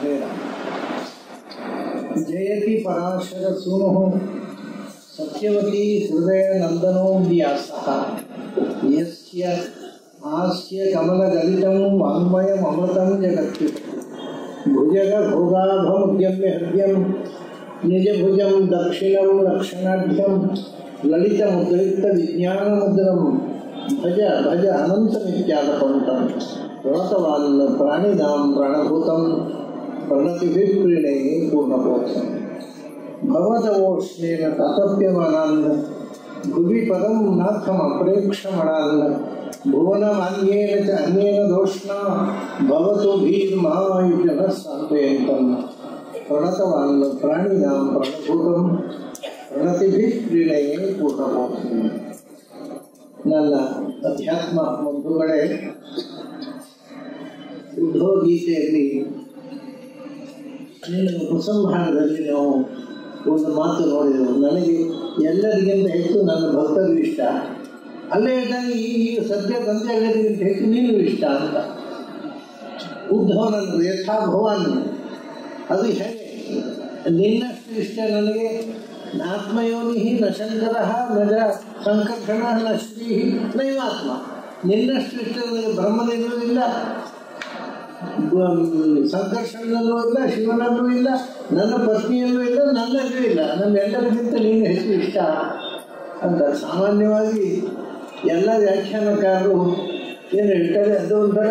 हरे राम। जयति पराशर सूनुः सत्यवती हृदय नंदनो व्यासः यस्य आस्य कमलगलितं वाङ्मयममृतं जगत्युत भुजग भोगाभमुद्यम्य हृद्यं निजभुजं दक्षिणं लक्षणाढ्यं ललितमुद्रिक्तविज्ञानमुद्रं भज भज अनन्तनित्यागपन्तं प्रणतवान् प्राणिनां प्राणभूतं प्रणतिभिप्रीणे पूर्णबोधम् भवदवोष्णेन तातप्यमानान् भुवि पदं नाथमप्रेक्षमणान् भुवनमान्येन च अन्येन दोष्णा भवतु भीर्मायुजनः सान्त्वयन्तं प्रणतवान् प्राणिनां प्रणभूतं प्रणतिभिप्रीणे पूर्णबोधम्. ನನ್ನ ಅಧ್ಯಾತ್ಮ ಬಂಧುಗಳೇ, ಉದ್ಧವ ಗೀತೆಯಲ್ಲಿ ಉಪಸಂಹಾರದಲ್ಲಿ ನಾವು ಒಂದು ಮಾತು ನೋಡಿದೆವು. ನನಗೆ ಎಲ್ಲರಿಗಿಂತ ಹೆಚ್ಚು ನನ್ನ ಭಕ್ತರು ಇಷ್ಟ, ಅಲ್ಲೇ ಇದ್ದಾನೆ ಈಗ ಸದ್ಯ ಬಂದೆ ಎಲ್ಲರಿಗಿಂತ ಹೆಚ್ಚು ನೀನು ಇಷ್ಟ ಅಂತ. ಉದ್ಧವನನ್ನು ಯಥಾ ಭವಾನ್, ಅದು ಹೇಗೆ ನಿನ್ನಷ್ಟು ಇಷ್ಟ ನನಗೆ ಆತ್ಮಯೋನಿ ನ ಶಂಕರ ನಜ ಸಂಕರ್ಷಣ ನ ಶ್ರೀ ನೈವಾತ್ಮ. ನಿನ್ನಷ್ಟು ಇಷ್ಟ ನನಗೆ ಬ್ರಹ್ಮನಲ್ಲೂ ಇಲ್ಲ, ಸಂಕರ್ಷಣನಲ್ಲೂ ಇಲ್ಲ, ಶಿವನಲ್ಲೂ ಇಲ್ಲ, ನನ್ನ ಪತ್ನಿಯಲ್ಲೂ ಇಲ್ಲ, ನನ್ನಲ್ಲೂ ಇಲ್ಲ. ನಮ್ಮೆಲ್ಲರಿಗಿಂತ ನೀನು ಹೆಚ್ಚು ಇಷ್ಟ ಅಂತ ಸಾಮಾನ್ಯವಾಗಿ ಎಲ್ಲ ವ್ಯಾಖ್ಯಾನಕಾರರು ಏನು ಹೇಳ್ತಾರೆ, ಅದು ಒಂಥರ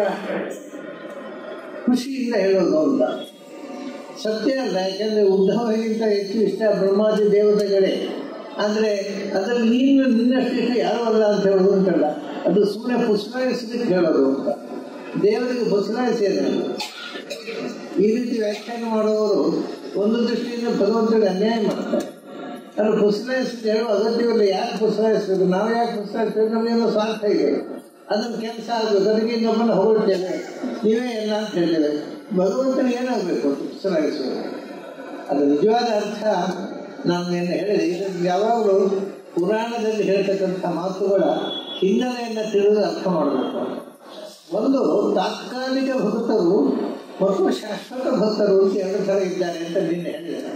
ಖುಷಿಯಿಂದ ಹೇಳೋದು ಅಂತ. ಸತ್ಯ ಅಲ್ಲ, ಯಾಕೆಂದರೆ ಉದ್ಧವನಿಗಿಂತ ಹೆಚ್ಚು ಇಷ್ಟ ಬ್ರಹ್ಮಾದಿ ದೇವತೆಗಳೇ. ಆದರೆ ಅದರಲ್ಲಿ ನೀನು ನಿನ್ನಷ್ಟು ಇಷ್ಟ ಯಾರೂ ಅಲ್ಲ ಅಂತ ಹೇಳೋದು ಅಂತಲ್ಲ, ಅದು ಸುಮ್ಮನೆ ಪುಸ್ಲಾಯಿಸಲಿಕ್ಕೆ ಹೇಳೋದು ಅಂತ. ದೇವರಿಗೆ ಪುಸ್ಲಾಯಿಸಿದ ಈ ರೀತಿ ವ್ಯಾಖ್ಯಾನ ಮಾಡುವವರು ಒಂದು ದೃಷ್ಟಿಯಿಂದ ಭಗವಂತನಿಗೆ ಅನ್ಯಾಯ ಮಾಡ್ತಾರೆ. ಅದು ಪುಸ್ಲಾಯಿಸಿದ ಹೇಳೋ ಅಗತ್ಯವಿಲ್ಲ. ಯಾಕೆ ಪುಸ್ಲಾಯಿಸಬೇಕು? ನಾವು ಯಾಕೆ ಪುಸ್ಲಾಯಿಸಬೇಕು? ನಮಗೇನೋ ಸ್ವಾರ್ಥ ಇದೆ, ಅದನ್ನು ಕೆಲಸ ಆಗಬೇಕು, ಅದಕ್ಕೆ ನಮ್ಮನ್ನು ಹೊಗಳ್ತೇವೆ, ನೀವೇ ಎಲ್ಲ ಅಂತ ಹೇಳ್ತೇವೆ. ಭಗವಂತನಿಗೆ ಏನಾಗಬೇಕು ಪುಸ್ಲಾಯಿಸೋದು? ಅದು ನಿಜವಾದ ಅರ್ಥ ನಾನು ಏನು ಹೇಳಿದೆ. ಇದನ್ನು ಯಾವಾಗಲೂ ಪುರಾಣದಲ್ಲಿ ಹೇಳ್ತಕ್ಕಂಥ ಮಾತುಗಳ ಹಿನ್ನೆಲೆಯನ್ನು ತಿಳಿದು ಅರ್ಥ ಮಾಡಬೇಕು. ಒಂದು ತಾತ್ಕಾಲಿಕ ಭಕ್ತರು ಮತ್ತು ಶಾಶ್ವತ ಭಕ್ತರು ಅಂತ ಎರಡು ಥರ ಇದ್ದಾರೆ ಅಂತ ನಿನ್ನೆ ಹೇಳಿದೆ.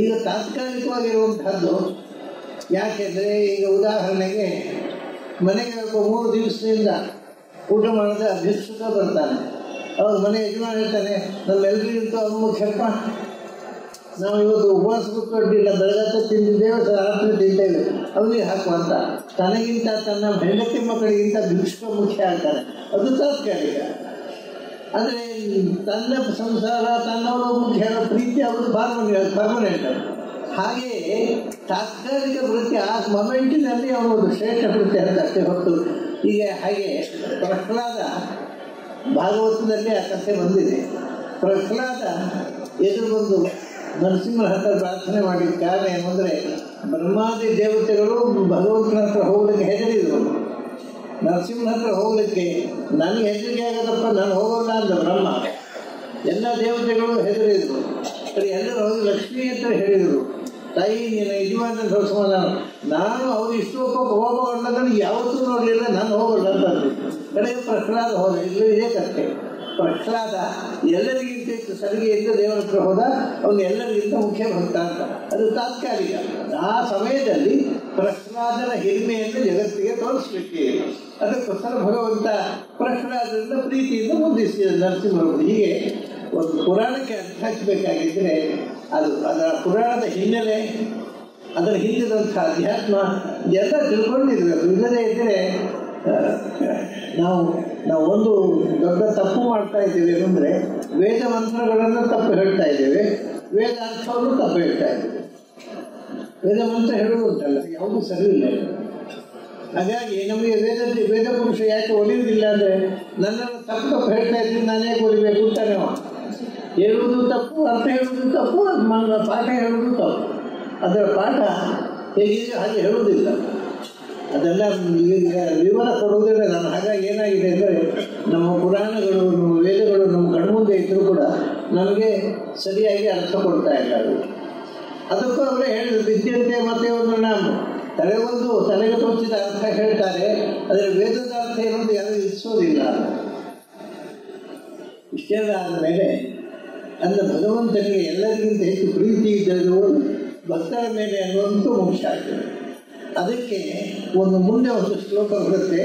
ಈಗ ತಾತ್ಕಾಲಿಕವಾಗಿರುವಂತಹದ್ದು ಯಾಕೆಂದರೆ, ಈಗ ಉದಾಹರಣೆಗೆ ಮನೆಗೆ 3 ದಿವಸದಿಂದ ಊಟ ಮಾಡಿದ್ರೆ ಅಭಿಕ್ಷುಕ ಬರ್ತಾನೆ. ಅವ್ರ ಮನೆ ಯಜಮಾನ ಹೇಳ್ತಾನೆ, ನಮ್ಮೆಲ್ಲರಿಗಿಂತ ಅವ್ನು ಮುಖ್ಯಪ್ಪ, ನಾವು ಇವತ್ತು ಉಪವಾಸ ಕೂತ್ಕೊಂಡಿಲ್ಲ, ಬೆಳಗತ್ತ ತಿಂದಿದ್ದೇವೆ, ರಾತ್ರಿ ತಿಂತೇವೆ, ಅವನಿಗೆ ಹಾಕುವಂತ. ತನಗಿಂತ ತನ್ನ ಹೆಂಡತಿ ಮಕ್ಕಳಿಗಿಂತ ಭಿಕ್ಷುಕ ಮುಖ್ಯ ಆಗ್ತಾನೆ. ಅದು ತಾತ್ಕಾಲಿಕ. ಆದರೆ ತನ್ನ ಸಂಸಾರ ತನ್ನವರು ಮುಖ್ಯ ಪ್ರೀತಿ ಅವರು ಪರ್ಮನೆಂಟ್. ಹಾಗೆಯೇ ತಾತ್ಕಾಲಿಕ ವೃತ್ತಿ ಆ ಮೊಮೆಂಟಿನಲ್ಲಿ ಅವನು ಶ್ರೇಷ್ಠ ವೃತ್ತಿ ಅಂತ ಅಷ್ಟೇ ಹೊತ್ತು. ಈಗ ಹಾಗೆ ಪ್ರಹ್ಲಾದ ಭಾಗವತದಲ್ಲಿ ಆ ಕಥೆ ಬಂದಿದೆ. ಪ್ರಹ್ಲಾದ ಎದುರು ಬಂದು ನರಸಿಂಹನ ಹತ್ರ ಪ್ರಾರ್ಥನೆ ಮಾಡಿದ ಕಾರಣ ಏನಂದರೆ, ಬ್ರಹ್ಮಾದಿ ದೇವತೆಗಳು ಭಗವಂತನ ಹತ್ರ ಹೋಗ್ಲಿಕ್ಕೆ ಹೆದರಿದ್ರು. ನರಸಿಂಹನ ಹತ್ರ ಹೋಗ್ಲಿಕ್ಕೆ ನನಗೆ ಹೆದರಿಕೆ ಆಗೋದಪ್ಪ, ನಾನು ಹೋಗೋಲ್ಲ ಅಂದ ಬ್ರಹ್ಮ. ಎಲ್ಲ ದೇವತೆಗಳು ಹೆದರಿದ್ರು. ಸರಿ, ಎಲ್ಲರೂ ಹೋಗಿ ಲಕ್ಷ್ಮೀ ಅಂತ ಹೇಳಿದರು, ತಾಯಿ ನೀನು ಯಜಮಾನ ಸಮಾಧಾನ. ನಾನು ಅವ್ರು ಇಷ್ಟು ಹೋಗೋದನ್ನು ಯಾವತ್ತೂ ನೋಡಲಿಲ್ಲ, ನಾನು ಹೋಗಲ್ಲ ಅಂತಂದು ಕಡೆಗೆ ಪ್ರಹ್ಲಾದ ಹೋದ. ಇಲ್ಲೂ ಇದೇ ಕಥೆ. ಪ್ರಹ್ಲಾದ ಎಲ್ಲರಿಗಿಂತ ಸರಿಗೆಯಿಂದ ದೇವರ ಹತ್ರ ಹೋದ, ಅವನು ಎಲ್ಲರಿಗಿಂತ ಮುಖ್ಯ ಭಕ್ತ ಅಂತ. ಅದು ತಾತ್ಕಾಲಿಕ. ಆ ಸಮಯದಲ್ಲಿ ಪ್ರಹ್ಲಾದನ ಹಿರಿಮೆಯನ್ನು ಜಗತ್ತಿಗೆ ತೋರಿಸ್ಲಿಕ್ಕೆ ಅದಕ್ಕೋಸ್ಕರ ಭಗವಂತ ಪ್ರಹ್ಲಾದರಿಂದ ಪ್ರೀತಿಯಿಂದ ಮುದ್ದಿಸಿದ ನರಸಿಂಹರು. ಹೀಗೆ ಒಂದು ಪುರಾಣಕ್ಕೆ ಅರ್ಥ ಹಚ್ಚಬೇಕಾಗಿದ್ದರೆ ಅದು ಅದರ ಪುರಾಣದ ಹಿನ್ನೆಲೆ, ಅದರ ಹಿಂದಿರುವಂಥ ಅಧ್ಯಾತ್ಮ ಎಲ್ಲ ತಿಳ್ಕೊಂಡಿರಬೇಕು. ಇಲ್ಲದೇ ಇದ್ದರೆ ನಾವು ಒಂದು ದೊಡ್ಡ ತಪ್ಪು ಮಾಡ್ತಾ ಇದ್ದೇವೆ. ಅಂದರೆ ವೇದ ಮಂತ್ರಗಳನ್ನು ತಪ್ಪು ಹೇಳ್ತಾ ಇದ್ದೇವೆ, ವೇದ ಅರ್ಥವನ್ನು ತಪ್ಪು ಹೇಳ್ತಾ ಇದ್ದೇವೆ. ವೇದ ಮಂತ್ರ ಹೇಳುವುದುಂಟಲ್ಲ, ಯಾವುದು ಸರಿ ಇಲ್ಲ. ಹಾಗಾಗಿ ನಮಗೆ ವೇದ ಪುರುಷ ಯಾಕೆ ಒಲಿಯುವುದಿಲ್ಲ ಅಂದರೆ, ನನ್ನನ್ನು ತಪ್ಪು ಹೇಳ್ತಾ ಇದ್ದೀನಿ, ನಾನೇ ಒಲಿಬೇಕು ಅಂತಾನೆ. ಹೇಳುವುದು ತಪ್ಪು, ಅರ್ಥ ಹೇಳುವುದು ತಪ್ಪು, ಪಾಠ ಹೇಳುವುದು ತಪ್ಪು. ಅದರ ಪಾಠ ಹೇಗಿದೆ ಹಾಗೆ ಹೇಳುವುದಿಲ್ಲ. ಅದೆಲ್ಲ ವಿವರ ಕೊಡುವುದಿಲ್ಲ ನಾನು. ಹಾಗಾಗಿ ಏನಾಗಿದೆ ಅಂದರೆ, ನಮ್ಮ ಪುರಾಣಗಳು, ನಮ್ಮ ವೇದಗಳು ನಮ್ಮ ಕಣ್ಮುಂದೆ ಇದ್ದರೂ ಕೂಡ ನಮಗೆ ಸರಿಯಾಗಿ ಅರ್ಥ ಕೊಡ್ತಾ ಇಲ್ಲ. ಅದಕ್ಕೂ ಅವರೇ ಹೇಳಿದ್ರು, ವಿದ್ಯಂತೆ ಮತ್ತೆ ಒಂದು ನಾವು ತಲೆಗೆ ತೋಚಿದ ಅರ್ಥ ಹೇಳ್ತಾರೆ, ಆದರೆ ವೇದದ ಅರ್ಥ ಏನೊಂದು ಯಾರು ಇರಿಸೋದಿಲ್ಲ. ಇಷ್ಟೆಲ್ಲ ಆದಮೇಲೆ ಅಂದರೆ ಭಗವಂತನಿಗೆ ಎಲ್ಲರಿಗಿಂತ ಹೆಚ್ಚು ಪ್ರೀತಿ ಇದ್ದವರು ಭಕ್ತರ ಮೇಲೆ ಅನ್ನುವಂಥ ಮೋಕ್ಷ ಆಗ್ತದೆ. ಅದಕ್ಕೆ ಒಂದು ಮುಂದೆ ಒಂದು ಶ್ಲೋಕ ಬರುತ್ತೆ,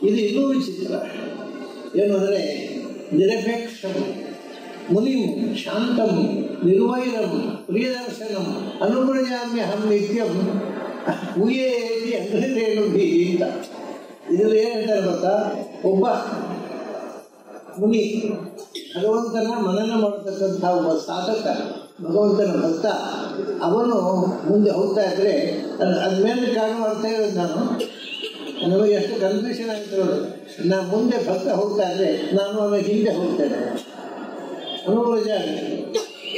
ಇದು ಇನ್ನೂ ವಿಚಿತ್ರ. ಏನು ಅಂದರೆ ನಿರಪೇಕ್ಷಂ ಮುನಿಂ ಶಾಂತಂ ನಿರ್ವೈರಂ ಪ್ರಿಯದರ್ಶನಂ ಅನುಗುಣಜಾಮ್ಯಹಂ ನಿತ್ಯಂ ಊಯೇತಿ ಅಂಗರೇನು ಭೀತಿ ಅಂತ. ಇದರಲ್ಲಿ ಏನು ಹೇಳ್ತಾರೆ ಗೊತ್ತಾ, ಒಬ್ಬ ಮುನಿ ಭಗವಂತನ ಮನನ ಮಾಡತಕ್ಕಂಥ ಒಬ್ಬ ಸಾಧಕ, ಭಗವಂತನ ಭಕ್ತ, ಅವನು ಮುಂದೆ ಹೋಗ್ತಾ ಇದ್ದರೆ ಅದ್ಮೇಲೆ ಕಾರಣ ಅರ್ಥ ಹೇಳೋದು ನಾನು, ನಮಗೆ ಎಷ್ಟು ಕನ್ಫ್ಯೂಷನ್ ಆಗ್ತಿರೋದು. ನಾನು ಮುಂದೆ ಭಕ್ತ ಹೋಗ್ತಾ ಇದ್ದರೆ ನಾನು ಅವನ ಹಿಂದೆ ಹೋಗ್ತೇನೆ ಅನುಭವಜ.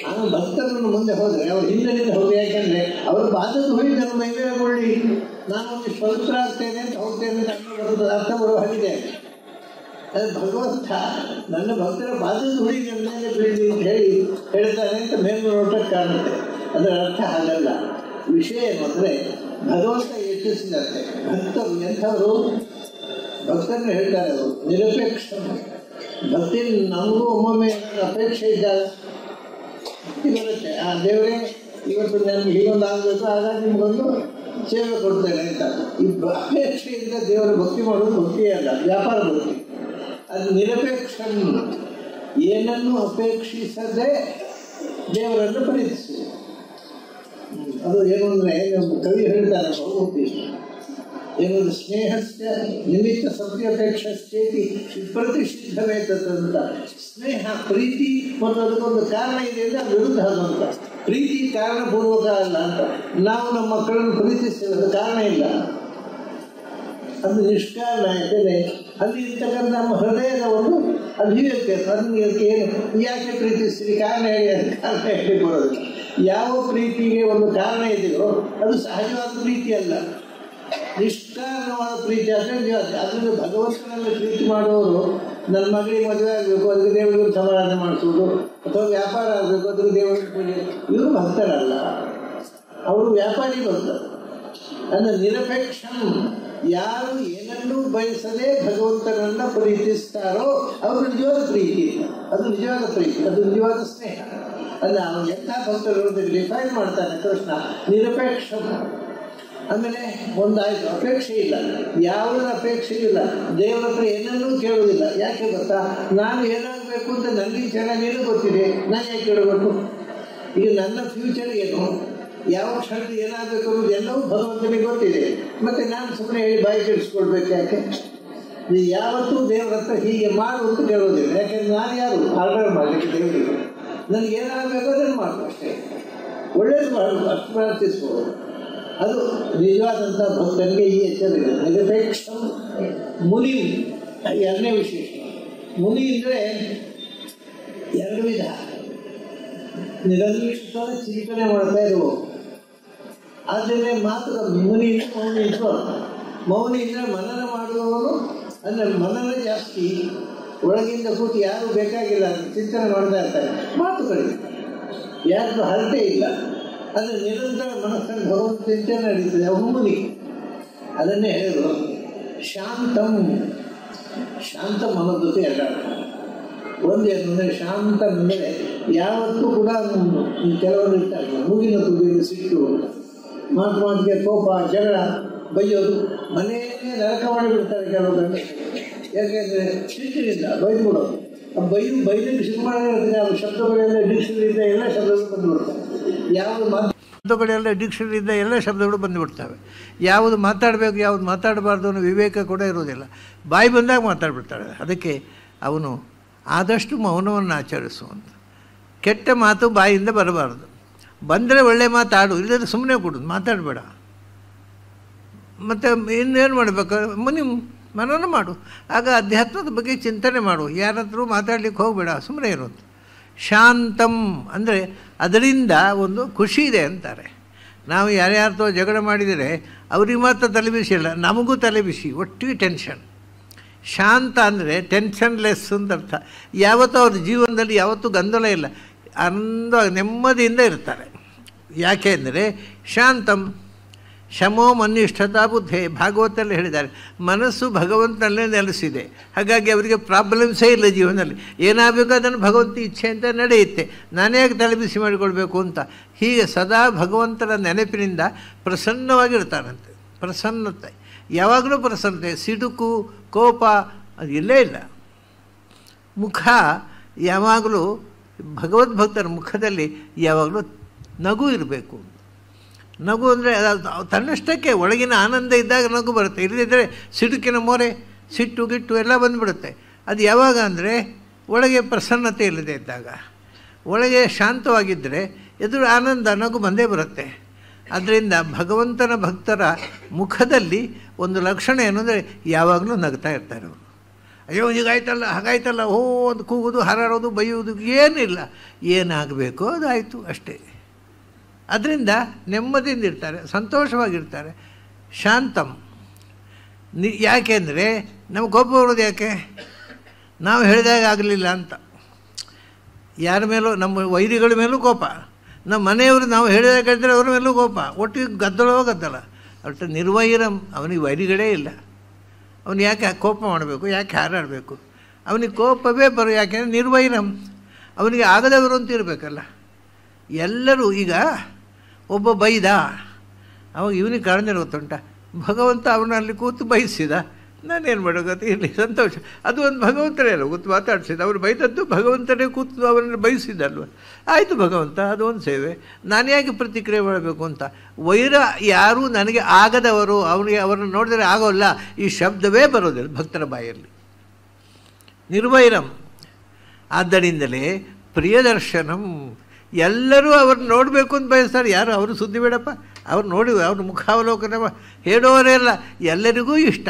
ನಾನು ಭಕ್ತರನ್ನು ಮುಂದೆ ಹೋದರೆ ಅವ್ರು ಹಿಂದಿನಿಂದ ಹೋಗಿ, ಯಾಕೆಂದರೆ ಅವರು ಪಾದದ ಹೊಯ್ದು ನನ್ನ ಮೈಮೇಲೆಗೊಳ್ಳಿ ನಾನು ಒಂದು ಪವಿತ್ರ ಆಗ್ತೇನೆ ಅಂತ ಹೋಗ್ತೇನೆ ಅಂತ ಬರೋದು ಅರ್ಥ ಬರುವ ಹಾಗಿದೆ. ಅದು ಭಗವಂತ ನನ್ನ ಭಕ್ತರ ಪಾದದ ಹುಳಿ ನನ್ನ ಮೇಲೆ ಬೀಳಿ ಅಂತ ಹೇಳ್ತಾನೆ ಅಂತ ಮೇಲ್ನೋಟಕ್ಕೆ ಕಾಣುತ್ತೆ. ಅದರ ಅರ್ಥ ಹಾಗಲ್ಲ. ವಿಷಯ ಏನು ಅಂದರೆ ಭಗವಂತ ಯತ್ನಿಸಿದಂತೆ ಭಕ್ತರು ಎಂಥವರು, ಭಕ್ತರನ್ನು ಹೇಳ್ತಾರೆ ಅವರು ನಿರಪೇಕ್ಷ ಭಕ್ತಿ. ನಮಗೂ ಒಮ್ಮೊಮ್ಮೆ ಅಪೇಕ್ಷೆ ಇದ್ದಾಗ ಭಕ್ತಿ ಬರುತ್ತೆ, ಆ ದೇವರೇ ಇವತ್ತು ನನಗೆ ಹೀಗೊಂದು ಆಗಬೇಕು, ಹಾಗಾಗಿ ನಿಮಗೊಂದು ಸೇವೆ ಕೊಡ್ತೇನೆ ಅಂತ. ಈ ಅಪೇಕ್ಷೆಯಿಂದ ದೇವರ ಭಕ್ತಿ ಮಾಡೋದು ಭಕ್ತಿಯೇ ಅಲ್ಲ, ವ್ಯಾಪಾರ ಭಕ್ತಿ. ಅದು ನಿರಪೇಕ್ಷ, ಏನನ್ನು ಅಪೇಕ್ಷಿಸದೆ ದೇವರನ್ನು ಪ್ರೀತಿಸುವುದು. ಅದು ಏನು ಅಂದರೆ ನಮ್ಮ ಕವಿ ಹೇಳ್ತಾರೆ ಬಹುಮೂರ್ತಿ, ಏನೊಂದು ಸ್ನೇಹಸ್ಯ ನಿಮಿತ್ತ ಸತ್ಯಪೇಕ್ಷೇತಿ ಪ್ರತಿಷಿದ್ಧವೇ ತದಂತ. ಸ್ನೇಹ ಪ್ರೀತಿ ಮತ್ತು ಅದಕ್ಕೊಂದು ಕಾರಣ ಇದೆ ಅಂದರೆ ಅದು ವಿರುದ್ಧ ಅಂತ. ಪ್ರೀತಿ ಕಾರಣಪೂರ್ವಕ ಅಲ್ಲ ಅಂತ. ನಾವು ನಮ್ಮ ಮಕ್ಕಳನ್ನು ಪ್ರೀತಿಸಿದ ಕಾರಣ ಇಲ್ಲ, ಅದು ನಿಷ್ಕಾರಣ. ಯಾಕೆಂದರೆ ಅಲ್ಲಿ ಇರ್ತಕ್ಕಂಥ ನಮ್ಮ ಹೃದಯದ ಒಂದು ಅಭಿವ್ಯಕ್ತಿ. ಅದನ್ನು ಏನು ಯಾಕೆ ಪ್ರೀತಿಸ್ತೀರಿ, ಕಾರಣ ಹೇಳಿ, ಅದು ಕಾರಣ ಹೇಳಿ ಬರೋದು. ಯಾವ ಪ್ರೀತಿಗೆ ಒಂದು ಕಾರಣ ಇದೆಯೋ ಅದು ಸಹಜವಾದ ಪ್ರೀತಿ ಅಲ್ಲ, ನಿಷ್ಕಾರಣವಾದ ಪ್ರೀತಿ. ಅದರಿಂದ ಅದರಿಂದ ಭಗವಂತನಲ್ಲಿ ಪ್ರೀತಿ ಮಾಡುವವರು ನನ್ನ ಮಗಳಿಗೆ ಮದುವೆ ಆಗಬೇಕು ಅದಕ್ಕೆ ದೇವರಿಗೆ ಸಮಾರಾಧನೆ ಮಾಡಿಸೋದು, ಅಥವಾ ವ್ಯಾಪಾರ ಆಗಬೇಕು ಅದಕ್ಕೆ ದೇವರಿಗೆ ಪೂಜೆ, ಇವರು ಭಕ್ತರಲ್ಲ, ಅವರು ವ್ಯಾಪಾರಿ ಭಕ್ತರು. ಅಂದರೆ ನಿರಪೇಕ್ಷ, ಯಾರು ಏನನ್ನೂ ಬಯಸದೆ ಭಗವಂತನನ್ನು ಪ್ರೀತಿಸ್ತಾರೋ ಅವರು ನಿಜವಾದ ಪ್ರೀತಿ. ಅದು ನಿಜವಾದ ಪ್ರೀತಿ, ಅದು ನಿಜವಾದ ಸ್ನೇಹ. ಅಲ್ಲ ಅವನು ಎಂಥ ಭಕ್ತರು ಡಿಫೈನ್ ಮಾಡ್ತಾನೆ ಕೃಷ್ಣ, ನಿರಪೇಕ್ಷ. ಆಮೇಲೆ ಒಂದಾಯಿತು, ಅಪೇಕ್ಷೆ ಇಲ್ಲ, ಯಾವುದರ ಅಪೇಕ್ಷೆ ಇಲ್ಲ, ದೇವರ ಹತ್ರ ಏನನ್ನೂ ಕೇಳುವುದಿಲ್ಲ. ಯಾಕೆ ಗೊತ್ತಾ, ನಾನು ಏನಾಗಬೇಕು ಅಂತ ನನಗೆ ಚೆನ್ನಾಗೇನು ಗೊತ್ತಿದೆ, ನಾನು ಯಾಕೆ ಕೇಳಬೇಕು? ಈಗ ನನ್ನ ಫ್ಯೂಚರ್ ಏನು, ಯಾವ ಕ್ಷಣದಲ್ಲಿ ಏನಾಗಬೇಕು ಅನ್ನೋದು ಎಲ್ಲವೂ ಭಗವಂತನಿಗೆ ಗೊತ್ತಿದೆ. ಮತ್ತು ನಾನು ಸುಮ್ಮನೆ ಹೇಳಿ ಬಾಯಿ ಕೆಡಿಸ್ಕೊಳ್ಬೇಕು ಯಾಕೆ? ಯಾವತ್ತೂ ದೇವರ ಹತ್ರ ಹೀಗೆ ಮಾಡು ಅಂತ ಕೇಳೋದಿಲ್ಲ. ಯಾಕೆಂದ್ರೆ ನಾನು ಯಾರು ಆರ್ಡರ್ ಮಾಡಲಿಕ್ಕೆ ದೇವರಿಗೆ? ನನಗೆ ಏನಾಗಬೇಕು ಅದನ್ನು ಮಾಡು ಅಷ್ಟೇ, ಒಳ್ಳೇದು ಮಾಡೋದು ಅಷ್ಟು ಪ್ರಾರ್ಥಿಸ್ಬೋದು. ಅದು ನಿಜವಾದಂಥ ಭಕ್ತನಿಗೆ ಈ ಎಚ್ಚರಿಕೆ. ನಿರಪೇಕ್ಷ ಮುನಿ ಎರಡನೇ ವಿಶೇಷ. ಮುನಿ ಅಂದರೆ ಎರಡು ವಿಧ. ನಿರಂತರ ಚಿಂತನೆ ಮಾಡ್ತಾ ಇರುವು, ಆದ್ದರಿಂದ ಮಾತು ಮುನಿ ಮೌನಿ ಇತ್ತು. ಮೌನಿ ಅಂದರೆ ಮನನ ಮಾಡುವವನು, ಅಂದರೆ ಮನನ ಜಾಸ್ತಿ, ಒಳಗಿಂದ ಕೂತು ಯಾರು ಬೇಕಾಗಿಲ್ಲ ಚಿಂತನೆ ಮಾಡ್ತಾ ಇರ್ತಾರೆ, ಮಾತು ಕಡಿಮೆ, ಯಾರಿಗೂ ಹರಟೆ ಇಲ್ಲ. ಅಂದರೆ ನಿರಂತರ ಮನಸ್ಸನ್ನು ಭಗವಂತ ಚಿಂತನೆ ನಡೀತದೆ, ಅವನು ಮುನಿ. ಅದನ್ನೇ ಹೇಳಿದ್ರು ಶಾಂತಂ. ಶಾಂತಂ ಅನ್ನೋದು ಜೊತೆ ಎರಡು ಒಂದು ಏನಂದರೆ ಶಾಂತ ಅಂದರೆ ಯಾವತ್ತೂ ಕೂಡ ಕೆಲವರು ಇರ್ತಾರೆ ಮೂಗಿನ ತುದಿಯಲ್ಲಿ ಸಿಟ್ಟು, ಮಾತಿಗೆ ಕೋಪ, ಜಗಳ, ಬೈಯೋದು, ಮನೆಯೇ ನರಕ ಮಾಡಿಬಿಡ್ತಾರೆ ಕೆಲವು ಗಂಡ. ಯಾಕೆಂದರೆ ಸಿಟ್ಟಿನಿಂದ ಬೈದು ಬಿಡೋದು. ಆ ಬೈದಕ್ಕೆ ಶುರು ಮಾಡಿದ್ರೆ ಆ ಶಬ್ದಗಳೆಲ್ಲ ಡಿಕ್ಷನರಿಯಿಂದ ಎಲ್ಲ ಶಬ್ದಗಳು ಬಂದುಬಿಡ್ತವೆ. ಯಾವುದು ಮಾತುಗಳೆಲ್ಲ ಡಿಕ್ಷನರಿಯಿಂದ ಎಲ್ಲ ಶಬ್ದಗಳು ಬಂದುಬಿಡ್ತವೆ. ಯಾವುದು ಮಾತಾಡಬೇಕು ಯಾವುದು ಮಾತಾಡಬಾರ್ದು ಅನ್ನೋ ವಿವೇಕ ಕೂಡ ಇರೋದಿಲ್ಲ. ಬಾಯಿ ಬಂದಾಗ ಮಾತಾಡ್ಬಿಡ್ತಾಳೆ. ಅದಕ್ಕೆ ಅವನು ಆದಷ್ಟು ಮೌನವನ್ನು ಆಚರಿಸುವಂಥ. ಕೆಟ್ಟ ಮಾತು ಬಾಯಿಯಿಂದ ಬರಬಾರ್ದು. ಬಂದರೆ ಒಳ್ಳೆ ಮಾತಾಡು, ಇಲ್ಲದ್ರೆ ಸುಮ್ಮನೆ ಕೊಡೋದು, ಮಾತಾಡಬೇಡ. ಮತ್ತು ಇನ್ನೇನು ಮಾಡಬೇಕು, ಮುನಿ ಮನನ ಮಾಡು. ಆಗ ಅಧ್ಯಾತ್ಮದ ಬಗ್ಗೆ ಚಿಂತನೆ ಮಾಡು, ಯಾರತ್ರ ಮಾತಾಡ್ಲಿಕ್ಕೆ ಹೋಗಬೇಡ, ಸುಮ್ಮನೆ ಇರೋದು. ಶಾಂತಂ ಅಂದರೆ ಅದರಿಂದ ಒಂದು ಖುಷಿ ಇದೆ ಅಂತಾರೆ. ನಾವು ಯಾರ್ಯಾರತೋ ಜಗಳ ಮಾಡಿದರೆ ಅವ್ರಿಗೆ ಮಾತ್ರ ತಲೆಬಿಸಿ ಇಲ್ಲ, ನಮಗೂ ತಲೆಬಿಸಿ, ಒಟ್ಟಿಗೆ ಟೆನ್ಷನ್. ಶಾಂತ ಅಂದರೆ ಟೆನ್ಷನ್ಲೆಸ್ ಅಂತ ಅರ್ಥ. ಯಾವತ್ತೂ ಅವ್ರ ಜೀವನದಲ್ಲಿ ಯಾವತ್ತೂ ಗೊಂದಲ ಇಲ್ಲ, ಆನಂದ ನೆಮ್ಮದಿಯಿಂದ ಇರ್ತಾರೆ. ಯಾಕೆ ಅಂದರೆ ಶಾಂತಂ. ಶಮೋ ಮನ್ನಿಷ್ಠತಾ ಬುದ್ಧಿ ಭಾಗವತಲ್ಲಿ ಹೇಳಿದ್ದಾರೆ. ಮನಸ್ಸು ಭಗವಂತನಲ್ಲೇ ನೆಲೆಸಿದೆ, ಹಾಗಾಗಿ ಅವರಿಗೆ ಪ್ರಾಬ್ಲಮ್ಸೇ ಇಲ್ಲ ಜೀವನದಲ್ಲಿ. ಏನಾಗಬೇಕು ಅದನ್ನು ಭಗವಂತ ಇಚ್ಛೆ ಅಂತ ನಡೆಯುತ್ತೆ, ನಾನೇ ಯಾಕೆ ತಲೆ ಬಿಸಿ ಮಾಡಿಕೊಳ್ಬೇಕು ಅಂತ. ಹೀಗೆ ಸದಾ ಭಗವಂತನ ನೆನಪಿನಿಂದ ಪ್ರಸನ್ನವಾಗಿರ್ತಾರಂತೆ. ಪ್ರಸನ್ನತೆ ಯಾವಾಗಲೂ ಪ್ರಸನ್ನತೆ, ಸಿಡುಕು ಕೋಪ ಅದು ಇಲ್ಲೇ ಇಲ್ಲ. ಮುಖ ಯಾವಾಗಲೂ ಭಗವದ್ಭಕ್ತರ ಮುಖದಲ್ಲಿ ಯಾವಾಗಲೂ ನಗು ಇರಬೇಕು. ನಗು ಅಂದರೆ ತನ್ನಷ್ಟಕ್ಕೆ ಒಳಗಿನ ಆನಂದ ಇದ್ದಾಗ ನಗು ಬರುತ್ತೆ, ಇಲ್ಲದಿದ್ದರೆ ಸಿಡುಕಿನ ಮೊರೆ ಸಿಟ್ಟು ಗಿಟ್ಟು ಎಲ್ಲ ಬಂದುಬಿಡುತ್ತೆ. ಅದು ಯಾವಾಗ ಅಂದರೆ ಒಳಗೆ ಪ್ರಸನ್ನತೆ ಇಲ್ಲದೆ ಇದ್ದಾಗ. ಒಳಗೆ ಶಾಂತವಾಗಿದ್ದರೆ ಎದುರು ಆನಂದ ನಗು ಬಂದೇ ಬರುತ್ತೆ. ಆದ್ದರಿಂದ ಭಗವಂತನ ಭಕ್ತರ ಮುಖದಲ್ಲಿ ಒಂದು ಲಕ್ಷಣ ಏನಂದರೆ ಯಾವಾಗಲೂ ನಗ್ತಾ ಇರ್ತಾರೆ ಅವರು. ಅಯ್ಯೋ ಹೀಗಾಯ್ತಲ್ಲ ಹಾಗಾಯ್ತಲ್ಲ ಓ ಅದು ಕೂಗೋದು ಹಾರಾಡೋದು ಬೈಯೋದು ಏನಿಲ್ಲ, ಏನಾಗಬೇಕೋ ಅದಾಯಿತು ಅಷ್ಟೇ. ಅದರಿಂದ ನೆಮ್ಮದಿಯಿಂದ ಇರ್ತಾರೆ, ಸಂತೋಷವಾಗಿರ್ತಾರೆ. ಶಾಂತಂ ಯಾಕೆಂದರೆ ನಮಗೆ ಕೋಪ ಬರೋದು ಯಾಕೆ? ನಾವು ಹೇಳಿದಾಗ ಆಗಲಿಲ್ಲ ಅಂತ. ಯಾರ ಮೇಲೂ, ನಮ್ಮ ವೈರಿಗಳ ಮೇಲೂ ಕೋಪ, ನಮ್ಮ ಮನೆಯವರು ನಾವು ಹೇಳಿದಾಗ ಹೇಳಿದ್ರೆ ಅವ್ರ ಮೇಲೂ ಕೋಪ, ಒಟ್ಟಿಗೆ ಗದ್ದಲ. ಒಟ್ಟು ನಿರ್ವೈರಂ, ಅವನಿಗೆ ವೈರಿಗಳೇ ಇಲ್ಲ. ಅವನು ಯಾಕೆ ಕೋಪ ಮಾಡಬೇಕು, ಯಾಕೆ ಹಾರಾಡಬೇಕು? ಅವನಿಗೆ ಕೋಪವೇ ಬರೋ ಯಾಕೆಂದರೆ ನಿರ್ವೈರಂ, ಅವನಿಗೆ ಆಗದವರು ಅಂತ ಇರಬೇಕಲ್ಲ. ಎಲ್ಲರೂ ಈಗ ಒಬ್ಬ ಬೈದ, ಅವಾಗ ಇವನಿಗೆ ಕಾರಣ ಗೊತ್ತುಂಟ, ಭಗವಂತ ಅವನಲ್ಲಿ ಕೂತು ಬಯಸಿದ, ನಾನೇನು ಮಾಡೋದು ಇರಲಿ ಸಂತೋಷ. ಅದು ಒಂದು ಭಗವಂತನೇ ಅಲ್ಲ ಕೂತು ಮಾತಾಡಿಸಿದ, ಅವರು ಬೈದದ್ದು ಭಗವಂತನೇ ಕೂತು ಅವರನ್ನು ಬಯಸಿದಲ್ವ, ಆಯಿತು ಭಗವಂತ, ಅದು ಒಂದು ಸೇವೆ. ನಾನು ಯಾಕೆ ಪ್ರತಿಕ್ರಿಯೆ ಮಾಡಬೇಕು ಅಂತ. ವೈರ ಯಾರೂ ನನಗೆ ಆಗದವರು, ಅವರನ್ನು ನೋಡಿದರೆ ಆಗೋಲ್ಲ ಈ ಶಬ್ದವೇ ಬರೋದಿಲ್ಲ ಭಕ್ತರ ಬಾಯಲ್ಲಿ. ನಿರ್ವೈರಂ. ಆದ್ದರಿಂದಲೇ ಪ್ರಿಯದರ್ಶನಂ, ಎಲ್ಲರೂ ಅವ್ರನ್ನ ನೋಡಬೇಕು ಅಂತ ಬಯಸ್ತಾರೆ. ಯಾರು ಅವರು ಸುದ್ದಿ ಬೇಡಪ್ಪ, ಅವ್ರು ನೋಡಿ ಅವ್ರ ಮುಖಾವಲೋಕನ ಹೇಳೋರೇ ಅಲ್ಲ, ಎಲ್ಲರಿಗೂ ಇಷ್ಟ.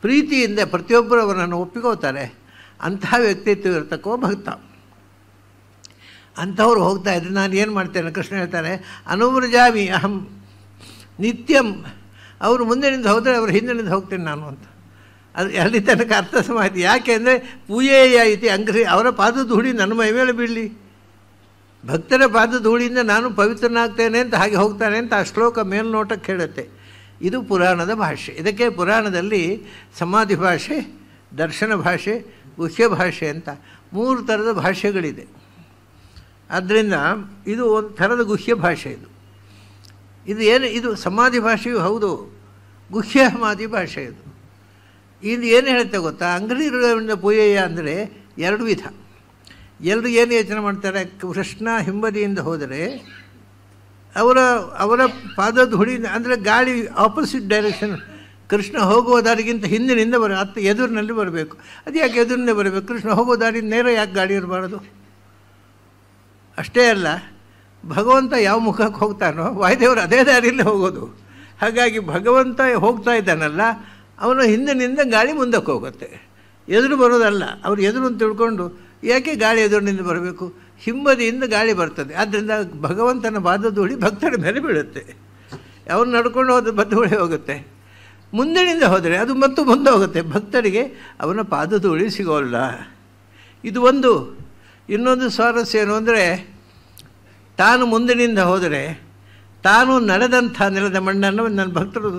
ಪ್ರೀತಿಯಿಂದ ಪ್ರತಿಯೊಬ್ಬರು ಅವರನ್ನು ಒಪ್ಪಿಕೋತಾರೆ. ಅಂತಹ ವ್ಯಕ್ತಿತ್ವ ಇರ್ತಕ್ಕೋ ಭಕ್ತ. ಅಂಥವ್ರು ಹೋಗ್ತಾ ಇದ್ರೆ ನಾನು ಏನು ಮಾಡ್ತೇನೆ, ಕೃಷ್ಣ ಹೇಳ್ತಾನೆ ಅನುವ್ರಜಾಮಿ ಅಹಂ ನಿತ್ಯಂ. ಅವರು ಮುಂದಿನಿಂದ ಹೋದರೆ ಅವ್ರ ಹಿಂದಿನಿಂದ ಹೋಗ್ತೇನೆ ನಾನು ಅಂತ. ಅದು ಅಲ್ಲಿ ತನಕ ಅರ್ಥ ಸಮಾಯಿತು. ಯಾಕೆ ಅಂದರೆ ಪೂಯೇಯ ಇತಿ ಅಂಗ್ರಿ, ಅವರ ಪಾದ ಧೂಳಿ ನನ್ನ ಮೈ ಮೇಲೆ ಬೀಳಲಿ, ಭಕ್ತರ ಪಾದ ಧೂಳಿಯಿಂದ ನಾನು ಪವಿತ್ರನಾಗ್ತೇನೆ ಅಂತ ಹಾಗೆ ಹೋಗ್ತಾನೆ ಅಂತ ಆ ಶ್ಲೋಕ ಮೇಲ್ನೋಟಕ್ಕೆ ಹೇಳುತ್ತೆ. ಇದು ಪುರಾಣದ ಭಾಷೆ. ಇದಕ್ಕೆ ಪುರಾಣದಲ್ಲಿ ಸಮಾಧಿ ಭಾಷೆ, ದರ್ಶನ ಭಾಷೆ, ಗುಹ್ಯ ಭಾಷೆ ಅಂತ 3 ಥರದ ಭಾಷೆಗಳಿದೆ. ಆದ್ದರಿಂದ ಇದು ಒಂದು ಥರದ ಗುಹ್ಯ ಭಾಷೆ. ಇದು ಸಮಾಧಿ ಭಾಷೆಯೂ ಹೌದು, ಗುಹ್ಯ ಸಮಾಧಿ ಭಾಷೆ ಇದು. ಇದು ಏನು ಹೇಳುತ್ತೆ ಗೊತ್ತಾ, ಅಂಗಡಿ ಪೂಯೆಯ ಅಂದರೆ 2 ವಿಧ. ಎಲ್ಲರೂ ಏನು ಯೋಚನೆ ಮಾಡ್ತಾರೆ, ಕೃಷ್ಣ ಹಿಂಬದಿಯಿಂದ ಹೋದರೆ ಅವರ ಪಾದ ಧೂಳಿ ಅಂದರೆ ಗಾಳಿ ಆಪೋಸಿಟ್ ಡೈರೆಕ್ಷನ್, ಕೃಷ್ಣ ಹೋಗುವ ದಾರಿಗಿಂತ ಹಿಂದಿನಿಂದ ಎದುರಿನಲ್ಲಿ ಬರಬೇಕು. ಅದು ಯಾಕೆ ಎದುರಿನಿಂದ ಬರಬೇಕು? ಕೃಷ್ಣ ಹೋಗೋ ದಾರಿ ನೇರ ಯಾಕೆ ಗಾಡಿ ಇರಬಾರ್ದು? ಅಷ್ಟೇ ಅಲ್ಲ, ಭಗವಂತ ಯಾವ ಮುಖಕ್ಕೆ ಹೋಗ್ತಾನೋ ವಾಯುದೇವರು ಅದೇ ದಾರಿಯಲ್ಲೇ ಹೋಗೋದು. ಹಾಗಾಗಿ ಭಗವಂತ ಹೋಗ್ತಾ ಇದ್ದಾನಲ್ಲ, ಅವನ ಹಿಂದಿನಿಂದ ಗಾಳಿ ಮುಂದಕ್ಕೆ ಹೋಗುತ್ತೆ, ಎದುರು ಬರೋದಲ್ಲ. ಅವ್ರು ಎದುರು ಅಂತ ತಿಳ್ಕೊಂಡು ಯಾಕೆ ಗಾಳಿ ಎದುರಿನಿಂದ ಬರಬೇಕು? ಹಿಂಬದಿಯಿಂದ ಗಾಳಿ ಬರ್ತದೆ. ಆದ್ದರಿಂದ ಭಗವಂತನ ಪಾದ ಧೂಳಿ ಭಕ್ತರ ಮೇಲೆ ಬೀಳುತ್ತೆ. ಅವ್ರು ನಡ್ಕೊಂಡು ಹೋದ ಧೂಳಿ ಹೋಗುತ್ತೆ. ಮುಂದಿನಿಂದ ಹೋದರೆ ಅದು ಮತ್ತು ಮುಂದೆ ಹೋಗುತ್ತೆ, ಭಕ್ತರಿಗೆ ಅವನ ಪಾದ ಧೂಳಿ ಸಿಗೋಲ್ಲ. ಇದು ಒಂದು. ಇನ್ನೊಂದು ಸ್ವಾರಸ್ಯ ಏನು ಅಂದರೆ, ತಾನು ಮುಂದಿನಿಂದ ಹೋದರೆ ತಾನು ನಡೆದಂಥ ನೆಲದ ಮಣ್ಣನ್ನು ನನ್ನ ಭಕ್ತರು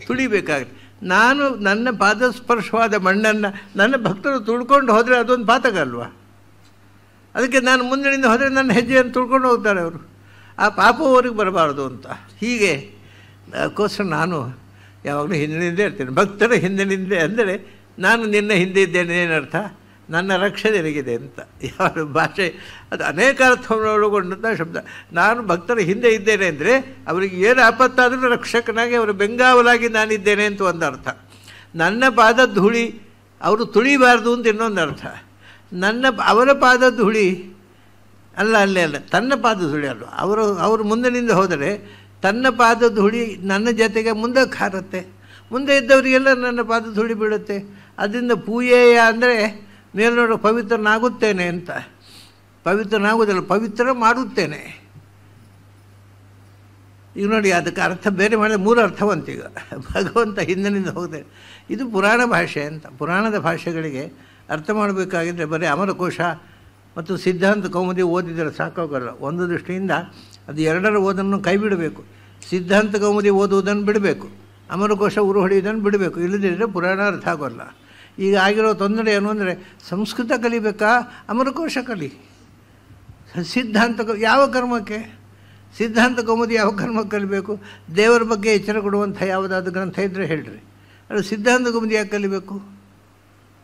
ತುಳಿಬೇಕಾಗುತ್ತೆ. ನಾನು ನನ್ನ ಪಾದಸ್ಪರ್ಶವಾದ ಮಣ್ಣನ್ನು ನನ್ನ ಭಕ್ತರು ತುಳ್ಕೊಂಡು ಹೋದರೆ ಅದೊಂದು ಪಾತಕ ಅಲ್ವಾ? ಅದಕ್ಕೆ ನಾನು ಮುಂದಿನಿಂದ ಹೋದರೆ ನನ್ನ ಹೆಜ್ಜೆಯನ್ನು ತುಳ್ಕೊಂಡು ಹೋಗ್ತಾರೆ ಅವರು. ಆ ಪಾಪ ಅವ್ರಿಗೆ ಬರಬಾರ್ದು ಅಂತ. ಹೀಗೆ ಅದಕ್ಕೋಸ್ಕರ ನಾನು ಯಾವಾಗಲೂ ಹಿಂದಿನಿಂದೇ ಇರ್ತೇನೆ. ಭಕ್ತರ ಹಿಂದಿನಿಂದೆ ಅಂದರೆ ನಾನು ನಿನ್ನ ಹಿಂದೆ ಇದ್ದೇನೆ ಏನರ್ಥ, ನನ್ನ ರಕ್ಷೆ ನಿನಗಿದೆ ಅಂತ. ಯಾವ ಭಾಷೆ ಅದು ಅನೇಕ ಅರ್ಥವನ್ನು ಒಳಗೊಂಡಂಥ ಶಬ್ದ. ನಾನು ಭಕ್ತರ ಹಿಂದೆ ಇದ್ದೇನೆ ಅಂದರೆ ಅವರಿಗೆ ಏನು ಆಪತ್ತಾದರೂ ರಕ್ಷಕನಾಗಿ ಅವರ ಬೆಂಗಾವಲಾಗಿ ನಾನಿದ್ದೇನೆ ಅಂತ ಒಂದು ಅರ್ಥ. ನನ್ನ ಪಾದ ಧೂಳಿ ಅವರು ತುಳಿಬಾರ್ದು ಅಂತ ಇನ್ನೊಂದು ಅರ್ಥ. ಅವರ ಪಾದ ಧೂಳಿ ಅಲ್ಲ ತನ್ನ ಪಾದ ಧೂಳಿ ಅಲ್ಲ. ಅವರು ಮುಂದಿನಿಂದ ಹೋದರೆ ತನ್ನ ಪಾದ ಧೂಳಿ ನನ್ನ ಜೊತೆಗೆ ಮುಂದಕ್ಕೆ ಹಾರುತ್ತೆ, ಮುಂದೆ ಇದ್ದವರಿಗೆಲ್ಲ ನನ್ನ ಪಾದ ಧೂಳಿ ಬೀಳುತ್ತೆ. ಅದರಿಂದ ಪೂಯೇಯ ಅಂದರೆ ಮೇಲ್ನೋಡ ಪವಿತ್ರನಾಗುತ್ತೇನೆ ಅಂತ. ಪವಿತ್ರನಾಗುವುದಿಲ್ಲ, ಪವಿತ್ರ ಮಾಡುತ್ತೇನೆ. ಈಗ ನೋಡಿ, ಅದಕ್ಕೆ ಅರ್ಥ ಬೇರೆ ಮಾಡಿದ್ರೆ 3 ಅರ್ಥವಂತೀಗ. ಭಗವಂತ ಹಿಂದಿನಿಂದ ಹೋಗ್ತೇನೆ, ಇದು ಪುರಾಣ ಭಾಷೆ ಅಂತ. ಪುರಾಣದ ಭಾಷೆಗಳಿಗೆ ಅರ್ಥ ಮಾಡಬೇಕಾಗಿದ್ದರೆ ಬರೀ ಅಮರಕೋಶ ಮತ್ತು ಸಿದ್ಧಾಂತ ಕೌಮುದಿ ಓದಿದರೆ ಸಾಕಾಗಲ್ಲ. ಒಂದು ದೃಷ್ಟಿಯಿಂದ ಅದು 2ರ ಓದನ್ನು ಕೈ ಬಿಡಬೇಕು. ಸಿದ್ಧಾಂತ ಕೌಮುದಿ ಓದುವುದನ್ನು ಬಿಡಬೇಕು, ಅಮರಕೋಶ ಉರು ಹೊಡೆಯುವುದನ್ನು ಬಿಡಬೇಕು. ಇಲ್ಲದಿದ್ದರೆ ಪುರಾಣ ಅರ್ಥ ಆಗೋಲ್ಲ. ಈಗ ಆಗಿರೋ ತೊಂದರೆ ಏನು ಅಂದರೆ ಸಂಸ್ಕೃತ ಕಲಿಬೇಕಾ, ಅಮರಕೋಶ ಕಲಿ. ಸಿದ್ಧಾಂತ ಯಾವ ಕರ್ಮಕ್ಕೆ? ಸಿದ್ಧಾಂತ ಕೌಮುದಿ ಯಾವ ಕರ್ಮಕ್ಕೆ ಕಲಿಬೇಕು? ದೇವರ ಬಗ್ಗೆ ಎಚ್ಚರ ಕೊಡುವಂಥ ಯಾವುದಾದ್ರು ಗ್ರಂಥ ಇದ್ದರೆ ಹೇಳ್ರಿ. ಅದು ಸಿದ್ಧಾಂತ ಕೌಮುದಿ ಯಾಕೆ ಕಲಿಬೇಕು?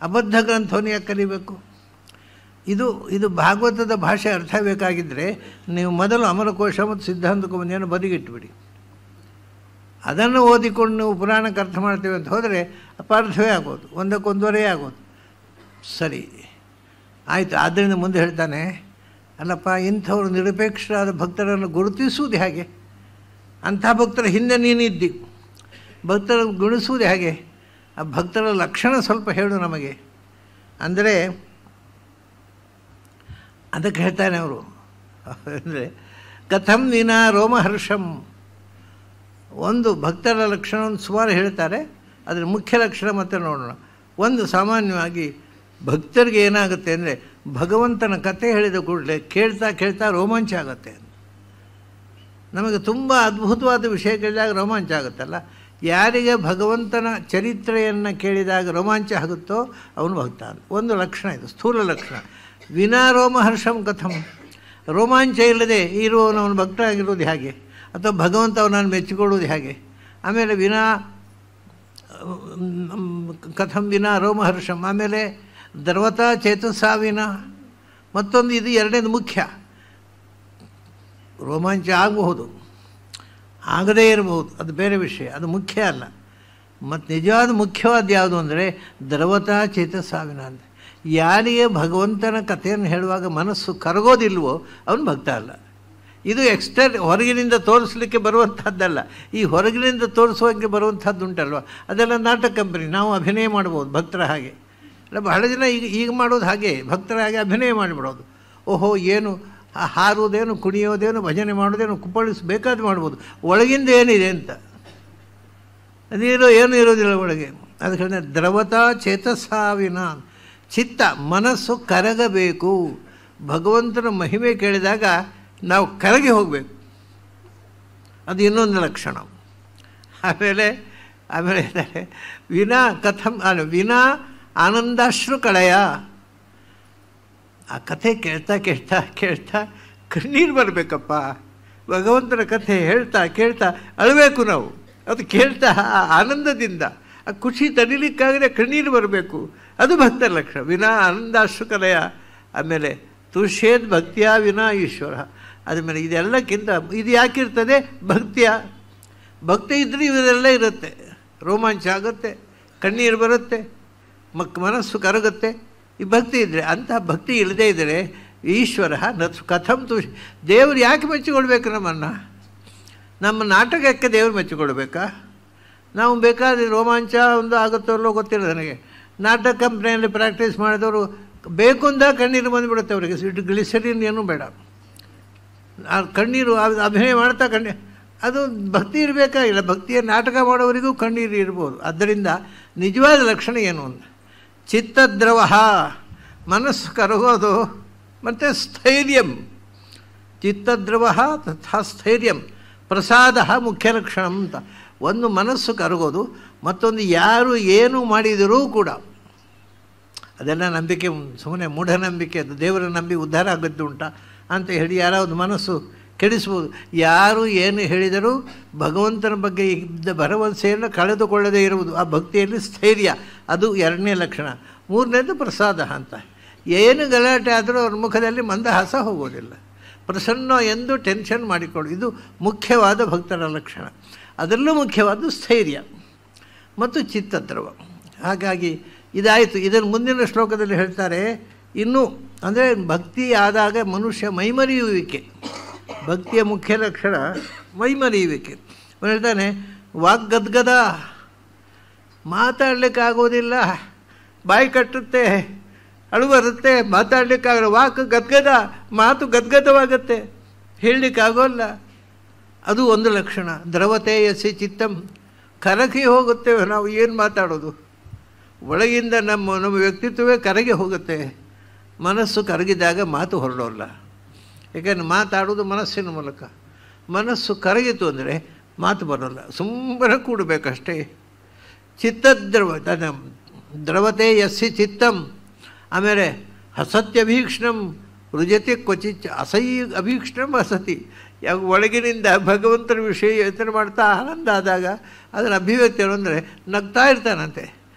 ಅಬದ್ಧ ಗ್ರಂಥವನ್ನು ಯಾಕೆ ಕಲಿಬೇಕು? ಇದು ಭಾಗವತದ ಭಾಷೆ ಅರ್ಥ ಬೇಕಾಗಿದ್ದರೆ ನೀವು ಮೊದಲು ಅಮರಕೋಶ ಮತ್ತು ಸಿದ್ಧಾಂತ ಕೌಮುದಿಯನ್ನು ಬದಿಗಿಟ್ಬಿಡಿ. ಅದನ್ನು ಓದಿಕೊಂಡು ನೀವು ಪುರಾಣಕ್ಕೆ ಅರ್ಥ ಮಾಡ್ತೇವೆ ಅಂತ ಹೋದರೆ ಅಪಾರ್ಥವೇ ಆಗೋದು, ಒಂದಕ್ಕೊಂದುವರೆ ಆಗೋದು. ಸರಿ ಆಯಿತು. ಆದ್ದರಿಂದ ಮುಂದೆ ಹೇಳ್ತಾನೆ, ಅಲ್ಲಪ್ಪ ಇಂಥವ್ರು ನಿರಪೇಕ್ಷರಾದ ಭಕ್ತರನ್ನು ಗುರುತಿಸುವುದು ಹೇಗೆ? ಅಂಥ ಭಕ್ತರ ಹಿಂದೆ ನೀನಿದ್ದಿ, ಭಕ್ತರನ್ನು ಗುಣಿಸುವುದು ಹೇಗೆ? ಆ ಭಕ್ತರ ಲಕ್ಷಣ ಸ್ವಲ್ಪ ಹೇಳು ನಮಗೆ ಅಂದರೆ ಅದಕ್ಕೆ ಹೇಳ್ತಾನೆ ಅವರು. ಅಂದರೆ ಕಥಂ ವಿನಾ ರೋಮಹರ್ಷಂ, ಒಂದು ಭಕ್ತರ ಲಕ್ಷಣವನ್ನು ಸುಮಾರು ಹೇಳ್ತಾರೆ, ಅದರ ಮುಖ್ಯ ಲಕ್ಷಣ ಮತ್ತೆ ನೋಡೋಣ. ಒಂದು ಸಾಮಾನ್ಯವಾಗಿ ಭಕ್ತರಿಗೆ ಏನಾಗುತ್ತೆ ಅಂದರೆ ಭಗವಂತನ ಕಥೆ ಹೇಳಿದ ಕೂಡಲೇ ಕೇಳ್ತಾ ಕೇಳ್ತಾ ರೋಮಾಂಚ ಆಗುತ್ತೆ. ನಮಗೆ ತುಂಬ ಅದ್ಭುತವಾದ ವಿಷಯ ಕೇಳಿದಾಗ ರೋಮಾಂಚ ಆಗುತ್ತಲ್ಲ. ಯಾರಿಗೆ ಭಗವಂತನ ಚರಿತ್ರೆಯನ್ನು ಕೇಳಿದಾಗ ರೋಮಾಂಚ ಆಗುತ್ತೋ ಅವನು ಭಕ್ತ. ಒಂದು ಲಕ್ಷಣ ಇದು, ಸ್ಥೂಲ ಲಕ್ಷಣ. ವಿನಾ ರೋಮಹರ್ಷಂ ಕಥಂ, ರೋಮಾಂಚ ಇಲ್ಲದೆ ಇರುವವನು ಭಕ್ತ ಆಗಿರೋದು ಹೇಗೆ? ಅಥವಾ ಭಗವಂತ ಅವನನ್ನು ಮೆಚ್ಚಿಕೊಳ್ಳೋದು ಹೇಗೆ? ಆಮೇಲೆ ವಿನಾ ಕಥಂ ವಿನಾ ರೋಮಹರ್ಷಂ, ಆಮೇಲೆ ದ್ರವತಾ ಚೇತಸ್ಸಾವಿನ, ಮತ್ತೊಂದು ಇದು ಎರಡನೇದು ಮುಖ್ಯ. ರೋಮಾಂಚ ಆಗಬಹುದು, ಆಗದೇ ಇರಬಹುದು, ಅದು ಬೇರೆ ವಿಷಯ, ಅದು ಮುಖ್ಯ ಅಲ್ಲ. ಮತ್ತು ನಿಜವಾದ ಮುಖ್ಯವಾದ ಯಾವುದು ಅಂದರೆ ದ್ರವತಾ ಚೇತಸ್ಸಾವಿನ ಅಂತ. ಯಾರಿಗೆ ಭಗವಂತನ ಕಥೆಯನ್ನು ಹೇಳುವಾಗ ಮನಸ್ಸು ಕರಗೋದಿಲ್ವೋ ಅವನು ಭಕ್ತ ಅಲ್ಲ. ಇದು ಹೊರಗಿನಿಂದ ತೋರಿಸಲಿಕ್ಕೆ ಬರುವಂಥದ್ದಲ್ಲ. ಈ ಹೊರಗಿನಿಂದ ತೋರಿಸುವಂಗೆ ಬರುವಂಥದ್ದು ಉಂಟಲ್ವ, ಅದೆಲ್ಲ ನಾಟಕ ಕಂಪನಿ. ನಾವು ಅಭಿನಯ ಮಾಡ್ಬೋದು ಭಕ್ತರ ಹಾಗೆ. ಅಲ್ಲ, ಬಹಳ ಜನ ಈಗ ಮಾಡೋದು ಹಾಗೆ, ಭಕ್ತರ ಹಾಗೆ ಅಭಿನಯ ಮಾಡಿಬಿಡೋದು. ಓಹೋ, ಏನು ಹಾರುವುದೇನು, ಕುಣಿಯೋದೇನು, ಭಜನೆ ಮಾಡೋದೇನು, ಕುಪ್ಪಳಿಸಬೇಕಾದ ಮಾಡ್ಬೋದು. ಒಳಗಿಂದ ಏನಿದೆ ಅಂತ ಅದೇನೋ ಏನೂ ಇರೋದಿಲ್ಲ ಒಳಗೆ. ಅದಕ್ಕೆ ದ್ರವತಾ ಚೇತಸ್ಸಾವಿನ, ಚಿತ್ತ ಮನಸ್ಸು ಕರಗಬೇಕು. ಭಗವಂತನ ಮಹಿಮೆ ಕೇಳಿದಾಗ ನಾವು ಕರಗಿ ಹೋಗಬೇಕು, ಅದು ಇನ್ನೊಂದು ಲಕ್ಷಣ. ಆಮೇಲೆ ಹೇಳ್ತಾರೆ ವಿನಾ ಕಥಂ ವಿನಾ ಆನಂದಾಶ್ರು ಕಳೆಯ. ಆ ಕಥೆ ಕೇಳ್ತಾ ಕೇಳ್ತಾ ಕೇಳ್ತಾ ಕಣ್ಣೀರು ಬರಬೇಕಪ್ಪ. ಭಗವಂತನ ಕಥೆ ಹೇಳ್ತಾ ಕೇಳ್ತಾ ಅಳಬೇಕು ನಾವು. ಅದು ಕೇಳ್ತಾ ಆನಂದದಿಂದ ಆ ಖುಷಿ ತಡಿಲಿಕ್ಕಾಗದೆ ಕಣ್ಣೀರು ಬರಬೇಕು. ಅದು ಭಕ್ತರ ಲಕ್ಷಣ. ವಿನಾ ಆನಂದಾಶ್ರು ಕಲೆಯ. ಆಮೇಲೆ ತುಷ್ಯೇದ್ ಭಕ್ತಿಯ ವಿನಾ ಈಶ್ವರ. ಆದಮೇಲೆ ಇದೆಲ್ಲಕ್ಕಿಂತ ಇದು ಯಾಕಿರ್ತದೆ? ಭಕ್ತಿ ಇದ್ದರೆ ಇವರೆಲ್ಲ ಇರುತ್ತೆ. ರೋಮಾಂಚ ಆಗುತ್ತೆ, ಕಣ್ಣೀರು ಬರುತ್ತೆ, ಮನಸ್ಸು ಕರಗುತ್ತೆ. ಈ ಭಕ್ತಿ ಇದ್ದರೆ. ಅಂತಹ ಭಕ್ತಿ ಇಲ್ಲದೇ ಇದ್ದರೆ ಈಶ್ವರ ಕಥಂ ತುಷ್, ದೇವರು ಯಾಕೆ ಮೆಚ್ಚಿಕೊಳ್ಬೇಕು ನಮ್ಮನ್ನು? ನಮ್ಮ ನಾಟಕಕ್ಕೆ ದೇವರು ಮೆಚ್ಚಿಕೊಳ್ಬೇಕಾ? ನಾವು ಬೇಕಾದರೆ ರೋಮಾಂಚ ಒಂದು ಆಗುತ್ತೋ ಅಲ್ಲೋ ಗೊತ್ತಿಲ್ಲ ನನಗೆ. ನಾಟಕ ಕಂಪ್ನಿಯಲ್ಲಿ ಪ್ರಾಕ್ಟೀಸ್ ಮಾಡಿದವರು ಬೇಕು ಅಂದ ಕಣ್ಣೀರು ಬಂದುಬಿಡುತ್ತೆ ಅವರಿಗೆ. ಇಟ್ಟು ಗ್ಲಿಸರಿನ್ ಏನೂ ಬೇಡ, ಆ ಕಣ್ಣೀರು ಅಭಿನಯ ಮಾಡ್ತಾ ಅದು ಭಕ್ತಿ ಇರಬೇಕಾಗಿಲ್ಲ. ಭಕ್ತಿಯ ನಾಟಕ ಮಾಡೋವರಿಗೂ ಕಣ್ಣೀರು ಇರ್ಬೋದು. ಆದ್ದರಿಂದ ನಿಜವಾದ ಲಕ್ಷಣ ಏನು ಅಂತ ಚಿತ್ತದ್ರವ, ಮನಸ್ಸು ಕರಗೋದು, ಮತ್ತು ಸ್ಥೈರ್ಯಂ. ಚಿತ್ತದ್ರವ ತಥಾ ಸ್ಥೈರ್ಯಂ ಪ್ರಸಾದ ಮುಖ್ಯ ಲಕ್ಷಣ ಅಂತ. ಒಂದು ಮನಸ್ಸು ಕರಗೋದು, ಮತ್ತೊಂದು ಯಾರು ಏನು ಮಾಡಿದರೂ ಕೂಡ ಅದೆಲ್ಲ ನಂಬಿಕೆ, ಸುಮ್ಮನೆ ಮೂಢನಂಬಿಕೆ. ಅದು ದೇವರ ನಂಬಿ ಉದ್ಧಾರ ಆಗುತ್ತೆ ಉಂಟಾ ಅಂತ ಹೇಳಿ ಯಾರಾவது ಮನಸ್ಸು ಕೆಡಿಸ್ಬೋದು. ಯಾರು ಏನು ಹೇಳಿದರೂ ಭಗವಂತನ ಬಗ್ಗೆ ಇದ್ದ ಭರವಸೆಯನ್ನು ಕಳೆದುಕೊಳ್ಳದೇ ಇರುವುದು, ಆ ಭಕ್ತಿಯಲ್ಲಿ ಸ್ಥೈರ್ಯ, ಅದು ಎರಡನೇ ಲಕ್ಷಣ. ಮೂರನೇದು ಪ್ರಸಾದ ಅಂತ. ಏನು ಗಲಾಟೆ ಆದರೂ ಅವ್ರ ಮುಖದಲ್ಲಿ ಮಂದಹಾಸ ಹೋಗೋದಿಲ್ಲ. ಪ್ರಸನ್ನ ಎಂದು ಟೆನ್ಷನ್ ಮಾಡಿಕೊಳ್ಳು, ಇದು ಮುಖ್ಯವಾದ ಭಕ್ತರ ಲಕ್ಷಣ. ಅದರಲ್ಲೂ ಮುಖ್ಯವಾದ ಸ್ಥೈರ್ಯ ಮತ್ತು ಚಿತ್ತದ್ರವ. ಹಾಗಾಗಿ ಇದಾಯಿತು. ಇದನ್ನು ಮುಂದಿನ ಶ್ಲೋಕದಲ್ಲಿ ಹೇಳ್ತಾರೆ. ಇನ್ನೂ ಅಂದರೆ ಭಕ್ತಿ ಆದಾಗ ಮನುಷ್ಯ ಮೈಮರೆಯುವಿಕೆ. ಭಕ್ತಿಯ ಮುಖ್ಯ ಲಕ್ಷಣ ಮೈಮರೆಯುವಿಕೆ. ಹೇಳ್ತಾನೆ ವಾಗ್ಗದ್ಗದ, ಮಾತಾಡಲಿಕ್ಕಾಗೋದಿಲ್ಲ, ಬಾಯಿ ಕಟ್ಟುತ್ತೆ, ಅಳು ಬರುತ್ತೆ, ಮಾತಾಡಲಿಕ್ಕಾಗಲ್ಲ. ವಾಕ್ ಗದ್ಗದ, ಮಾತು ಗದ್ಗದವಾಗುತ್ತೆ, ಹೇಳಲಿಕ್ಕಾಗೋಲ್ಲ. ಅದು ಒಂದು ಲಕ್ಷಣ. ದ್ರವತೆ ಯಸಿ ಚಿತ್ತಂ, ಕರಗಿ ಹೋಗುತ್ತೇವೆ ನಾವು. ಏನು ಮಾತಾಡೋದು? ಒಳಗಿಂದ ನಮ್ಮ ವ್ಯಕ್ತಿತ್ವವೇ ಕರಗಿ ಹೋಗುತ್ತೆ. ಮನಸ್ಸು ಕರಗಿದಾಗ ಮಾತು ಹೊರಡೋಲ್ಲ. ಏಕೆಂದರೆ ಮಾತಾಡೋದು ಮನಸ್ಸಿನ ಮೂಲಕ. ಮನಸ್ಸು ಕರಗಿತು ಅಂದರೆ ಮಾತು ಬರೋಲ್ಲ, ಸುಮ್ಮನೆ ಕೂಡಬೇಕಷ್ಟೇ. ದ್ರವತೆ ಯಸ್ಸಿ ಚಿತ್ತಂ, ಆಮೇಲೆ ಹಸತ್ಯಭೀಕ್ಷ್ಣಂ ರುಜತೆ ಕ್ವಚಿತ್ ಅಭೀಕ್ಷ್ಣಂ ಹಸತಿ. ಯಾವ ಒಳಗಿನಿಂದ ಭಗವಂತನ ವಿಷಯ ಯೋಚನೆ ಮಾಡ್ತಾ ಆನಂದ ಆದಾಗ ಅದರ ಅಭಿವ್ಯಕ್ತಿ ಅಂದರೆ ನಗ್ತಾ ಇರ್ತಾನಂತೆ.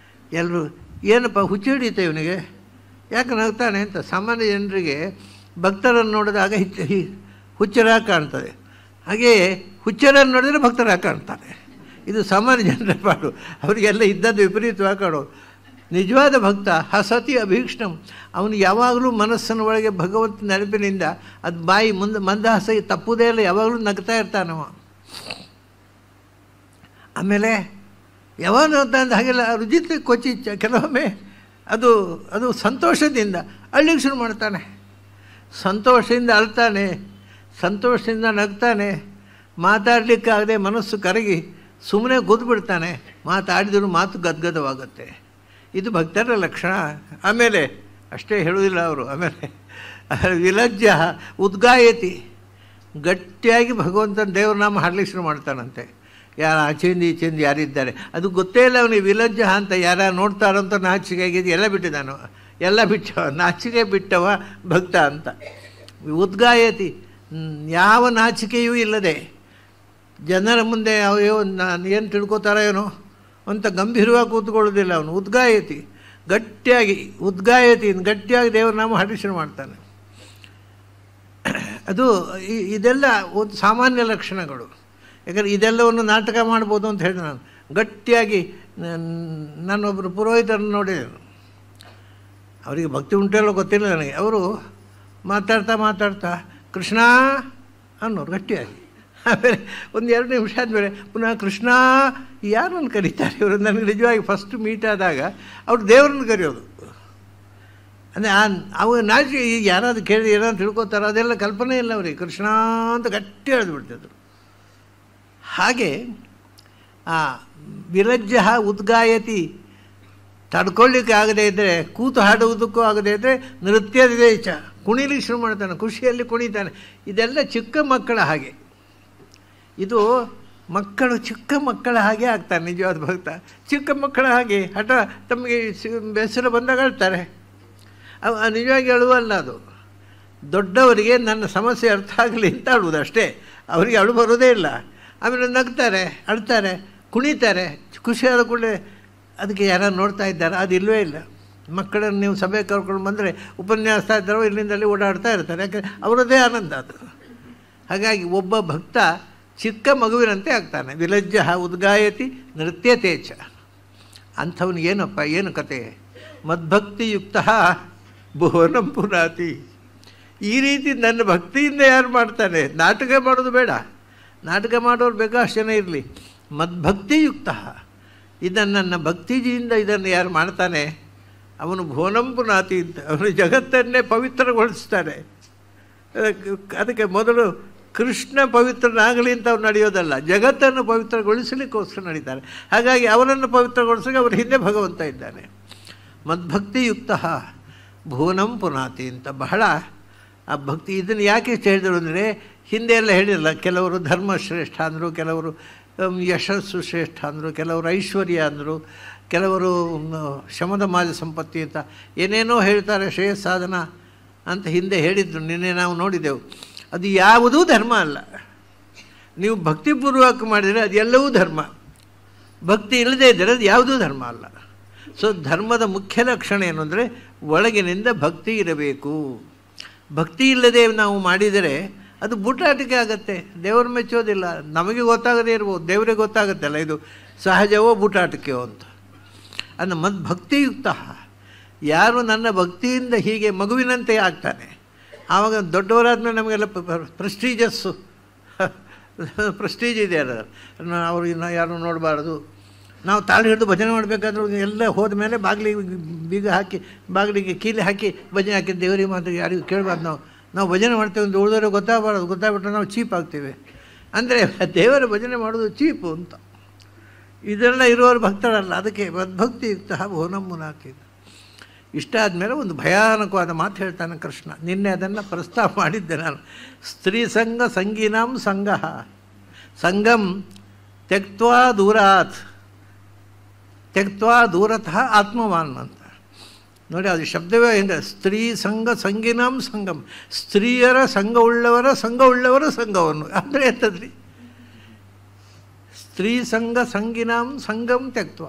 ಎಲ್ಲರೂ ಏನಪ್ಪ ಹುಚ್ಚು ಹಿಡಿಯುತ್ತೆ ಇವನಿಗೆ, ಯಾಕೆ ನಗ್ತಾನೆ ಅಂತ. ಸಾಮಾನ್ಯ ಜನರಿಗೆ ಭಕ್ತರನ್ನು ನೋಡಿದಾಗ ಹುಚ್ಚರಾಗಿ ಕಾಣ್ತದೆ, ಹಾಗೆಯೇ ಹುಚ್ಚರನ್ನು ನೋಡಿದರೆ ಭಕ್ತರಾಗಿ ಕಾಣ್ತಾನೆ. ಇದು ಸಾಮಾನ್ಯ ಜನರ ಪಾಡು, ಅವರಿಗೆಲ್ಲ ಇದ್ದದ್ದು ವಿಪರೀತವಾಗಿ ಕಾಣೋದು. ನಿಜವಾದ ಭಕ್ತ ಹಸತಿ ಅಭೀಕ್ಷ್ಣಂ, ಅವನು ಯಾವಾಗಲೂ ಮನಸ್ಸಿನ ಒಳಗೆ ಭಗವಂತ ನೆನಪಿನಿಂದ ಅದು ಬಾಯಿ ಮುಂದೆ ಮಂದಹಾಸ ತಪ್ಪುದೇ ಇಲ್ಲ, ಯಾವಾಗಲೂ ನಗ್ತಾ ಇರ್ತಾನವ. ಆಮೇಲೆ ಯಾವಾಗ ನಗ್ತಾ ಅಂತ ಹಾಗೆಲ್ಲ ರುಜಿತ ಕೊಚಿಚ್ಚ, ಕೆಲವೊಮ್ಮೆ ಅದು ಸಂತೋಷದಿಂದ ಅಳ್ಳಿಗೆ ಶುರು ಮಾಡ್ತಾನೆ, ಸಂತೋಷದಿಂದ ಅಳ್ತಾನೆ, ಸಂತೋಷದಿಂದ ನಗ್ತಾನೆ. ಮಾತಾಡಲಿಕ್ಕಾಗದೆ ಮನಸ್ಸು ಕರಗಿ ಸುಮ್ಮನೆ ಕೂತ್ಬಿಡ್ತಾನೆ, ಮಾತಾಡಿದರೂ ಮಾತು ಗದ್ಗದವಾಗುತ್ತೆ. ಇದು ಭಕ್ತರ ಲಕ್ಷಣ. ಆಮೇಲೆ ಅಷ್ಟೇ ಹೇಳುವುದಿಲ್ಲ ಅವರು, ಆಮೇಲೆ ವಿಲಜ್ಜ ಉದ್ಗಾಯತಿ, ಗಟ್ಟಿಯಾಗಿ ಭಗವಂತನ ದೇವ್ರ ನಾಮ ಹಾಡಲಿಕ್ಕೆ ಶುರು ಮಾಡ್ತಾನಂತೆ. ಯಾರು ಆಚೆಯಿಂದ ಈಚೆಯಿಂದ ಯಾರಿದ್ದಾರೆ ಅದು ಗೊತ್ತೇ ಇಲ್ಲ ಅವನಿಗೆ. ವಿಲಜ್ಜ ಅಂತ ಯಾರು ನೋಡ್ತಾರಂತ ನಾಚಿಕೆ ಆಗಿದೆ, ಎಲ್ಲ ಬಿಟ್ಟಿದ್ದಾನು, ಎಲ್ಲ ಬಿಟ್ಟವ, ನಾಚಿಕೆ ಬಿಟ್ಟವ ಭಕ್ತ ಅಂತ. ಉದ್ಗಾಯತಿ, ಯಾವ ನಾಚಿಕೆಯೂ ಇಲ್ಲದೆ ಜನರ ಮುಂದೆ ಅಯ್ಯೋ ನಾನು ಏನು ತಿಳ್ಕೊತಾರೋ ಏನೋ ಅಂತ ಗಂಭೀರವಾಗಿ ಕೂತ್ಕೊಳ್ಳೋದಿಲ್ಲ ಅವನು. ಉದ್ಗಾಯತಿ, ಗಟ್ಟಿಯಾಗಿ ಗಟ್ಟಿಯಾಗಿ ದೇವರ ನಾಮ ಹಾಡಿಸಿ ಮಾಡ್ತಾನೆ. ಅದು ಇದೆಲ್ಲ ಒಂದು ಸಾಮಾನ್ಯ ಲಕ್ಷಣಗಳು. ಯಾಕಂದರೆ ಇದೆಲ್ಲವನ್ನು ನಾಟಕ ಮಾಡ್ಬೋದು ಅಂತ ಹೇಳಿದೆ ನಾನು. ಗಟ್ಟಿಯಾಗಿ ನಾನೊಬ್ಬರು ಪುರೋಹಿತರನ್ನು ನೋಡಿದೆನು, ಅವರಿಗೆ ಭಕ್ತಿ ಉಂಟೆಲ್ಲೋ ಗೊತ್ತಿಲ್ಲ ನನಗೆ. ಅವರು ಮಾತಾಡ್ತಾ ಕೃಷ್ಣ ಅನ್ನೋರು ಗಟ್ಟಿಯಾಗಿ. ಆಮೇಲೆ ಒಂದು 2 ನಿಮಿಷ ಆದಮೇಲೆ ಪುನಃ ಕೃಷ್ಣ, ಯಾರನ್ನು ಕರೀತಾರೆ ಇವರು? ನನಗೆ ನಿಜವಾಗಿ ಫಸ್ಟ್ ಮೀಟ್ ಆದಾಗ ಅವ್ರು ದೇವರನ್ನು ಕರೆಯೋದು. ಅಂದರೆ ಅವು ನಾಚಿ ಯಾರಾದ್ರು ಕೇಳಿ ಏನಾದ್ರು ತಿಳ್ಕೊತಾರೋ ಅದೆಲ್ಲ ಕಲ್ಪನೆ ಇಲ್ಲ ಅವರಿಗೆ. ಕೃಷ್ಣ ಅಂತ ಗಟ್ಟಿ ಹೇಳಿದ್ಬಿಡ್ತಿದ್ರು. ಹಾಗೆ ವಿಲಜ್ಜ ಉದ್ಗಾಯತಿ, ತಡ್ಕೊಳ್ಳಿಕ್ಕೆ ಆಗದೇ ಇದ್ದರೆ, ಕೂತು ಹಾಡುವುದಕ್ಕೂ ಆಗದೇ ಇದ್ದರೆ ನೃತ್ಯದ ಇಚ್ಛ, ಕುಣಿಲಿಕ್ಕೆ ಶುರು ಮಾಡ್ತಾನೆ, ಖುಷಿಯಲ್ಲಿ ಕುಣಿತಾನೆ. ಇದೆಲ್ಲ ಚಿಕ್ಕ ಮಕ್ಕಳ ಹಾಗೆ. ಇದು ಚಿಕ್ಕ ಮಕ್ಕಳ ಹಾಗೆ ಆಗ್ತಾರೆ ನಿಜವಾದ ಭಕ್ತ. ಚಿಕ್ಕ ಮಕ್ಕಳ ಹಾಗೆ ಹಠ, ತಮಗೆ ಬೇಸರ ಬಂದಾಗ ಹೇಳ್ತಾರೆ. ನಿಜವಾಗಿ ಹೇಳುವಲ್ಲ ಅದು. ದೊಡ್ಡವರಿಗೆ ನನ್ನ ಸಮಸ್ಯೆ ಅರ್ಥ ಆಗಲಿ ಅಂತ ಆಡುವುದು ಅಷ್ಟೇ, ಅವರಿಗೆ ಅಳು ಬರೋದೇ ಇಲ್ಲ. ಆಮೇಲೆ ನಗ್ತಾರೆ, ಅಳ್ತಾರೆ, ಕುಣಿತಾರೆ, ಖುಷಿಯಾದ ಕೂಡಲೇ ಅದಕ್ಕೆ ಯಾರು ನೋಡ್ತಾ ಇದ್ದಾರೆ, ಅದು ಇಲ್ಲವೇ ಇಲ್ಲ. ಮಕ್ಕಳನ್ನು ನೀವು ಸಭೆ ಕರ್ಕೊಂಡು ಬಂದರೆ ಉಪನ್ಯಾಸ ಇದ್ದಾರೋ ಇಲ್ಲಿಂದಲ್ಲಿ ಓಡಾಡ್ತಾ ಇರ್ತಾರೆ, ಯಾಕೆ ಅವರದೇ ಆನಂದ ಅದು. ಹಾಗಾಗಿ ಒಬ್ಬ ಭಕ್ತ ಚಿಕ್ಕ ಮಗುವಿನಂತೆ ಆಗ್ತಾನೆ. ವಿಲಜ್ಜ ಉದ್ಗಾಯತಿ ನೃತ್ಯತೇಚ. ಅಂಥವನಿಗೇನಪ್ಪ, ಏನು ಕತೆ? ಮದ್ಭಕ್ತಿಯುಕ್ತ ಭುವನಂ ಪುನಾತಿ. ಈ ರೀತಿ ನನ್ನ ಭಕ್ತಿಯಿಂದ ಯಾರು ಮಾಡ್ತಾನೆ? ನಾಟಕ ಮಾಡೋದು ಬೇಡ, ನಾಟಕ ಮಾಡೋರು ಬೇಕಾಷ್ಟು ಜನ ಇರಲಿ. ಮದ್ಭಕ್ತಿಯುಕ್ತ, ಇದನ್ನು ನನ್ನ ಭಕ್ತಿಜಿಯಿಂದ ಇದನ್ನು ಯಾರು ಮಾಡ್ತಾನೆ ಅವನು ಭುವನಂ ಪುನಾತಿ ಅಂತ, ಅವನು ಜಗತ್ತನ್ನೇ ಪವಿತ್ರಗೊಳಿಸ್ತಾನೆ. ಅದಕ್ಕೆ ಮೊದಲು ಕೃಷ್ಣ ಪವಿತ್ರನಾಗಲಿ ಅಂತ ಅವ್ರು ನಡೆಯೋದಲ್ಲ, ಜಗತ್ತನ್ನು ಪವಿತ್ರಗೊಳಿಸಲಿಕ್ಕೋಸ್ಕರ ನಡೀತಾರೆ. ಹಾಗಾಗಿ ಅವರನ್ನು ಪವಿತ್ರಗೊಳಿಸೋಕೆ ಅವರ ಹಿಂದೆ ಭಗವಂತ ಇದ್ದಾನೆ. ಮದ್ಭಕ್ತಿಯುಕ್ತ ಭುವನಂ ಪುನಾತಿ ಅಂತ ಬಹಳ ಆ ಭಕ್ತಿ. ಇದನ್ನು ಯಾಕೆ ಹೇಳಿದರು ಅಂದರೆ, ಹಿಂದೆ ಎಲ್ಲ ಹೇಳಿರಲ್ಲ, ಕೆಲವರು ಧರ್ಮಶ್ರೇಷ್ಠ ಅಂದರು, ಕೆಲವರು ಯಶಸ್ಸು ಶ್ರೇಷ್ಠ ಅಂದರು, ಕೆಲವರು ಐಶ್ವರ್ಯ ಅಂದರು, ಕೆಲವರು ಶಮದಮಾಜ ಸಂಪತ್ತಿ ಅಂತ ಏನೇನೋ ಹೇಳ್ತಾರೆ, ಶ್ರೇಯಸ್ಸಾಧನ ಅಂತ ಹಿಂದೆ ಹೇಳಿದ್ರು. ನಿನ್ನೆ ನಾವು ನೋಡಿದೆವು. ಅದು ಯಾವುದೂ ಧರ್ಮ ಅಲ್ಲ. ನೀವು ಭಕ್ತಿಪೂರ್ವಕ ಮಾಡಿದರೆ ಅದು ಎಲ್ಲವೂ ಧರ್ಮ, ಭಕ್ತಿ ಇಲ್ಲದೇ ಇದ್ದರೆ ಅದು ಯಾವುದೂ ಧರ್ಮ ಅಲ್ಲ. ಸೊ ಧರ್ಮದ ಮುಖ್ಯ ಲಕ್ಷಣ ಏನು ಅಂದರೆ ಒಳಗಿನಿಂದ ಭಕ್ತಿ ಇರಬೇಕು. ಭಕ್ತಿ ಇಲ್ಲದೆ ನಾವು ಮಾಡಿದರೆ ಅದು ಬೂಟಾಟಿಕೆ ಆಗುತ್ತೆ, ದೇವರು ಮೆಚ್ಚೋದಿಲ್ಲ. ನಮಗೆ ಗೊತ್ತಾಗದೇ ಇರ್ಬೋದು, ದೇವರಿಗೆ ಗೊತ್ತಾಗುತ್ತಲ್ಲ ಇದು ಸಹಜವೋ ಬೂಟಾಟಿಕೆಯೋ ಅಂತ. ಅದು ಭಕ್ತಿಯುಕ್ತ, ಯಾರು ನನ್ನ ಭಕ್ತಿಯಿಂದ ಹೀಗೆ ಮಗುವಿನಂತೆ ಆಗ್ತಾನೆ, ಆವಾಗ ದೊಡ್ಡವರಾದ್ಮೇಲೆ ನಮಗೆಲ್ಲ ಪ್ರೆಸ್ಟೀಜ್ ಇದೆ. ಅವರು ಇನ್ನು ಯಾರು ನೋಡಬಾರ್ದು. ನಾವು ತಾಳಿ ಹಿಡಿದು ಭಜನೆ ಮಾಡಬೇಕಾದ್ರೂ ಎಲ್ಲ ಹೋದ ಮೇಲೆ ಬಾಗಿಲಿಗೆ ಬೀಗ ಹಾಕಿ, ಬಾಗಿಲಿಗೆ ಕೀಲಿ ಹಾಕಿ ಭಜನೆ ಹಾಕಿ ದೇವರಿಗೆ ಮಾತ್ರ ಯಾರಿಗೂ ಕೇಳಬಾರ್ದು. ನಾವು ಭಜನೆ ಮಾಡ್ತೇವೆ ಅಂತ ಉಳಿದವ್ರಿಗೆ ಗೊತ್ತಾಗಬಾರ್ದು, ಗೊತ್ತಾಗ್ಬಿಟ್ರೆ ನಾವು ಚೀಪ್ ಆಗ್ತೇವೆ. ಅಂದರೆ ದೇವರ ಭಜನೆ ಮಾಡೋದು ಚೀಪು ಅಂತ. ಇದೆಲ್ಲ ಇರೋರು ಭಕ್ತರಲ್ಲ. ಅದಕ್ಕೆ ಮದ್ಭಕ್ತಿಯುಕ್ತ ಭುವನಂ ಪುನಾತಿ. ಇಷ್ಟ ಆದಮೇಲೆ ಒಂದು ಭಯಾನಕವಾದ ಮಾತು ಹೇಳ್ತಾನೆ ಕೃಷ್ಣ. ನಿನ್ನೆ ಅದನ್ನು ಪ್ರಸ್ತಾಪ ಮಾಡಿದ್ದೆ ನಾನು. ಸ್ತ್ರೀ ಸಂಘ ಸಂಗೀನಾಂ ಸಂಘ ಸಂಗಂ ತ್ಯಕ್ತ್ವಾ ದೂರಾತ್, ತ್ಯಕ್ತ್ವಾ ದೂರತಃ ಆತ್ಮವಾನ್ ಅಂತ ನೋಡಿ. ಅದು ಶಬ್ದವೇ ಹಿಂಗೆ, ಸ್ತ್ರೀ ಸಂಘ ಸಂಗಿನಾಂ ಸಂಗಮ್, ಸ್ತ್ರೀಯರ ಸಂಘವುಳ್ಳವರ ಸಂಘವನ್ನು ಅಂದರೆ ಎಂಥದ್ರಿ? ಸ್ತ್ರೀ ಸಂಘ ಸಂಗಿನಾಂ ಸಂಗಮ್ ತ್ಯಕ್ತ್ವ,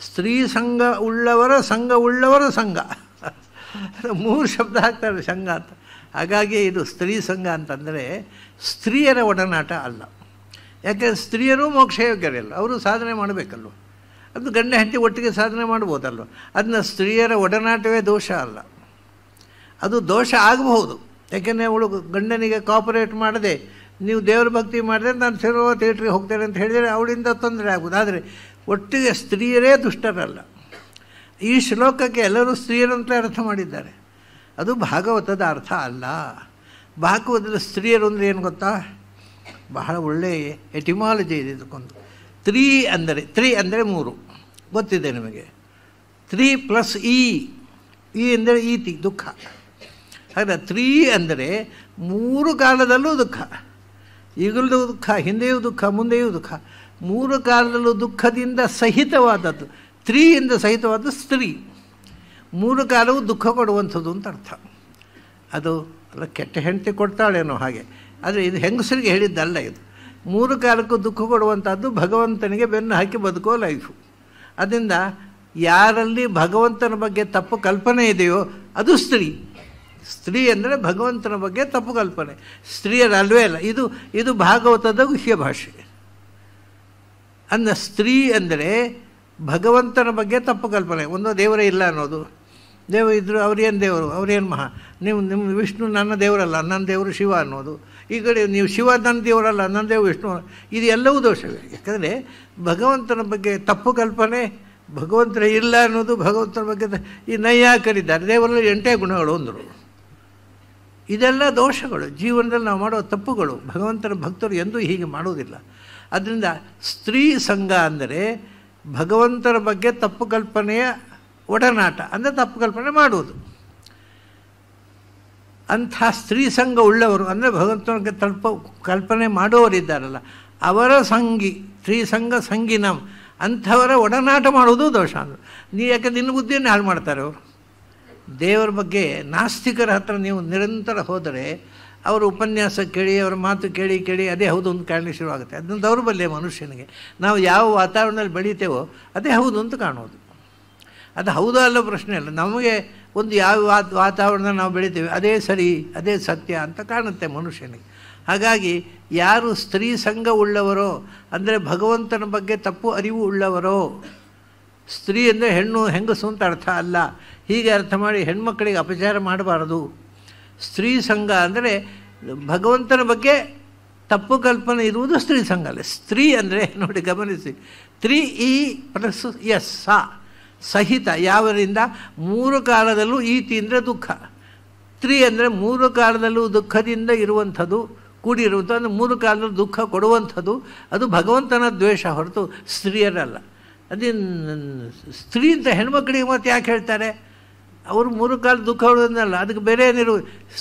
ಸ್ತ್ರೀ ಸಂಘ ಉಳ್ಳವರ ಸಂಘ ಮೂರು ಶಬ್ದ ಹಾಕ್ತಾರೆ ಸಂಘ ಅಂತ. ಹಾಗಾಗಿ ಇದು ಸ್ತ್ರೀ ಸಂಘ ಅಂತಂದರೆ ಸ್ತ್ರೀಯರ ಒಡನಾಟ ಅಲ್ಲ. ಯಾಕೆಂದರೆ ಸ್ತ್ರೀಯರು ಮೋಕ್ಷಯೋಗ್ಯರಲ್ಲ, ಅವರು ಸಾಧನೆ ಮಾಡಬೇಕಲ್ವ. ಅದು ಗಂಡ ಹೆಂಡತಿ ಒಟ್ಟಿಗೆ ಸಾಧನೆ ಮಾಡ್ಬೋದಲ್ವ. ಅದನ್ನ ಸ್ತ್ರೀಯರ ಒಡನಾಟವೇ ದೋಷ ಅಲ್ಲ. ಅದು ದೋಷ ಆಗಬಹುದು, ಯಾಕೆಂದರೆ ಅವಳು ಗಂಡನಿಗೆ ಕೋಪರೇಟ್ ಮಾಡದೆ ನೀವು ದೇವರ ಭಕ್ತಿ ಮಾಡಿದ್ರೆ ನಾನು ಸೇರೋ ಥಿಯೇಟ್ರಿಗೆ ಹೋಗ್ತೇನೆ ಅಂತ ಹೇಳಿದರೆ ಅವಳಿಂದ ತೊಂದರೆ ಆಗ್ಬೋದು. ಆದರೆ ಒಟ್ಟಿಗೆ ಸ್ತ್ರೀಯರೇ ದುಷ್ಟರಲ್ಲ. ಈ ಶ್ಲೋಕಕ್ಕೆ ಎಲ್ಲರೂ ಸ್ತ್ರೀಯರಂತಲೇ ಅರ್ಥ ಮಾಡಿದ್ದಾರೆ. ಅದು ಭಾಗವತದ ಅರ್ಥ ಅಲ್ಲ. ಭಾಗವತದ ಸ್ತ್ರೀಯರು ಅಂದರೆ ಏನು ಗೊತ್ತಾ? ಬಹಳ ಒಳ್ಳೆಯ ಎಟಿಮಾಲಜಿ ಇದೆ ಇದಕ್ಕೊಂದು. ತ್ರೀ ಅಂದರೆ ಮೂರು, ಗೊತ್ತಿದೆ ನಿಮಗೆ. 3 + ಇ ಅಂದರೆ ಈತಿ, ದುಃಖ. ಹಾಗೆ 3 ಅಂದರೆ ಮೂರು ಕಾಲದಲ್ಲೂ ದುಃಖ. ಈಗಲೂ ದುಃಖ, ಹಿಂದೆಯೂ ದುಃಖ, ಮುಂದೆಯೂ ದುಃಖ. ಮೂರು ಕಾಲದಲ್ಲೂ ದುಃಖದಿಂದ ಸಹಿತವಾದದ್ದು. 3 ಇಂದ ಸಹಿತವಾದ ಸ್ತ್ರೀ. ಮೂರು ಕಾಲವೂ ದುಃಖ ಕೊಡುವಂಥದ್ದು ಅಂತ ಅರ್ಥ. ಅದು ಅಲ್ಲ, ಕೆಟ್ಟ ಹೆಂಡತಿ ಕೊಡ್ತಾಳೇನೋ ಹಾಗೆ, ಆದರೆ ಇದು ಹೆಂಗಸರಿಗೆ ಹೇಳಿದ್ದಲ್ಲ. ಇದು ಮೂರು ಕಾಲಕ್ಕೂ ದುಃಖ ಕೊಡುವಂಥದ್ದು ಭಗವಂತನಿಗೆ ಬೆನ್ನು ಹಾಕಿ ಬದುಕೋ ಲೈಫು. ಅದರಿಂದ ಯಾರಲ್ಲಿ ಭಗವಂತನ ಬಗ್ಗೆ ತಪ್ಪು ಕಲ್ಪನೆ ಇದೆಯೋ ಅದು ಸ್ತ್ರೀ. ಸ್ತ್ರೀ ಅಂದರೆ ಭಗವಂತನ ಬಗ್ಗೆ ತಪ್ಪು ಕಲ್ಪನೆ, ಸ್ತ್ರೀಯರಲ್ವೇ ಅಲ್ಲ. ಇದು ಭಾಗವತದ ಗುಹ್ಯ ಭಾಷೆ. ಅಂದರೆ ಸ್ತ್ರೀ ಅಂದರೆ ಭಗವಂತನ ಬಗ್ಗೆ ತಪ್ಪು ಕಲ್ಪನೆ. ಒಂದು ದೇವರೇ ಇಲ್ಲ ಅನ್ನೋದು, ದೇವರು ಇದ್ದರು ಅವರೇನು ದೇವರು, ಅವರೇನು ಮಹಾ, ನಿಮ್ಮ ವಿಷ್ಣು ನನ್ನ ದೇವರಲ್ಲ, ನನ್ನ ದೇವರು ಶಿವ ಅನ್ನೋದು. ಈ ಕಡೆ ನೀವು ಶಿವ ನನ್ನ ದೇವರಲ್ಲ, ನನ್ನ ದೇವರು ವಿಷ್ಣು, ಇದು ಎಲ್ಲವೂ ದೋಷವೇ. ಯಾಕಂದರೆ ಭಗವಂತನ ಬಗ್ಗೆ ತಪ್ಪು ಕಲ್ಪನೆ, ಭಗವಂತನ ಇಲ್ಲ ಅನ್ನೋದು. ಭಗವಂತನ ಬಗ್ಗೆ ಈ ನೈಯಾಕರಿದ್ದಾರೆ, ದೇವರಲ್ಲಿ 8 ಗುಣಗಳು ಅಂದರು. ಇದೆಲ್ಲ ದೋಷಗಳು, ಜೀವನದಲ್ಲಿ ನಾವು ಮಾಡೋ ತಪ್ಪುಗಳು. ಭಗವಂತನ ಭಕ್ತರು ಎಂದೂ ಹೀಗೆ ಮಾಡುವುದಿಲ್ಲ. ಅದರಿಂದ ಸ್ತ್ರೀ ಸಂಘ ಅಂದರೆ ಭಗವಂತನ ಬಗ್ಗೆ ತಪ್ಪು ಕಲ್ಪನೆಯ ಒಡನಾಟ, ಅಂದರೆ ತಪ್ಪು ಕಲ್ಪನೆ ಮಾಡುವುದು. ಅಂಥ ಸ್ತ್ರೀ ಸಂಘ ಉಳ್ಳವರು ಅಂದರೆ ಭಗವಂತನಿಗೆ ಕಲ್ಪನೆ ಮಾಡುವವರಿದ್ದಾರಲ್ಲ, ಅವರ ಸಂಗಿ, ಸ್ತ್ರೀ ಸಂಘ ಸಂಗಿನಂ, ಅಂಥವರ ಒಡನಾಟ ಮಾಡುವುದು ದೋಷ. ಅಂದರೆ ಯಾಕೆ ನಿನ್ನ ಬುದ್ಧಿಯನ್ನು ಹಾಳು ಮಾಡ್ತಾರೆ ಅವರು. ದೇವರ ಬಗ್ಗೆ ನಾಸ್ತಿಕರ ಹತ್ರ ನೀವು ನಿರಂತರ ಹೋದರೆ ಅವರ ಉಪನ್ಯಾಸ ಕೇಳಿ, ಅವರ ಮಾತು ಕೇಳಿ ಅದೇ ಹೌದು ಅಂತ ಕಾಣಲಿಕ್ಕೆ ಶುರುವಾಗುತ್ತೆ. ಅದನ್ನು ದೌರ್ಬಲ್ಯ ಮನುಷ್ಯನಿಗೆ. ನಾವು ಯಾವ ವಾತಾವರಣದಲ್ಲಿ ಬೆಳೀತೇವೋ ಅದೇ ಹೌದು ಅಂತ ಕಾಣೋದು. ಅದು ಹೌದಾ ಅಲ್ಲ ಪ್ರಶ್ನೆ ಅಲ್ಲ. ನಮಗೆ ಒಂದು ಯಾವ ವಾತಾವರಣ ನಾವು ಬೆಳಿತೇವೆ ಅದೇ ಸರಿ, ಅದೇ ಸತ್ಯ ಅಂತ ಕಾಣುತ್ತೆ ಮನುಷ್ಯನಿಗೆ. ಹಾಗಾಗಿ ಯಾರು ಸ್ತ್ರೀ ಸಂಘ ಉಳ್ಳವರೋ ಅಂದರೆ ಭಗವಂತನ ಬಗ್ಗೆ ತಪ್ಪು ಅರಿವು ಉಳ್ಳವರೋ, ಸ್ತ್ರೀ ಅಂದರೆ ಹೆಣ್ಣು ಹೆಂಗಸು ಅಂತ ಅರ್ಥ ಅಲ್ಲ, ಹೀಗೆ ಅರ್ಥ ಮಾಡಿ ಹೆಣ್ಮಕ್ಕಳಿಗೆ ಅಪಚಾರ ಮಾಡಬಾರದು. ಸ್ತ್ರೀ ಸಂಘ ಅಂದರೆ ಭಗವಂತನ ಬಗ್ಗೆ ತಪ್ಪು ಕಲ್ಪನೆ ಇರುವುದು ಸ್ತ್ರೀ ಸಂಘ ಅಲ್ಲ. ಸ್ತ್ರೀ ಅಂದರೆ ನೋಡಿ ಗಮನಿಸಿ, 3 + ಎಸ್ ಸಹಿತ, ಯಾವರಿಂದ ಮೂರು ಕಾಲದಲ್ಲೂ ಈತಿ ಅಂದರೆ ದುಃಖ. 3 ಅಂದರೆ ಮೂರು ಕಾಲದಲ್ಲೂ ದುಃಖದಿಂದ ಇರುವಂಥದ್ದು, ಕೂಡಿರುವಂಥದ್ದು, ಅಂದರೆ ಮೂರು ಕಾಲದಲ್ಲಿ ದುಃಖ ಕೊಡುವಂಥದ್ದು. ಅದು ಭಗವಂತನ ದ್ವೇಷ ಹೊರತು ಸ್ತ್ರೀಯರಲ್ಲ. ಅದೇ ಸ್ತ್ರೀ ಅಂತ ಹೆಣ್ಮಕ್ಳಿಗೆ ಮತ್ತೆ ಯಾಕೆ ಹೇಳ್ತಾರೆ? ಅವರು ಮೂರು ಕಾಲ ದುಃಖ ಹೊಡೋದನ್ನಲ್ಲ, ಅದಕ್ಕೆ ಬೇರೆ ಏನಿರು.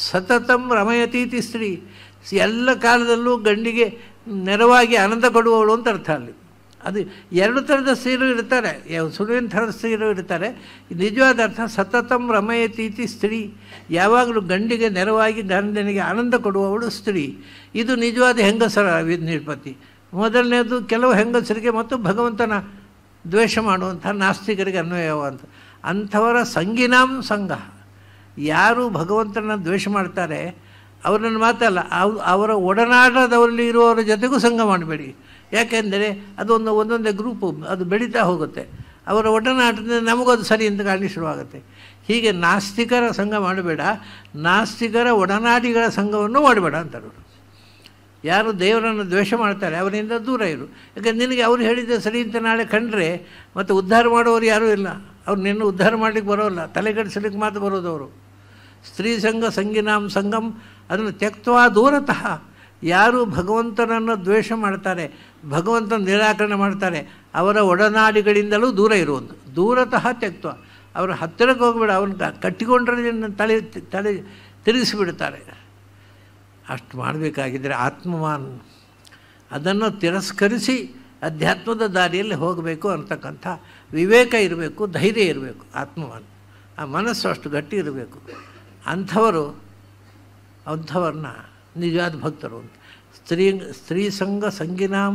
ಸತತಂ ರಮಯತೀತಿ ಸ್ತ್ರೀ, ಎಲ್ಲ ಕಾಲದಲ್ಲೂ ಗಂಡಿಗೆ ನೆರವಾಗಿ ಆನಂದ ಕೊಡುವವಳು ಅಂತ ಅರ್ಥ ಅಲ್ಲಿ. ಅದು 2 ಥರದ ಸ್ತ್ರೀರು ಇರ್ತಾರೆ, ಸುಳ್ಳಿನ ಥರದ ಸ್ತ್ರೀರು ಇರ್ತಾರೆ. ನಿಜವಾದ ಅರ್ಥ ಸತತಂ ರಮಯತೀತಿ ಸ್ತ್ರೀ, ಯಾವಾಗಲೂ ಗಂಡಿಗೆ ನೆರವಾಗಿ ಗಂಡನಿಗೆ ಆನಂದ ಕೊಡುವವಳು ಸ್ತ್ರೀ. ಇದು ನಿಜವಾದ ಹೆಂಗಸರ ನಿಷ್ಪತ್ತಿ. ಮೊದಲನೇದು ಕೆಲವು ಹೆಂಗಸರಿಗೆ ಮತ್ತು ಭಗವಂತನ ದ್ವೇಷ ಮಾಡುವಂಥ ನಾಸ್ತಿಕರಿಗೆ ಅನ್ವಯವಂತ ಅಂಥವರ ಸಂಗಿನಾಂ ಸಂಘ. ಯಾರು ಭಗವಂತನ ದ್ವೇಷ ಮಾಡ್ತಾರೆ ಅವರನ್ನು ಮಾತಲ್ಲ, ಅವರ ಒಡನಾಟದವರಲ್ಲಿ ಇರುವವರ ಜೊತೆಗೂ ಸಂಘ ಮಾಡಬೇಡಿ. ಯಾಕೆಂದರೆ ಅದೊಂದು ಒಂದೊಂದೇ ಗ್ರೂಪು, ಅದು ಬೆಳೀತಾ ಹೋಗುತ್ತೆ. ಅವರ ಒಡನಾಟದಿಂದ ನಮಗದು ಸರಿ ಅಂತ ಕಾಣಿ ಶುರುವಾಗುತ್ತೆ. ಹೀಗೆ ನಾಸ್ತಿಕರ ಸಂಘ ಮಾಡಬೇಡ, ನಾಸ್ತಿಕರ ಒಡನಾಟಿಗಳ ಸಂಘವನ್ನು ಮಾಡಬೇಡ ಅಂತಾರೆ. ಯಾರು ದೇವರನ್ನು ದ್ವೇಷ ಮಾಡ್ತಾರೆ ಅವರಿಂದ ದೂರ ಇರು. ಯಾಕಂದ್ರೆ ನಿನಗೆ ಅವ್ರು ಹೇಳಿದ್ದೆ ಸರಿ ಅಂತ ನಾಳೆ ಕಂಡ್ರೆ ಮತ್ತು ಉದ್ಧಾರ ಮಾಡೋರು ಯಾರೂ ಇಲ್ಲ. ಅವ್ರು ನಿನ್ನ ಉದ್ಧಾರ ಮಾಡಲಿಕ್ಕೆ ಬರೋಲ್ಲ, ತಲೆಗಡಿಸಲಿಕ್ಕೆ ಮಾತ್ರ ಬರೋದವರು. ಸ್ತ್ರೀ ಸಂಘ ಸಂಗಿನಾಂ ಸಂಗಮ್, ಅದನ್ನು ತ್ಯಕ್ತ್ವಾ ದೂರತಃ. ಯಾರು ಭಗವಂತನನ್ನು ದ್ವೇಷ ಮಾಡ್ತಾರೆ, ಭಗವಂತನ ನಿರಾಕರಣೆ ಮಾಡ್ತಾರೆ, ಅವರ ಒಡನಾಡಿಗಳಿಂದಲೂ ದೂರ ಇರುವುದು. ದೂರತಃ ತ್ಯಕ್ತ್ವ, ಅವರ ಹತ್ತಿರಕ್ಕೆ ಹೋಗಬೇಡ. ಅವನ್ನ ಕಟ್ಟಿಕೊಂಡ್ರೆ ತಲೆ ತಿರುಗಿಸಿಬಿಡ್ತಾರೆ. ಅಷ್ಟು ಮಾಡಬೇಕಾಗಿದ್ದರೆ ಆತ್ಮವಾನ್ ಅದನ್ನು ತಿರಸ್ಕರಿಸಿ ಅಧ್ಯಾತ್ಮದ ದಾರಿಯಲ್ಲಿ ಹೋಗಬೇಕು ಅಂತಕ್ಕಂಥ ವಿವೇಕ ಇರಬೇಕು, ಧೈರ್ಯ ಇರಬೇಕು. ಆತ್ಮವನ್ನು ಆ ಮನಸ್ಸು ಅಷ್ಟು ಗಟ್ಟಿ ಇರಬೇಕು. ಅಂಥವ್ರನ್ನ ನಿಜವಾದ ಭಕ್ತರು ಅಂತ. ಸ್ತ್ರೀ ಸಂಘ ಸಂಗಿನಾಂ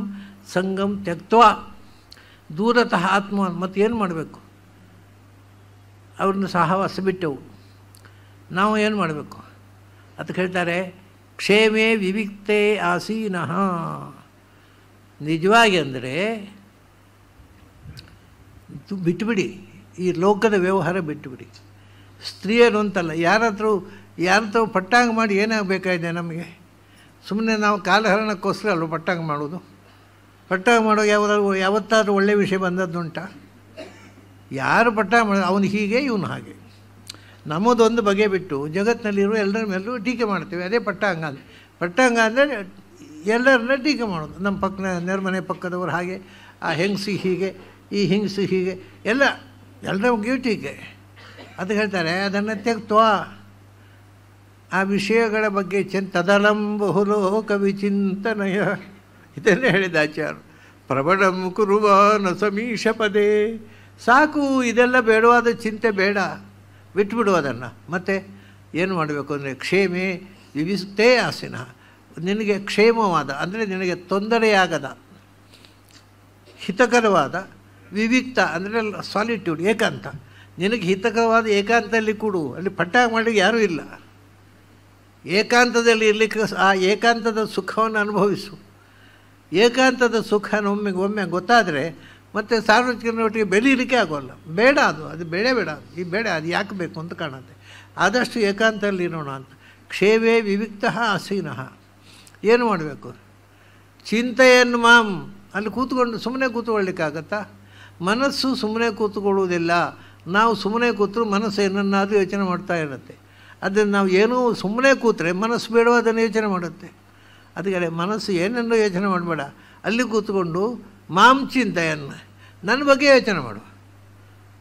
ಸಂಗಂ ತ್ಯಕ್ತ್ವ ದೂರತಃ ಆತ್ಮವನ್ನು. ಮತ್ತು ಏನು ಮಾಡಬೇಕು? ಅವ್ರನ್ನ ಸಹವಾಸ ಬಿಟ್ಟೆವು, ನಾವು ಏನು ಮಾಡಬೇಕು? ಅದಕ್ಕೆ ಹೇಳ್ತಾರೆ ಕ್ಷೇಮೇ ವಿವಿಕ್ತೇ ಆಸೀನಃ. ನಿಜವಾಗಿ ಅಂದರೆ ಬಿಟ್ಟುಬಿಡಿ, ಈ ಲೋಕದ ವ್ಯವಹಾರ ಬಿಟ್ಟುಬಿಡಿ. ಸ್ತ್ರೀಯರು ಅಂತಲ್ಲ, ಯಾರತ್ರ ಪಟ್ಟಾಂಗ ಮಾಡಿ ಏನಾಗಬೇಕಾಗಿದೆ ನಮಗೆ? ಸುಮ್ಮನೆ ನಾವು ಕಾಲಹರಣಕ್ಕೋಸ್ಕರ ಅಲ್ವ ಪಟ್ಟಾಂಗ ಮಾಡೋದು? ಪಟ್ಟಾಂಗ ಮಾಡೋ ಯಾವತ್ತಾದ್ರೂ ಒಳ್ಳೆಯ ವಿಷಯ ಬಂದದ್ದುಂಟ? ಯಾರು ಪಟ್ಟಾಂಗ ಮಾಡೋದು? ಅವನು ಹೀಗೆ, ಇವನು ಹಾಗೆ. ನಮ್ಮದೊಂದು ಬಗೆ ಬಿಟ್ಟು ಜಗತ್ತಿನಲ್ಲಿರುವ ಎಲ್ಲರ ಮೇಲೂ ಟೀಕೆ ಮಾಡ್ತೇವೆ. ಅದೇ ಪಟ್ಟಾಂಗ. ಪಟ್ಟಾಂಗ ಅಂದರೆ ಎಲ್ಲರನ್ನ ಟೀಕೆ ಮಾಡೋದು. ನಮ್ಮ ನೆರಮನೆ ಪಕ್ಕದವರು ಹಾಗೆ, ಆ ಹೆಂಗಸಿ ಹೀಗೆ, ಈ ಹಿಂಗಸಿ ಹೀಗೆ, ಎಲ್ಲರ ಬಗ್ಗೆಯೂ ಟೀಕೆ. ಅದು ಹೇಳ್ತಾರೆ ಅದನ್ನು ತ್ಯಕ್ತ್ವ. ಆ ವಿಷಯಗಳ ಬಗ್ಗೆ ತದಲಂ ಬಹುಲೋಕ ವಿಚಿಂತನಯ, ಇದನ್ನೇ ಹೇಳಿದ ಆಚಾರ್ಯರು. ಪ್ರಬಲಂ ಕುರುವಾನ ಸಮೀಶ ಪದೇ. ಸಾಕು, ಇದೆಲ್ಲ ಬೇಡವಾದ ಚಿಂತೆ ಬೇಡ, ಬಿಟ್ಬಿಡು ಅದನ್ನು. ಮತ್ತು ಏನು ಮಾಡಬೇಕು ಅಂದರೆ ಕ್ಷೇಮೇ ವಿವಿಕ್ತೇ ಆಸೀನಃ. ನಿನಗೆ ಕ್ಷೇಮವಾದ ಅಂದರೆ ನಿನಗೆ ತೊಂದರೆಯಾಗದ, ಹಿತಕರವಾದ, ವಿವಿಕ್ತ ಅಂದರೆ ಸಾಲಿಟ್ಯೂಡ್, ಏಕಾಂತ. ನಿನಗೆ ಹಿತಕರವಾದ ಏಕಾಂತದಲ್ಲಿ ಕೊಡು. ಅಲ್ಲಿ ಪಟ್ಟಾಗ ಮಾಡಿ ಯಾರೂ ಇಲ್ಲ. ಏಕಾಂತದಲ್ಲಿ ಇರಲಿಕ್ಕೆ ಆ ಏಕಾಂತದ ಸುಖವನ್ನು ಅನುಭವಿಸು. ಏಕಾಂತದ ಸುಖ ಒಮ್ಮೆ ಗೊತ್ತಾದರೆ ಮತ್ತು ಸಾರ್ವಜನಿಕರೊಟ್ಟಿಗೆ ಬೆಳೀಲಿಕ್ಕೆ ಆಗೋಲ್ಲ. ಬೇಡ, ಅದು ಬೇಡ. ಈ ಬೇಡ, ಅದು ಯಾಕೆ ಬೇಕು ಅಂತ ಕಾಣುತ್ತೆ. ಆದಷ್ಟು ಏಕಾಂತದಲ್ಲಿ ಇರೋಣ ಅಂತ. ಕ್ಷೇಮೇ ವಿವಿಕ್ತ ಆಸೀನಃ. ಏನು ಮಾಡಬೇಕು? ಚಿಂತೆಯನ್ನು ಅಲ್ಲಿ ಕೂತ್ಕೊಂಡು ಸುಮ್ಮನೆ ಕೂತ್ಕೊಳ್ಳಿಕ್ಕಾಗತ್ತಾ? ಮನಸ್ಸು ಸುಮ್ಮನೆ ಕೂತ್ಕೊಳ್ಳುವುದಿಲ್ಲ. ನಾವು ಸುಮ್ಮನೆ ಕೂತರೂ ಮನಸ್ಸು ಏನನ್ನಾದರೂ ಯೋಚನೆ ಮಾಡ್ತಾ ಇರುತ್ತೆ. ಅದನ್ನು ನಾವು ಏನೂ ಸುಮ್ಮನೆ ಕೂತ್ರೆ ಮನಸ್ಸು ಬೇಡೋ ಅದನ್ನು ಯೋಚನೆ ಮಾಡುತ್ತೆ. ಅದಕ್ಕೆ ಮನಸ್ಸು ಏನನ್ನೂ ಯೋಚನೆ ಮಾಡಬೇಡ. ಅಲ್ಲಿ ಕೂತ್ಕೊಂಡು ಚಿಂತೆಯನ್ನು ನನ್ನ ಬಗ್ಗೆ ಯೋಚನೆ ಮಾಡು.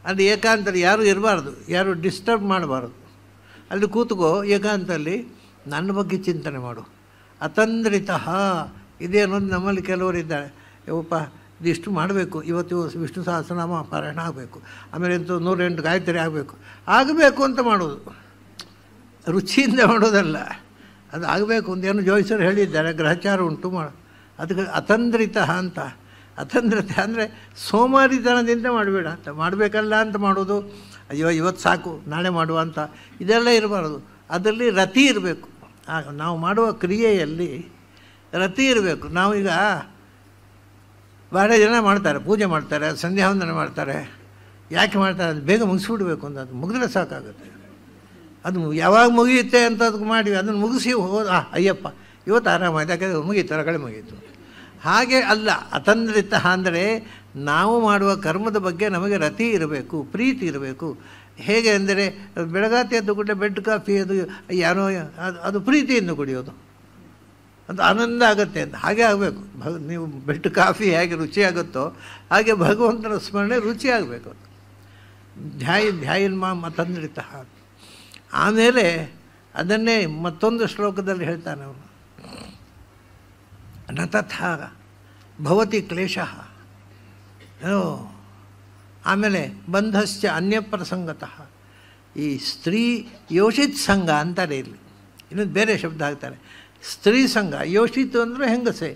ಅಲ್ಲಿ ಏಕಾಂತಲ್ಲಿ ಯಾರೂ ಇರಬಾರ್ದು, ಯಾರು ಡಿಸ್ಟರ್ಬ್ ಮಾಡಬಾರ್ದು. ಅಲ್ಲಿ ಕೂತ್ಕೋ ಏಕಾಂತಲ್ಲಿ, ನನ್ನ ಬಗ್ಗೆ ಚಿಂತನೆ ಮಾಡು. ಅತಂದ್ರಿತಃ ಇದೇನೋದು ನಮ್ಮಲ್ಲಿ ಕೆಲವರಿದ್ದಾರೆ, ಯಪ್ಪ ಇದಿಷ್ಟು ಮಾಡಬೇಕು, ಇವತ್ತು ವಿಷ್ಣು ಸಹಸ್ರನಾಮ ಪಾರಾಯಣ ಆಗಬೇಕು, ಆಮೇಲೆ 108 ಗಾಯತ್ರಿ ಆಗಬೇಕು ಅಂತ ಮಾಡೋದು. ರುಚಿಯಿಂದ ಮಾಡೋದಲ್ಲ, ಅದು ಆಗಬೇಕು ಅಂತ ಏನು ಜೋಯಿಸರು ಹೇಳಿದ್ದಾರೆ. ಗ್ರಹಚಾರ ಉಂಟು ಅದಕ್ಕೆ ಅತಂದ್ರಿತ ಅಂತ. ಅತಂದ್ರತೆ ಅಂದರೆ ಸೋಮಾರಿತನದಿಂದ ಮಾಡಬೇಡ ಅಂತ. ಮಾಡಬೇಕಲ್ಲ ಅಂತ ಮಾಡೋದು, ಅಯ್ಯೋ ಇವತ್ತು ಸಾಕು ನಾಳೆ ಮಾಡುವ ಅಂತ ಇದೆಲ್ಲ ಇರಬಾರ್ದು. ಅದರಲ್ಲಿ ರತಿ ಇರಬೇಕು. ನಾವು ಮಾಡುವ ಕ್ರಿಯೆಯಲ್ಲಿ ರತಿ ಇರಬೇಕು. ನಾವೀಗ ಬಹಳ ಜನ ಮಾಡ್ತಾರೆ, ಪೂಜೆ ಮಾಡ್ತಾರೆ, ಸಂಧ್ಯಾವಂದನೆ ಮಾಡ್ತಾರೆ. ಯಾಕೆ ಮಾಡ್ತಾರೆ? ಅದು ಬೇಗ ಮುಗಿಸ್ಬಿಡ್ಬೇಕು ಅಂತ. ಅದು ಮುಗಿದ್ರೆ ಸಾಕಾಗುತ್ತೆ. ಅದು ಯಾವಾಗ ಮುಗಿಯುತ್ತೆ ಅಂತ ಅದಕ್ಕೆ ಮಾಡಿ ಅದನ್ನು ಮುಗಿಸಿ ಅಯ್ಯಪ್ಪ ಇವತ್ತು ಆರಾಮಾಯ್ತು, ಯಾಕೆಂದರೆ ಮುಗೀತು, ರಗಳೆ ಮುಗೀತು. ಹಾಗೆ ಅಲ್ಲ. ಅತಂದ್ರಿತ ಅಂದರೆ ನಾವು ಮಾಡುವ ಕರ್ಮದ ಬಗ್ಗೆ ನಮಗೆ ರತಿ ಇರಬೇಕು, ಪ್ರೀತಿ ಇರಬೇಕು. ಹೇಗೆ ಅಂದರೆ ಬೆಳಗಾತಿ ಎದ್ದು ಕೂಡ ಬೆಡ್ ಕಾಫಿ ಅದು ಯಾರೋ ಅದು ಪ್ರೀತಿಯಿಂದ ಕುಡಿಯೋದು, ಅದು ಆನಂದ ಆಗುತ್ತೆ ಅಂತ. ಹಾಗೆ ಆಗಬೇಕು. ನೀವು ಬೆಡ್ ಕಾಫಿ ಹೇಗೆ ರುಚಿಯಾಗುತ್ತೋ ಹಾಗೆ ಭಗವಂತನ ಸ್ಮರಣೆ ರುಚಿಯಾಗಬೇಕು. ಧ್ಯಾಯನ್ ಅತಂದ್ರಿತ. ಆಮೇಲೆ ಅದನ್ನೇ ಮತ್ತೊಂದು ಶ್ಲೋಕದಲ್ಲಿ ಹೇಳ್ತಾನೆ ಅವನು, ನ ತಥಾ ಭವತಿ ಕ್ಲೇಶಃ. ಆಮೇಲೆ ಬಂಧಶ್ಚ ಅನ್ಯಪ್ರಸಂಗತಃ. ಈ ಸ್ತ್ರೀ ಯೋಷಿತ್ ಸಂಘ ಅಂತಾರೆ ಇಲ್ಲಿ, ಇನ್ನೊಂದು ಬೇರೆ ಶಬ್ದ ಹಾಕ್ತಾರೆ. ಸ್ತ್ರೀ ಸಂಘ, ಯೋಷಿತ್ ಅಂದರೆ ಹೆಂಗಸೆ,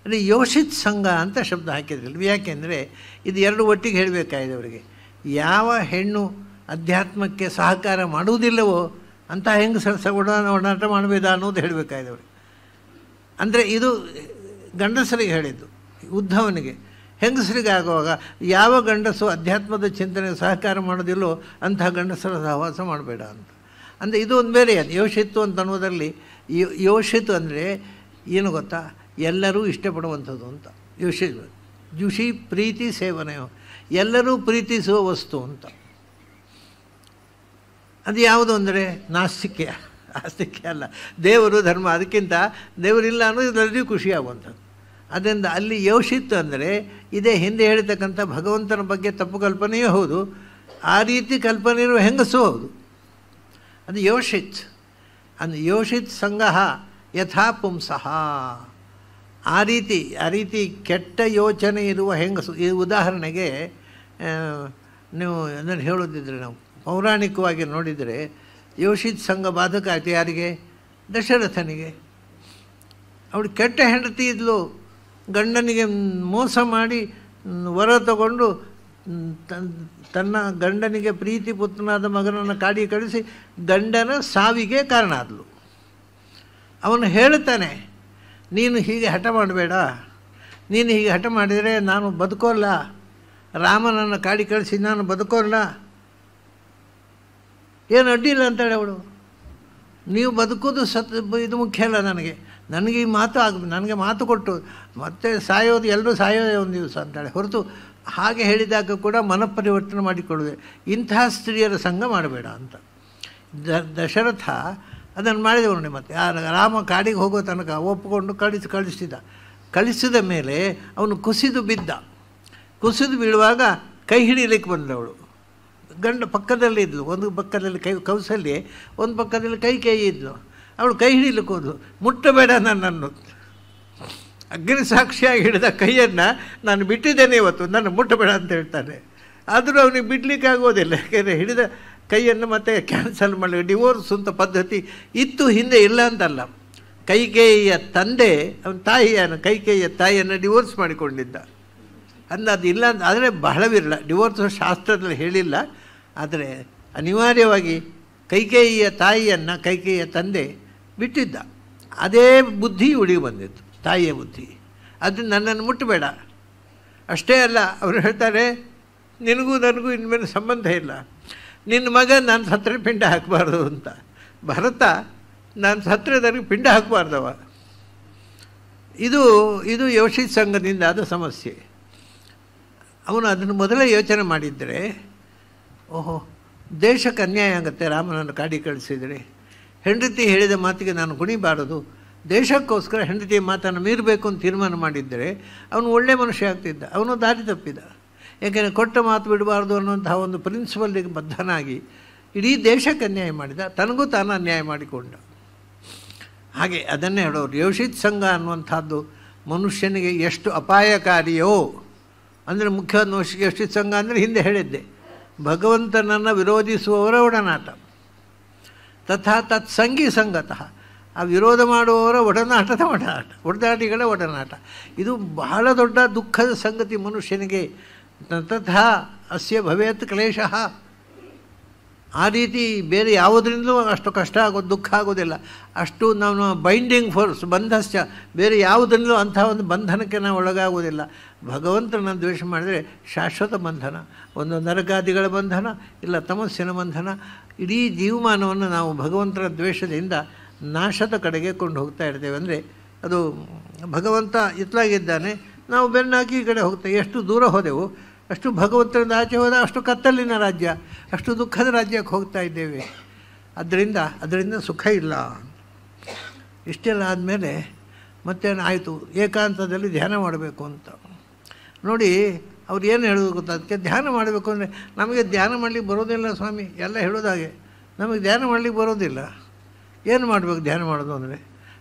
ಅಲ್ಲಿ ಯೋಷಿತ್ ಸಂಘ ಅಂತ ಶಬ್ದ ಹಾಕಿದ್ರಲ್ಲ. ಯಾಕೆಂದರೆ ಇದು ಎರಡು ಒಟ್ಟಿಗೆ ಹೇಳಬೇಕಾಗಿದೆ ಅವರಿಗೆ. ಯಾವ ಹೆಣ್ಣು ಅಧ್ಯಾತ್ಮಕ್ಕೆ ಸಹಕಾರ ಮಾಡುವುದಿಲ್ಲವೋ ಅಂತ ಹೆಂಗಸರ ಒಡನಾಟ ಮಾಡಬೇಡ ಅನ್ನೋದು ಹೇಳಬೇಕಾಗಿದೆ ಅವ್ರಿಗೆ. ಅಂದರೆ ಇದು ಗಂಡಸರಿಗೆ ಹೇಳಿದ್ದು, ಉದ್ಧವನಿಗೆ. ಹೆಂಗಸರಿಗೆ ಆಗುವಾಗ ಯಾವ ಗಂಡಸು ಅಧ್ಯಾತ್ಮದ ಚಿಂತನೆಗೆ ಸಹಕಾರ ಮಾಡೋದಿಲ್ಲೋ ಅಂತಹ ಗಂಡಸರ ಸಹವಾಸ ಮಾಡಬೇಡ ಅಂತ. ಅಂದರೆ ಇದು ಒಂದು ಬೇರೆ. ಅದು ಯೋಷಿತ್ತು ಅಂತ ಅನ್ನೋದರಲ್ಲಿ ಯೋಷಿತ್ತು ಅಂದರೆ ಏನು ಗೊತ್ತಾ? ಎಲ್ಲರೂ ಇಷ್ಟಪಡುವಂಥದ್ದು ಅಂತ. ಜುಷಿ ಪ್ರೀತಿ ಸೇವನೆ, ಎಲ್ಲರೂ ಪ್ರೀತಿಸುವ ವಸ್ತು ಅಂತ. ಅದು ಯಾವುದು ಅಂದರೆ ನಾಸ್ತಿಕ್ಯ, ಆಸ್ತಿಕ್ಯ ಅಲ್ಲ. ದೇವರು ಧರ್ಮ, ಅದಕ್ಕಿಂತ ದೇವರಿಲ್ಲ ಅನ್ನೋದು ಇದರಲ್ಲಿ ಖುಷಿಯಾಗುವಂಥದ್ದು. ಅದರಿಂದ ಅಲ್ಲಿ ಯೋಷಿತ್ತು ಅಂದರೆ ಇದೇ ಹಿಂದೆ ಹೇಳ್ತಕ್ಕಂಥ ಭಗವಂತನ ಬಗ್ಗೆ ತಪ್ಪು ಕಲ್ಪನೆಯೂ ಹೌದು, ಆ ರೀತಿ ಕಲ್ಪನೆ ಇರುವ ಹೆಂಗಸೂ ಹೌದು. ಅದು ಯೋಷಿತ್. ಅದು ಯೋಷಿತ್ ಸಂಘ ಯಥಾ ಪುಂಸಃ. ಆ ರೀತಿ ಕೆಟ್ಟ ಯೋಚನೆ ಇರುವ ಹೆಂಗಸು. ಈ ಉದಾಹರಣೆಗೆ ನೀವು ಅದನ್ನು ಹೇಳೋದಿದ್ರೆ, ನಾವು ಪೌರಾಣಿಕವಾಗಿ ನೋಡಿದರೆ ಯೋಷಿತ್ ಸಂಘ ಬಾಧಕ ಆಯಿತು ಯಾರಿಗೆ? ದಶರಥನಿಗೆ. ಅವಳು ಕೆಟ್ಟ ಹೆಂಡತಿ ಇದ್ಲು, ಗಂಡನಿಗೆ ಮೋಸ ಮಾಡಿ ವರ ತಗೊಂಡು ತನ್ನ ಗಂಡನಿಗೆ ಪ್ರೀತಿ ಪುತ್ರನಾದ ಮಗನನ್ನು ಕಾಡಿ ಕಳಿಸಿ ಗಂಡನ ಸಾವಿಗೆ ಕಾರಣ ಆದಳು. ಅವನು ಹೇಳ್ತಾನೆ, ನೀನು ಹೀಗೆ ಹಠ ಮಾಡಬೇಡ, ನೀನು ಹೀಗೆ ಹಠ ಮಾಡಿದರೆ ನಾನು ಬದುಕೋಲ್ಲ, ರಾಮನನ್ನು ಕಾಡಿ ಕಳಿಸಿ ನಾನು ಬದುಕೋಲ್ಲ, ಏನು ಅಡ್ಡಿಲ್ಲ ಅಂತೇಳಿ ಅವಳು. ನೀವು ಬದುಕೋದು ಇದು ಮುಖ್ಯ ಅಲ್ಲ ನನಗೆ ಈ ಮಾತು ನನಗೆ ಮಾತು ಕೊಟ್ಟು ಮತ್ತೆ ಸಾಯೋದು, ಎಲ್ಲರೂ ಸಾಯೋದೇ ಒಂದು ದಿವಸ ಅಂತಾಳೆ ಹೊರತು, ಹಾಗೆ ಹೇಳಿದಾಗ ಕೂಡ ಮನಪರಿವರ್ತನೆ ಮಾಡಿಕೊಳ್ಳುವೆ. ಇಂತಹ ಸ್ತ್ರೀಯರ ಸಂಘ ಮಾಡಬೇಡ ಅಂತ ದಶರಥ ಅದನ್ನು ಮಾಡಿದವು ನೋಡಿ. ಮತ್ತೆ ರಾಮ ಕಾಡಿಗೆ ಹೋಗೋ ತನಕ ಒಪ್ಪಿಕೊಂಡು ಕಳಿಸಿದ ಮೇಲೆ ಅವನು ಕುಸಿದು ಬೀಳುವಾಗ ಕೈ ಹಿಡಿಯಲಿಕ್ಕೆ ಬಂದವಳು. ಗಂಡ ಪಕ್ಕದಲ್ಲಿ ಇದ್ಲು, ಒಂದು ಪಕ್ಕದಲ್ಲಿ ಕೌಸಲ್ಯ, ಒಂದು ಪಕ್ಕದಲ್ಲಿ ಕೈ ಇದ್ಲು. ಅವಳು ಕೈ ಹಿಡಿಲಿಕ್ಕೆ ಹೋದ್ಲು. ಮುಟ್ಟಬೇಡ ನನ್ನನ್ನು, ಅಗ್ನಿ ಸಾಕ್ಷಿಯಾಗಿ ಹಿಡಿದ ಕೈಯನ್ನು ನಾನು ಬಿಟ್ಟಿದ್ದೇನೆ ಇವತ್ತು, ನನ್ನ ಮುಟ್ಟಬೇಡ ಅಂತ ಹೇಳ್ತಾನೆ. ಆದರೂ ಅವನಿಗೆ ಬಿಡಲಿಕ್ಕೆ ಆಗೋದಿಲ್ಲ, ಯಾಕೆಂದರೆ ಹಿಡಿದ ಕೈಯನ್ನು ಮತ್ತೆ ಕ್ಯಾನ್ಸಲ್ ಮಾಡಿ ಡಿವೋರ್ಸ್ ಅಂತ ಪದ್ಧತಿ ಇತ್ತು ಹಿಂದೆ, ಇಲ್ಲ ಅಂತಲ್ಲ. ಕೈಕೇಯಿಯ ತಂದೆ ಅವನ ಕೈಕೇಯಿಯ ತಾಯಿಯನ್ನು ಡಿವೋರ್ಸ್ ಮಾಡಿಕೊಂಡಿದ್ದ. ಅದು ಇಲ್ಲ ಅಂತ ಆದರೆ ಬಹಳ ವಿರಳ, ಡಿವೋರ್ಸ್ ಶಾಸ್ತ್ರದಲ್ಲಿ ಹೇಳಿಲ್ಲ. ಆದರೆ ಅನಿವಾರ್ಯವಾಗಿ ಕೈಕೇಯಿಯ ತಂದೆ ಬಿಟ್ಟಿದ್ದ. ಅದೇ ಬುದ್ಧಿ ಹುಡುಗಿ ಬಂದಿತ್ತು, ತಾಯಿಯ ಬುದ್ಧಿ. ಅದು ನನ್ನನ್ನು ಮುಟ್ಟಬೇಡ. ಅಷ್ಟೇ ಅಲ್ಲ, ಅವರು ಹೇಳ್ತಾರೆ, ನಿನಗೂ ನನಗೂ ಇನ್ಮೇಲೆ ಸಂಬಂಧ ಇಲ್ಲ, ನಿನ್ನ ಮಗ ನಾನು ಸತ್ತರೆ ಪಿಂಡ ಹಾಕಬಾರ್ದು ಅಂತ. ಭರತ ನಾನು ಸತ್ತರೆ ನನಗೆ ಪಿಂಡ ಹಾಕಬಾರ್ದವ. ಇದು ಯೋಷಿತ್ ಸಂಘದಿಂದ ಆದ ಸಮಸ್ಯೆ. ಅವನು ಅದನ್ನು ಮೊದಲೇ ಯೋಚನೆ ಮಾಡಿದ್ದರೆ, ಓಹೋ ದೇಶಕ್ಕೆ ಅನ್ಯಾಯ ಆಗುತ್ತೆ, ರಾಮನನ್ನು ಕಾಡಿ ಕಳಿಸಿದರೆ, ಹೆಂಡತಿ ಹೇಳಿದ ಮಾತಿಗೆ ನಾನು ಕುಣಿಬಾರದು, ದೇಶಕ್ಕೋಸ್ಕರ ಹೆಂಡತಿಯ ಮಾತನ್ನು ಮೀರಬೇಕು ಅಂತ ತೀರ್ಮಾನ ಮಾಡಿದ್ದರೆ ಅವನು ಒಳ್ಳೆಯ ಮನುಷ್ಯ ಆಗ್ತಿದ್ದ. ಅವನು ದಾರಿ ತಪ್ಪಿದ. ಏಕೆಂದರೆ ಕೊಟ್ಟ ಮಾತು ಬಿಡಬಾರ್ದು ಅನ್ನುವಂತಹ ಒಂದು ಪ್ರಿನ್ಸಿಪಲ್ಗೆ ಬದ್ಧನಾಗಿ ಇಡೀ ದೇಶಕ್ಕೆ ಅನ್ಯಾಯ ಮಾಡಿದ, ತನಗೂ ತಾನು ಅನ್ಯಾಯ ಮಾಡಿಕೊಂಡ. ಹಾಗೆ ಅದನ್ನೇ ಹೇಳೋರು, ಯೋಷಿತ್ ಸಂಘ ಅನ್ನುವಂಥದ್ದು ಮನುಷ್ಯನಿಗೆ ಎಷ್ಟು ಅಪಾಯಕಾರಿಯೋ. ಅಂದರೆ ಮುಖ್ಯವಾದ ಯೋಷಿತ್ ಸಂಘ ಅಂದರೆ ಹಿಂದೆ ಹೇಳಿದ್ದೆ, ಭಗವಂತನನ್ನು ವಿರೋಧಿಸುವವರ ಒಡನಾಟ. ತಥಾ ತತ್ಸಂಗಿ ಸಂಗತಃ, ಆ ವಿರೋಧ ಮಾಡುವವರ ಒಡನಾಟಿಗಳ ಒಡನಾಟ. ಇದು ಬಹಳ ದೊಡ್ಡ ದುಃಖದ ಸಂಗತಿ ಮನುಷ್ಯನಿಗೆ. ತಥಾ ಅಸ್ಯ ಭವೇತ್ ಕ್ಲೇಶಃ. ಆ ರೀತಿ ಬೇರೆ ಯಾವುದರಿಂದಲೂ ಅಷ್ಟು ಕಷ್ಟ ಆಗೋದು, ದುಃಖ ಆಗೋದಿಲ್ಲ. ಅಷ್ಟು ನಾವು ಬೈಂಡಿಂಗ್ ಫೋರ್ಸ್ ಬಂಧಶ್ಚ, ಬೇರೆ ಯಾವುದರಿಂದಲೂ ಅಂಥ ಒಂದು ಬಂಧನಕ್ಕೆ ನಾವು ಒಳಗಾಗೋದಿಲ್ಲ. ಭಗವಂತನ ದ್ವೇಷ ಮಾಡಿದರೆ ಶಾಶ್ವತ ಬಂಧನ, ಒಂದು ನರಕಾದಿಗಳ ಬಂಧನ, ಇಲ್ಲ ತಮಸ್ಸಿನ ಬಂಧನ. ಇಡೀ ಜೀವಮಾನವನ್ನು ನಾವು ಭಗವಂತನ ದ್ವೇಷದಿಂದ ನಾಶದ ಕಡೆಗೆ ಕೊಂಡು ಹೋಗ್ತಾ ಇರ್ತೇವೆ. ಅಂದರೆ ಅದು ಭಗವಂತ ಇತ್ಲಾಗಿದ್ದಾನೆ, ನಾವು ಬೆನ್ನಾಕಿ ಈ ಕಡೆ ಹೋಗ್ತೇವೆ. ಎಷ್ಟು ದೂರ ಹೋದೆವು ಅಷ್ಟು ಭಗವಂತನಿಂದ ಆಚೆ ಹೋದ ಅಷ್ಟು ಕತ್ತಲಿನ ರಾಜ್ಯ, ಅಷ್ಟು ದುಃಖದ ರಾಜ್ಯಕ್ಕೆ ಹೋಗ್ತಾ ಇದ್ದೇವೆ. ಅದರಿಂದ ಸುಖ ಇಲ್ಲ. ಇಷ್ಟೆಲ್ಲ ಆದಮೇಲೆ ಮತ್ತೇನು ಆಯಿತು, ಏಕಾಂತದಲ್ಲಿ ಧ್ಯಾನ ಮಾಡಬೇಕು ಅಂತ ನೋಡಿ. ಅವ್ರು ಏನು ಹೇಳೋದು ಗೊತ್ತಾ, ಅದಕ್ಕೆ ಧ್ಯಾನ ಮಾಡಬೇಕು ಅಂದರೆ ನಮಗೆ ಧ್ಯಾನ ಮಾಡಲಿಕ್ಕೆ ಬರೋದಿಲ್ಲ ಸ್ವಾಮಿ, ಎಲ್ಲ ಹೇಳೋದಾಗೆ ನಮಗೆ ಧ್ಯಾನ ಮಾಡಲಿಕ್ಕೆ ಬರೋದಿಲ್ಲ. ಏನು ಮಾಡಬೇಕು ಧ್ಯಾನ ಮಾಡೋದು ಅಂದರೆ?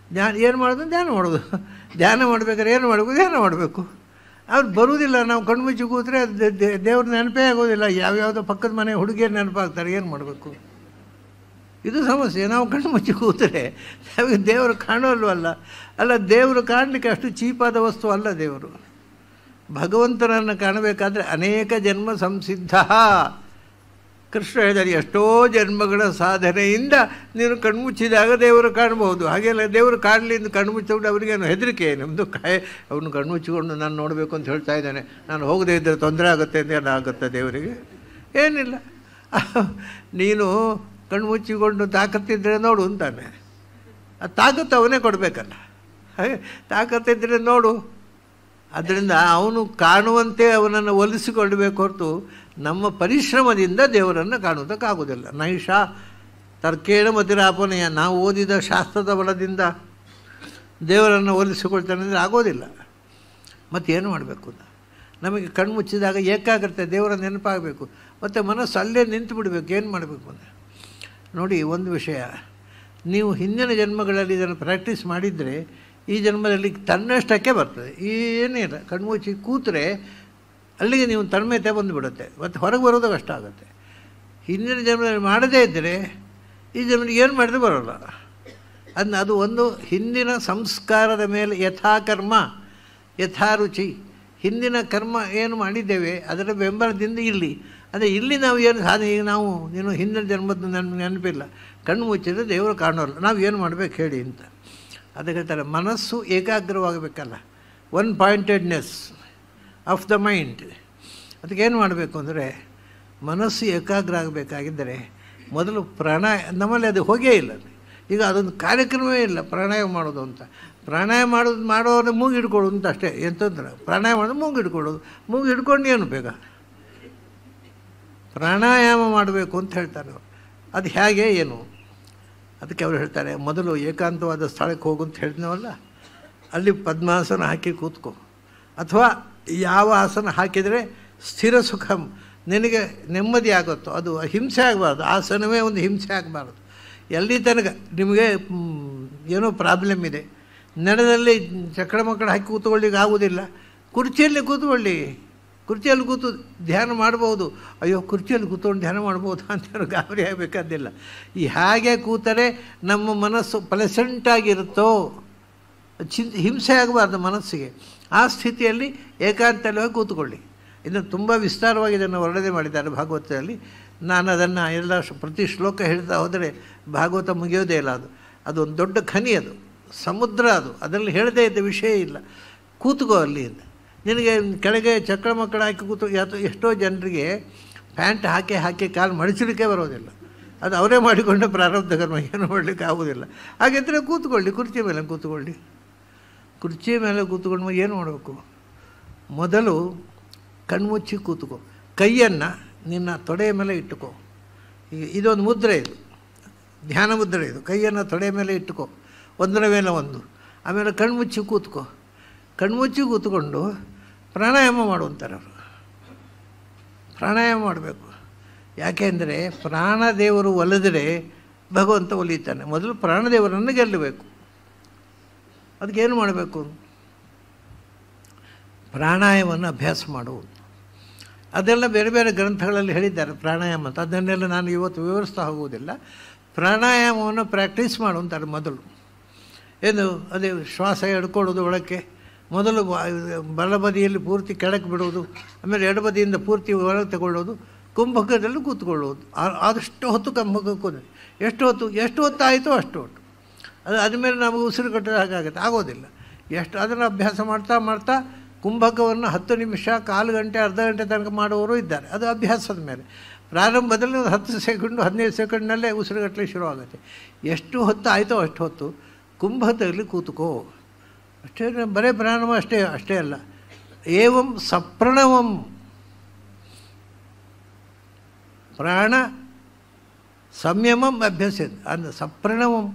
ಏನು ಮಾಡೋದು? ಧ್ಯಾನ ಮಾಡೋದು. ಧ್ಯಾನ ಮಾಡಬೇಕಾದ್ರೆ ಏನು ಮಾಡಬೇಕು? ಧ್ಯಾನ ಮಾಡಬೇಕು. ಅವ್ರು ಬರುವುದಿಲ್ಲ. ನಾವು ಕಣ್ಮುಚ್ಚಿ ಕೂತ್ರೆ ದೇವ್ರ ನೆನಪೇ ಆಗೋದಿಲ್ಲ. ಯಾವ್ಯಾವುದೋ ಪಕ್ಕದ ಮನೆ ಹುಡುಗಿಯರು ನೆನಪಾಗ್ತಾರೆ. ಏನು ಮಾಡಬೇಕು? ಇದು ಸಮಸ್ಯೆ. ನಾವು ಕಣ್ಮುಚ್ಚಿ ಕೂತರೆ ನಮಗೆ ದೇವರು ಕಾಣೋಲ್ವಲ್ಲ. ಅಲ್ಲ, ದೇವರು ಕಾಣಲಿಕ್ಕೆ ಅಷ್ಟು ಚೀಪಾದ ವಸ್ತು ಅಲ್ಲ ದೇವರು. ಭಗವಂತನನ್ನು ಕಾಣಬೇಕಾದ್ರೆ ಅನೇಕ ಜನ್ಮ ಸಂಸಿದ್ಧ. ಕೃಷ್ಣ ಹೇಳಿದರೆ, ಎಷ್ಟೋ ಜನ್ಮಗಳ ಸಾಧನೆಯಿಂದ ನೀನು ಕಣ್ಮುಚ್ಚಿದಾಗ ದೇವರು ಕಾಣಬಹುದು. ಹಾಗೆಲ್ಲ ದೇವರು ಕಾಣಲಿ ಎಂದು ಕಣ್ಮುಚ್ಚಿಕೊಂಡು ಅವರಿಗೇನು ಹೆದರಿಕೆ? ನಮ್ಮದು ಅವನು ಕಣ್ಮುಚ್ಚಿಕೊಂಡು ನಾನು ನೋಡಬೇಕು ಅಂತ ಹೇಳ್ತಾ ಇದ್ದಾನೆ, ನಾನು ಹೋಗದೇ ಇದ್ದರೆ ತೊಂದರೆ ಆಗುತ್ತೆ ಅಂತ ಎಲ್ಲ ಆಗುತ್ತೆ ದೇವರಿಗೆ? ಏನಿಲ್ಲ, ನೀನು ಕಣ್ಮುಚ್ಚಿಕೊಂಡು ತಾಕತ್ತಿದ್ದರೆ ನೋಡು ಅಂತಾನೆ. ಆ ತಾಕತ್ತು ಅವನೇ ಕೊಡಬೇಕಲ್ಲ, ಹಾಗೆ ತಾಕತ್ತಿದ್ದರೆ ನೋಡು. ಅದರಿಂದ ಅವನು ಕಾಣುವಂತೆ ಅವನನ್ನು ಒಲಿಸಿಕೊಳ್ಬೇಕು ಹೊರತು ನಮ್ಮ ಪರಿಶ್ರಮದಿಂದ ದೇವರನ್ನು ಕಾಣುವುದಕ್ಕಾಗೋದಿಲ್ಲ. ನೈಷಾ ತರ್ಕೇಣ ಮತಿರಾಪನೆಯ, ನಾವು ಓದಿದ ಶಾಸ್ತ್ರದ ಬಲದಿಂದ ದೇವರನ್ನು ಒಲಿಸಿಕೊಳ್ತಾನೆ ಅಂದರೆ ಆಗೋದಿಲ್ಲ. ಮತ್ತೇನು ಮಾಡಬೇಕು? ನಮಗೆ ಕಣ್ಣು ಮುಚ್ಚಿದಾಗ ಏಕಾಗ್ರತೆ, ದೇವರ ನೆನಪಾಗಬೇಕು. ಮತ್ತು ಮನಸ್ಸು ಅಲ್ಲೇ ನಿಂತು ಬಿಡಬೇಕು. ಏನು ಮಾಡಬೇಕು ಅಂದರೆ ನೋಡಿ, ಒಂದು ವಿಷಯ, ನೀವು ಹಿಂದಿನ ಜನ್ಮಗಳಲ್ಲಿ ಇದನ್ನು ಪ್ರಾಕ್ಟೀಸ್ ಮಾಡಿದರೆ ಈ ಜನ್ಮದಲ್ಲಿ ತನ್ನಷ್ಟಕ್ಕೆ ಬರ್ತದೆ, ಏನಿಲ್ಲ. ಕಣ್ಮುಚ್ಚಿ ಕೂತರೆ ಅಲ್ಲಿಗೆ ನೀವು ತನ್ಮಯತೆ ಬಂದುಬಿಡುತ್ತೆ, ಮತ್ತು ಹೊರಗೆ ಬರೋದು ಕಷ್ಟ ಆಗುತ್ತೆ. ಹಿಂದಿನ ಜನ್ಮದಲ್ಲಿ ಮಾಡದೇ ಇದ್ದರೆ ಈ ಜನ್ಮದಲ್ಲಿ ಏನು ಮಾಡಿದ್ರೆ ಬರೋಲ್ಲ. ಅದು ಒಂದು ಹಿಂದಿನ ಸಂಸ್ಕಾರದ ಮೇಲೆ ಯಥಾಕರ್ಮ ಯಥಾರುಚಿ. ಹಿಂದಿನ ಕರ್ಮ ಏನು ಮಾಡಿದ್ದೇವೆ ಅದರ ಬೆಂಬಲದಿಂದ ಅಂದರೆ ಇಲ್ಲಿ ನಾವು ಏನು ಸಾಧನೆ, ಈಗ ನಾವು ನೀನು ಹಿಂದಿನ ಜನ್ಮದ ನೆನಪಿಲ್ಲ, ಕಣ್ಣು ಮುಚ್ಚಿದ್ರೆ ದೇವರು ಕಾಣೋಲ್ಲ, ನಾವು ಏನು ಮಾಡಬೇಕು ಹೇಳಿ ಅಂತ. ಅದಕ್ಕೆ ಹೇಳ್ತಾರೆ ಮನಸ್ಸು ಏಕಾಗ್ರವಾಗಬೇಕಲ್ಲ, ಒನ್ ಪಾಯಿಂಟೆಡ್ನೆಸ್ ಆಫ್ ದ ಮೈಂಡ್. ಅದಕ್ಕೇನು ಮಾಡಬೇಕು ಅಂದರೆ ಮನಸ್ಸು ಏಕಾಗ್ರ ಆಗಬೇಕಾಗಿದ್ದರೆ ಮೊದಲು ನಮ್ಮಲ್ಲಿ ಅದು ಹೋಗೇ ಇಲ್ಲ. ಈಗ ಅದೊಂದು ಕಾರ್ಯಕ್ರಮವೇ ಇಲ್ಲ ಪ್ರಾಣಾಯಾಮ ಮಾಡೋದು ಅಂತ. ಪ್ರಾಣಾಯಾಮ ಮಾಡೋದು ಮೂಗು ಹಿಡ್ಕೊಳ್ಳೋದು ಅಂತ ಅಷ್ಟೇ. ಎಂತಂದ್ರೆ ಪ್ರಾಣಾಯಾಮ ಮಾಡೋದು ಮೂಗು ಹಿಡ್ಕೊಳ್ಳೋದು. ಮೂಗು ಹಿಡ್ಕೊಂಡು ಏನು ಬೇಗ ಪ್ರಾಣಾಯಾಮ ಮಾಡಬೇಕು ಅಂತ ಹೇಳ್ತಾರೆ ಅವರು. ಅದು ಹೇಗೆ ಏನು ಅದಕ್ಕೆ ಅವರು ಹೇಳ್ತಾರೆ, ಮೊದಲು ಏಕಾಂತವಾದ ಸ್ಥಳಕ್ಕೆ ಹೋಗು ಅಂತ ಹೇಳಿದ್ನವಲ್ಲ, ಅಲ್ಲಿ ಪದ್ಮಾಸನ ಹಾಕಿ ಕೂತ್ಕೋ, ಅಥವಾ ಯಾವ ಆಸನ ಹಾಕಿದರೆ ಸ್ಥಿರ ಸುಖಂ ನಿನಗೆ ನೆಮ್ಮದಿ ಆಗುತ್ತೋ, ಅದು ಹಿಂಸೆ ಆಗಬಾರ್ದು. ಆಸನವೇ ಒಂದು ಹಿಂಸೆ ಆಗಬಾರ್ದು. ಎಲ್ಲಿ ತನಕ ನಿಮಗೆ ಏನೋ ಪ್ರಾಬ್ಲಮ್ ಇದೆ, ನೆಲದಲ್ಲಿ ಚಕ್ರ ಮಕ್ಕಳು ಹಾಕಿ ಕೂತ್ಕೊಳ್ಳಿಕ್ಕೆ ಆಗೋದಿಲ್ಲ, ಕುರ್ಚಿಯಲ್ಲಿ ಕೂತ್ಕೊಳ್ಳಿ. ಕುರ್ಚಿಯಲ್ಲಿ ಕೂತು ಧ್ಯಾನ ಮಾಡ್ಬೋದು. ಅಯ್ಯೋ ಕುರ್ಚಿಯಲ್ಲಿ ಕೂತ್ಕೊಂಡು ಧ್ಯಾನ ಮಾಡ್ಬೋದು ಅಂತ ಗಾಬರಿ ಆಗಬೇಕಾದಿಲ್ಲ. ಈ ಹಾಗೆ ಕೂತರೆ ನಮ್ಮ ಮನಸ್ಸು ಪ್ಲೆಸೆಂಟಾಗಿರುತ್ತೋ, ಹಿಂಸೆ ಆಗಬಾರ್ದು ಮನಸ್ಸಿಗೆ. ಆ ಸ್ಥಿತಿಯಲ್ಲಿ ಏಕಾಂತಲ್ಲಿ ಹೋಗಿ ಕೂತ್ಕೊಳ್ಳಿ. ಇದನ್ನು ತುಂಬ ವಿಸ್ತಾರವಾಗಿ ಇದನ್ನು ವರ್ಣನೆ ಮಾಡಿದ್ದಾರೆ ಭಾಗವತದಲ್ಲಿ. ನಾನು ಅದನ್ನು ಎಲ್ಲ ಪ್ರತಿ ಶ್ಲೋಕ ಹೇಳ್ತಾ ಹೋದರೆ ಭಾಗವತ ಮುಗಿಯೋದೇ ಇಲ್ಲ. ಅದೊಂದು ದೊಡ್ಡ ಖನಿ, ಅದು ಸಮುದ್ರ, ಅದರಲ್ಲಿ ಹೇಳದೇ ಇದ್ದ ವಿಷಯ ಇಲ್ಲ. ಕೂತ್ಕೋ ಅಲ್ಲಿ. ನಿನಗೆ ಕೆಳಗೆ ಚಕ್ರ ಮಕ್ಕಳು ಹಾಕಿ ಕೂತು ಎಷ್ಟೋ ಜನರಿಗೆ ಪ್ಯಾಂಟ್ ಹಾಕಿ ಕಾಲು ಮಡಿಸಲಿಕ್ಕೆ ಬರೋದಿಲ್ಲ. ಅದು ಅವರೇ ಮಾಡಿಕೊಂಡ ಪ್ರಾರಬ್ಧ ಕರ್ಮ, ಏನು ಮಾಡಲಿಕ್ಕೆ ಆಗೋದಿಲ್ಲ. ಹಾಗಿದ್ದರೆ ಕೂತ್ಕೊಳ್ಳಿ, ಕುರ್ಚಿ ಮೇಲೆ ಕೂತ್ಕೊಳ್ಳಿ. ಕುರ್ಚಿ ಮೇಲೆ ಕೂತ್ಕೊಂಡು ಏನು ಮಾಡಬೇಕು, ಮೊದಲು ಕಣ್ಮುಚ್ಚಿ ಕೂತ್ಕೋ, ಕೈಯನ್ನು ನಿನ್ನ ತೊಡೆಯ ಮೇಲೆ ಇಟ್ಟುಕೋ. ಈಗ ಇದೊಂದು ಮುದ್ರೆ, ಇದು ಧ್ಯಾನ ಮುದ್ರೆ. ಇದು ಕೈಯನ್ನು ತೊಡೆಯ ಮೇಲೆ ಇಟ್ಟುಕೋ, ಒಂದರ ಮೇಲೆ ಒಂದು. ಆಮೇಲೆ ಕಣ್ಮುಚ್ಚಿ ಕೂತ್ಕೋ. ಕಣ್ಮುಚ್ಚಿ ಕೂತ್ಕೊಂಡು ಪ್ರಾಣಾಯಾಮ ಮಾಡುವಂತಾರೆ ಅವರು. ಪ್ರಾಣಾಯಾಮ ಮಾಡಬೇಕು. ಯಾಕೆಂದರೆ ಪ್ರಾಣದೇವರು ಒಲಿದರೆ ಭಗವಂತ ಒಲಿತಾನೆ. ಮೊದಲು ಪ್ರಾಣದೇವರನ್ನು ಗೆಲ್ಲಬೇಕು. ಅದಕ್ಕೇನು ಮಾಡಬೇಕು, ಪ್ರಾಣಾಯಾಮವನ್ನು ಅಭ್ಯಾಸ ಮಾಡುವುದು. ಅದೆಲ್ಲ ಬೇರೆ ಬೇರೆ ಗ್ರಂಥಗಳಲ್ಲಿ ಹೇಳಿದ್ದಾರೆ ಪ್ರಾಣಾಯಾಮ ಅಂತ. ಅದನ್ನೆಲ್ಲ ನಾನು ಇವತ್ತು ವಿವರಿಸ್ತಾ ಹೋಗುವುದಿಲ್ಲ. ಪ್ರಾಣಾಯಾಮವನ್ನು ಪ್ರಾಕ್ಟೀಸ್ ಮಾಡುವಂತಾರೆ ಮೊದಲು. ಏನು ಅದೇ ಶ್ವಾಸ ಎಡ್ಕೊಳ್ಳೋದು ಒಳಕ್ಕೆ, ಮೊದಲು ಬಲಬದಿಯಲ್ಲಿ ಪೂರ್ತಿ ಕೆಳಕ್ಕೆ ಬಿಡೋದು, ಆಮೇಲೆ ಎಡಬದಿಯಿಂದ ಪೂರ್ತಿ ಒಳಗೆ ತಗೊಳ್ಳೋದು, ಕುಂಭಕದಲ್ಲಿ ಕೂತ್ಕೊಳ್ಳೋದು. ಆದಷ್ಟು ಹೊತ್ತು ಕುಂಭಕಕ್ಕೆ ಕೂತ್ಕೊಳ್ಳಿ. ಎಷ್ಟು ಹೊತ್ತು ಆಯಿತೋ ಅಷ್ಟು ಹೊತ್ತು. ಅದಾದಮೇಲೆ ನಮಗೆ ಉಸಿರು ಕಟ್ಟೋದು ಹಾಗಾಗುತ್ತೆ, ಆಗೋದಿಲ್ಲ. ಅದನ್ನು ಅಭ್ಯಾಸ ಮಾಡ್ತಾ ಕುಂಭಕವನ್ನು 10 ನಿಮಿಷ, 1/4 ಗಂಟೆ, ಅರ್ಧ ಗಂಟೆ ತನಕ ಮಾಡುವವರು ಇದ್ದಾರೆ. ಅದು ಅಭ್ಯಾಸದ ಮೇಲೆ. ಪ್ರಾರಂಭದಲ್ಲಿ ಒಂದು 10 ಸೆಕೆಂಡು 15 ಸೆಕೆಂಡ್ನಲ್ಲೇ ಉಸಿರುಗಟ್ಟಲೆ ಶುರುವಾಗುತ್ತೆ. ಎಷ್ಟು ಹೊತ್ತು ಆಯಿತೋ ಅಷ್ಟು ಹೊತ್ತು ಕುಂಭಕದಲ್ಲಿ ಕೂತ್ಕೋ. ಅಷ್ಟೇ, ಬರೀ ಪ್ರಾಣಾಯಾಮ ಅಷ್ಟೇ ಅಲ್ಲ. ಏವಂ ಸಪ್ರಣವಂ, ಪ್ರಾಣ ಸಂಯಮಂ ಅಭ್ಯಸಿದ ಅಂದರೆ ಸಪ್ರಣವಂ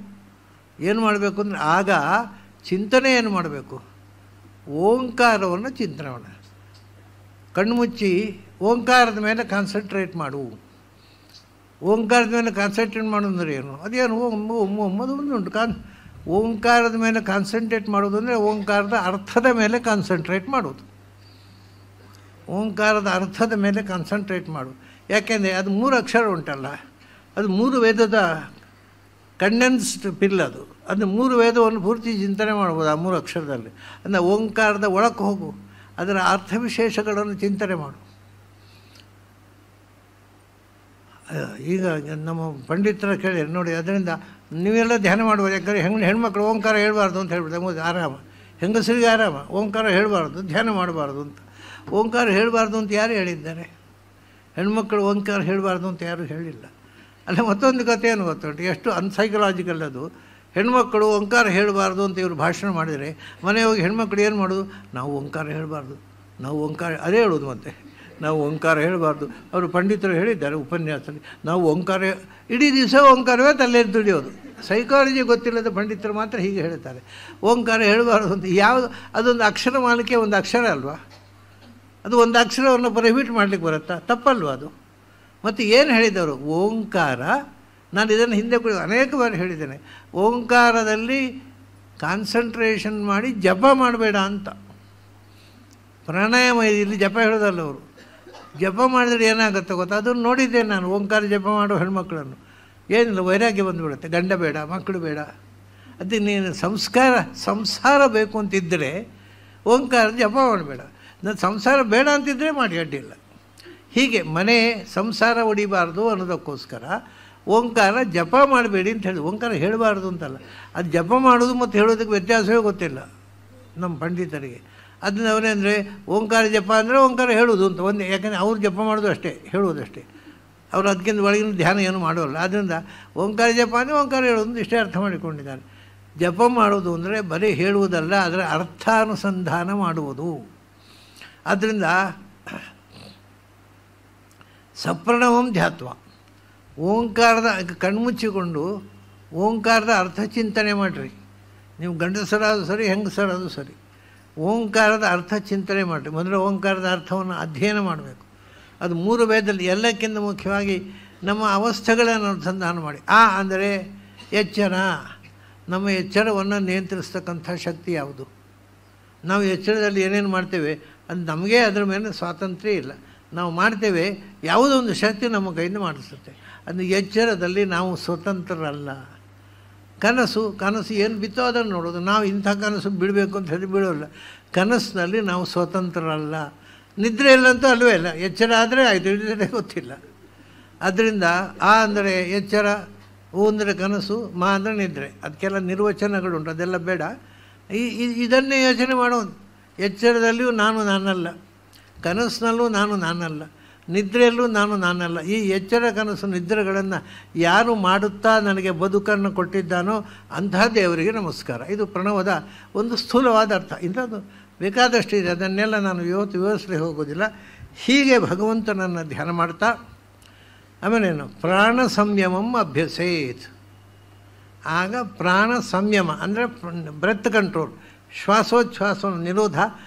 ಏನು ಮಾಡಬೇಕು ಅಂದರೆ, ಆಗ ಚಿಂತನೆ ಏನು ಮಾಡಬೇಕು, ಓಂಕಾರವನ್ನು ಚಿಂತನೆ ಮಾಡ. ಕಣ್ಮುಚ್ಚಿ ಓಂಕಾರದ ಮೇಲೆ ಕಾನ್ಸಂಟ್ರೇಟ್ ಮಾಡು. ಓಂಕಾರದ ಮೇಲೆ ಕಾನ್ಸಂಟ್ರೇಟ್ ಮಾಡೋದಂದ್ರೆ ಏನು, ಅದೇನು ಅದು ಉಂಟು. ಓಂಕಾರದ ಮೇಲೆ ಕಾನ್ಸಂಟ್ರೇಟ್ ಮಾಡೋದು ಅಂದರೆ ಓಂಕಾರದ ಅರ್ಥದ ಮೇಲೆ ಕಾನ್ಸಂಟ್ರೇಟ್ ಮಾಡೋದು. ಓಂಕಾರದ ಅರ್ಥದ ಮೇಲೆ ಕಾನ್ಸಂಟ್ರೇಟ್ ಮಾಡು. ಯಾಕೆಂದರೆ ಅದು 3 ಅಕ್ಷರ ಉಂಟಲ್ಲ, ಅದು 3 ವೇದದ ಕಂಡೆನ್ಸ್ಡ್ ಪಿಲ್. ಅದು 3 ವೇದವನ್ನು ಪೂರ್ತಿ ಚಿಂತನೆ ಮಾಡ್ಬೋದು ಆ 3 ಅಕ್ಷರದಲ್ಲಿ. ಅಂದರೆ ಓಂಕಾರದ ಒಳಕ್ಕೆ ಹೋಗು, ಅದರ ಅರ್ಥವಿಶೇಷಗಳನ್ನು ಚಿಂತನೆ ಮಾಡು. ಈಗ ನಮ್ಮ ಪಂಡಿತರ ಕೇಳಿ ನೋಡಿ, ಅದರಿಂದ ನೀವೆಲ್ಲ ಧ್ಯಾನ ಮಾಡ್ಬೋದು. ಯಾಕಂದರೆ ಹೆಣ್ಮಕ್ಳು ಓಂಕಾರ ಹೇಳಬಾರ್ದು ಅಂತ ಹೇಳ್ಬಿಡ್ತಾರೆ. ಆರಾಮ, ಹೆಂಗಸರಿಗೆ ಆರಾಮ, ಓಂಕಾರ ಹೇಳಬಾರ್ದು, ಧ್ಯಾನ ಮಾಡಬಾರ್ದು ಅಂತ. ಓಂಕಾರ ಹೇಳಬಾರ್ದು ಅಂತ ಯಾರು ಹೇಳಿದ್ದಾರೆ? ಹೆಣ್ಮಕ್ಳು ಓಂಕಾರ ಹೇಳಬಾರ್ದು ಅಂತ ಯಾರೂ ಹೇಳಿಲ್ಲ. ಅಲ್ಲ, ಮತ್ತೊಂದು ಕಥೆಯನ್ನು ಗೊತ್ತುಂಟು, ಎಷ್ಟು ಅನ್ಸೈಕಲಾಜಿಕಲ್ ಅದು. ಹೆಣ್ಮಕ್ಕಳು ಓಂಕಾರ ಹೇಳಬಾರ್ದು ಅಂತ ಇವರು ಭಾಷಣ ಮಾಡಿದರೆ ಮನೆ ಹೋಗಿ ಹೆಣ್ಮಕ್ಳು ಏನು ಮಾಡೋದು, ನಾವು ಓಂಕಾರ ಹೇಳಬಾರ್ದು, ನಾವು ಓಂಕಾರ ಅದೇ ಹೇಳೋದು. ಮತ್ತೆ ನಾವು ಓಂಕಾರ ಹೇಳಬಾರ್ದು. ಅವರು ಪಂಡಿತರು ಹೇಳಿದ್ದಾರೆ ಉಪನ್ಯಾಸದಲ್ಲಿ, ನಾವು ಓಂಕಾರ ಇಡೀ ದಿವಸ ಓಂಕಾರವೇ ತಲೆಯಲ್ಲಿ ದುಡಿಯೋದು. ಸೈಕಾಲಜಿ ಗೊತ್ತಿಲ್ಲದ ಪಂಡಿತರು ಮಾತ್ರ ಹೀಗೆ ಹೇಳ್ತಾರೆ, ಓಂಕಾರ ಹೇಳಬಾರ್ದು ಅಂತ. ಯಾವುದು ಅದೊಂದು ಅಕ್ಷರ ಮಾಲಿಕೆ, ಒಂದು ಅಕ್ಷರ ಅಲ್ವಾ ಅದು? ಒಂದು ಅಕ್ಷರವನ್ನು ಪ್ರೊಹಿಬಿಟ್ ಮಾಡಲಿಕ್ಕೆ ಬರುತ್ತಾ? ತಪ್ಪಲ್ವ ಅದು? ಮತ್ತು ಏನು ಹೇಳಿದವರು, ಓಂಕಾರ, ನಾನು ಇದನ್ನು ಹಿಂದೆ ಕೂಡ ಅನೇಕ ಬಾರಿ ಹೇಳಿದ್ದೇನೆ, ಓಂಕಾರದಲ್ಲಿ ಕಾನ್ಸಂಟ್ರೇಷನ್ ಮಾಡಿ ಜಪ ಮಾಡಬೇಡ ಅಂತ. ಪ್ರಾಣಾಯಾಮ ಇಲ್ಲಿ ಜಪ ಹೇಳೋದಲ್ಲ ಅವರು. ಜಪ ಮಾಡಿದ್ರೆ ಏನಾಗುತ್ತೆ ಗೊತ್ತಾ? ಅದನ್ನು ನೋಡಿದ್ದೆ ನಾನು. ಓಂಕಾರ ಜಪ ಮಾಡೋ ಹೆಣ್ಮಕ್ಳನ್ನು, ಏನಿಲ್ಲ ವೈರಾಗ್ಯ ಬಂದುಬಿಡುತ್ತೆ. ಗಂಡ ಬೇಡ, ಮಕ್ಕಳು ಬೇಡ. ಅದು ನೀನು ಸಂಸಾರ ಬೇಕು ಅಂತಿದ್ದರೆ ಓಂಕಾರ ಜಪ ಮಾಡಬೇಡ. ನಾನು ಸಂಸಾರ ಬೇಡ ಅಂತಿದ್ದರೆ ಮಾಡಿ, ಅಡ್ಡಿಲ್ಲ. ಹೀಗೆ ಮನೆ ಸಂಸಾರ ಹೊಡಿಬಾರ್ದು ಅನ್ನೋದಕ್ಕೋಸ್ಕರ ಓಂಕಾರ ಜಪ ಮಾಡಬೇಡಿ ಅಂತ ಹೇಳಿ. ಓಂಕಾರ ಹೇಳಬಾರ್ದು ಅಂತಲ್ಲ, ಅದು ಜಪ ಮಾಡೋದು ಮತ್ತು ಹೇಳೋದಕ್ಕೆ ವ್ಯತ್ಯಾಸವೇ ಗೊತ್ತಿಲ್ಲ ನಮ್ಮ ಪಂಡಿತರಿಗೆ. ಅದನ್ನ ಅವರೇಂದರೆ ಓಂಕಾರ ಜಪ ಅಂದರೆ ಓಂಕಾರ ಹೇಳೋದು ಅಂತ ಒಂದೇ. ಯಾಕಂದರೆ ಅವ್ರು ಜಪ ಮಾಡೋದು ಅಷ್ಟೇ, ಹೇಳೋದಷ್ಟೇ. ಅವರು ಅದಕ್ಕಿಂತ ಒಳಗಿನ ಧ್ಯಾನ ಏನು ಮಾಡೋಲ್ಲ. ಆದ್ದರಿಂದ ಓಂಕಾರ ಜಪ ಅಂದರೆ ಓಂಕಾರ ಹೇಳೋದು ಇಷ್ಟೇ ಅರ್ಥ ಮಾಡಿಕೊಂಡಿದ್ದಾರೆ. ಜಪ ಮಾಡೋದು ಅಂದರೆ ಬರೀ ಹೇಳುವುದಲ್ಲ, ಅದರ ಅರ್ಥಾನುಸಂಧಾನ ಮಾಡುವುದು. ಆದ್ದರಿಂದ ಸಪ್ರಣವಂ ಧ್ಯಾತ್ವ, ಓಂಕಾರದ ಕಣ್ಮುಚ್ಚಿಕೊಂಡು ಓಂಕಾರದ ಅರ್ಥ ಚಿಂತನೆ ಮಾಡಿರಿ. ನೀವು ಗಂಡಸರಾದರೂ ಸರಿ, ಹೆಂಗಸರಾದರೂ ಸರಿ, ಓಂಕಾರದ ಅರ್ಥ ಚಿಂತನೆ ಮಾಡಿರಿ. ಮೊದಲು ಓಂಕಾರದ ಅರ್ಥವನ್ನು ಅಧ್ಯಯನ ಮಾಡಬೇಕು. ಅದು 3 ವೇದದಲ್ಲಿ ಎಲ್ಲಕ್ಕಿಂತ ಮುಖ್ಯವಾಗಿ ನಮ್ಮ ಅವಸ್ಥೆಗಳನ್ನು ಅನುಸಂಧಾನ ಮಾಡಿ. ಅಂದರೆ ಎಚ್ಚರ. ನಮ್ಮ ಎಚ್ಚರವನ್ನು ನಿಯಂತ್ರಿಸ್ತಕ್ಕಂಥ ಶಕ್ತಿ ಯಾವುದು? ನಾವು ಎಚ್ಚರದಲ್ಲಿ ಏನೇನು ಮಾಡ್ತೇವೆ ಅದು ನಮಗೆ ಅದರ ಮೇಲೆ ಸ್ವಾತಂತ್ರ್ಯ ಇಲ್ಲ. ನಾವು ಮಾಡ್ತೇವೆ, ಯಾವುದೋ ಒಂದು ಶಕ್ತಿ ನಮ್ಮ ಕೈಯಿಂದ ಮಾಡಿಸುತ್ತೆ. ಅದು ಎಚ್ಚರದಲ್ಲಿ ನಾವು ಸ್ವತಂತ್ರರಲ್ಲ. ಕನಸು ಏನು ಬಿತ್ತೋ ಅದನ್ನು ನೋಡೋದು. ನಾವು ಇಂಥ ಕನಸು ಬಿಡಬೇಕು ಅಂತ ಹೇಳಿ ಬಿಡೋಲ್ಲ. ಕನಸಿನಲ್ಲಿ ನಾವು ಸ್ವತಂತ್ರರಲ್ಲ. ನಿದ್ರೆ ಇಲ್ಲಂತೂ ಅಲ್ಲವೇ ಇಲ್ಲ. ಎಚ್ಚರ ಆದರೆ ಆಯಿತು, ಇಲ್ಲದೆ ಗೊತ್ತಿಲ್ಲ. ಅದರಿಂದ ಅಂದರೆ ಎಚ್ಚರ, ಅಂದರೆ ಕನಸು, ಅಂದರೆ ನಿದ್ರೆ. ಅದಕ್ಕೆಲ್ಲ ನಿರ್ವಚನಗಳುಂಟು, ಅದೆಲ್ಲ ಬೇಡ. ಇದನ್ನೇ ಯೋಚನೆ ಮಾಡೋದು. ಎಚ್ಚರದಲ್ಲಿಯೂ ನಾನಲ್ಲ, ಕನಸಿನಲ್ಲೂ ನಾನಲ್ಲ, ನಿದ್ರೆಯಲ್ಲೂ ನಾನಲ್ಲ. ಈ ಎಚ್ಚರ ಕನಸು ನಿದ್ರೆಗಳನ್ನು ಯಾರು ಮಾಡುತ್ತಾ ನನಗೆ ಬದುಕನ್ನು ಕೊಟ್ಟಿದ್ದಾನೋ ಅಂತಹ ದೇವರಿಗೆ ನಮಸ್ಕಾರ. ಇದು ಪ್ರಣವದ ಒಂದು ಸ್ಥೂಲವಾದ ಅರ್ಥ. ಇಂಥದ್ದು ಬೇಕಾದಷ್ಟು ಇದೆ, ಅದನ್ನೆಲ್ಲ ನಾನು ಇವತ್ತು ವಿವರಿಸಲಿಕ್ಕೆ ಹೋಗೋದಿಲ್ಲ. ಹೀಗೆ ಭಗವಂತನನ್ನು ಧ್ಯಾನ ಮಾಡ್ತಾ ಆಮೇಲೇನು ಪ್ರಾಣ ಸಂಯಮಂ ಅಭ್ಯಸೇತ್. ಆಗ ಪ್ರಾಣ ಸಂಯಮ ಅಂದರೆ ಬ್ರೆತ್ ಕಂಟ್ರೋಲ್, ಶ್ವಾಸೋಚ್ಛ್ವಾಸವನ್ನು ನಿರೋಧ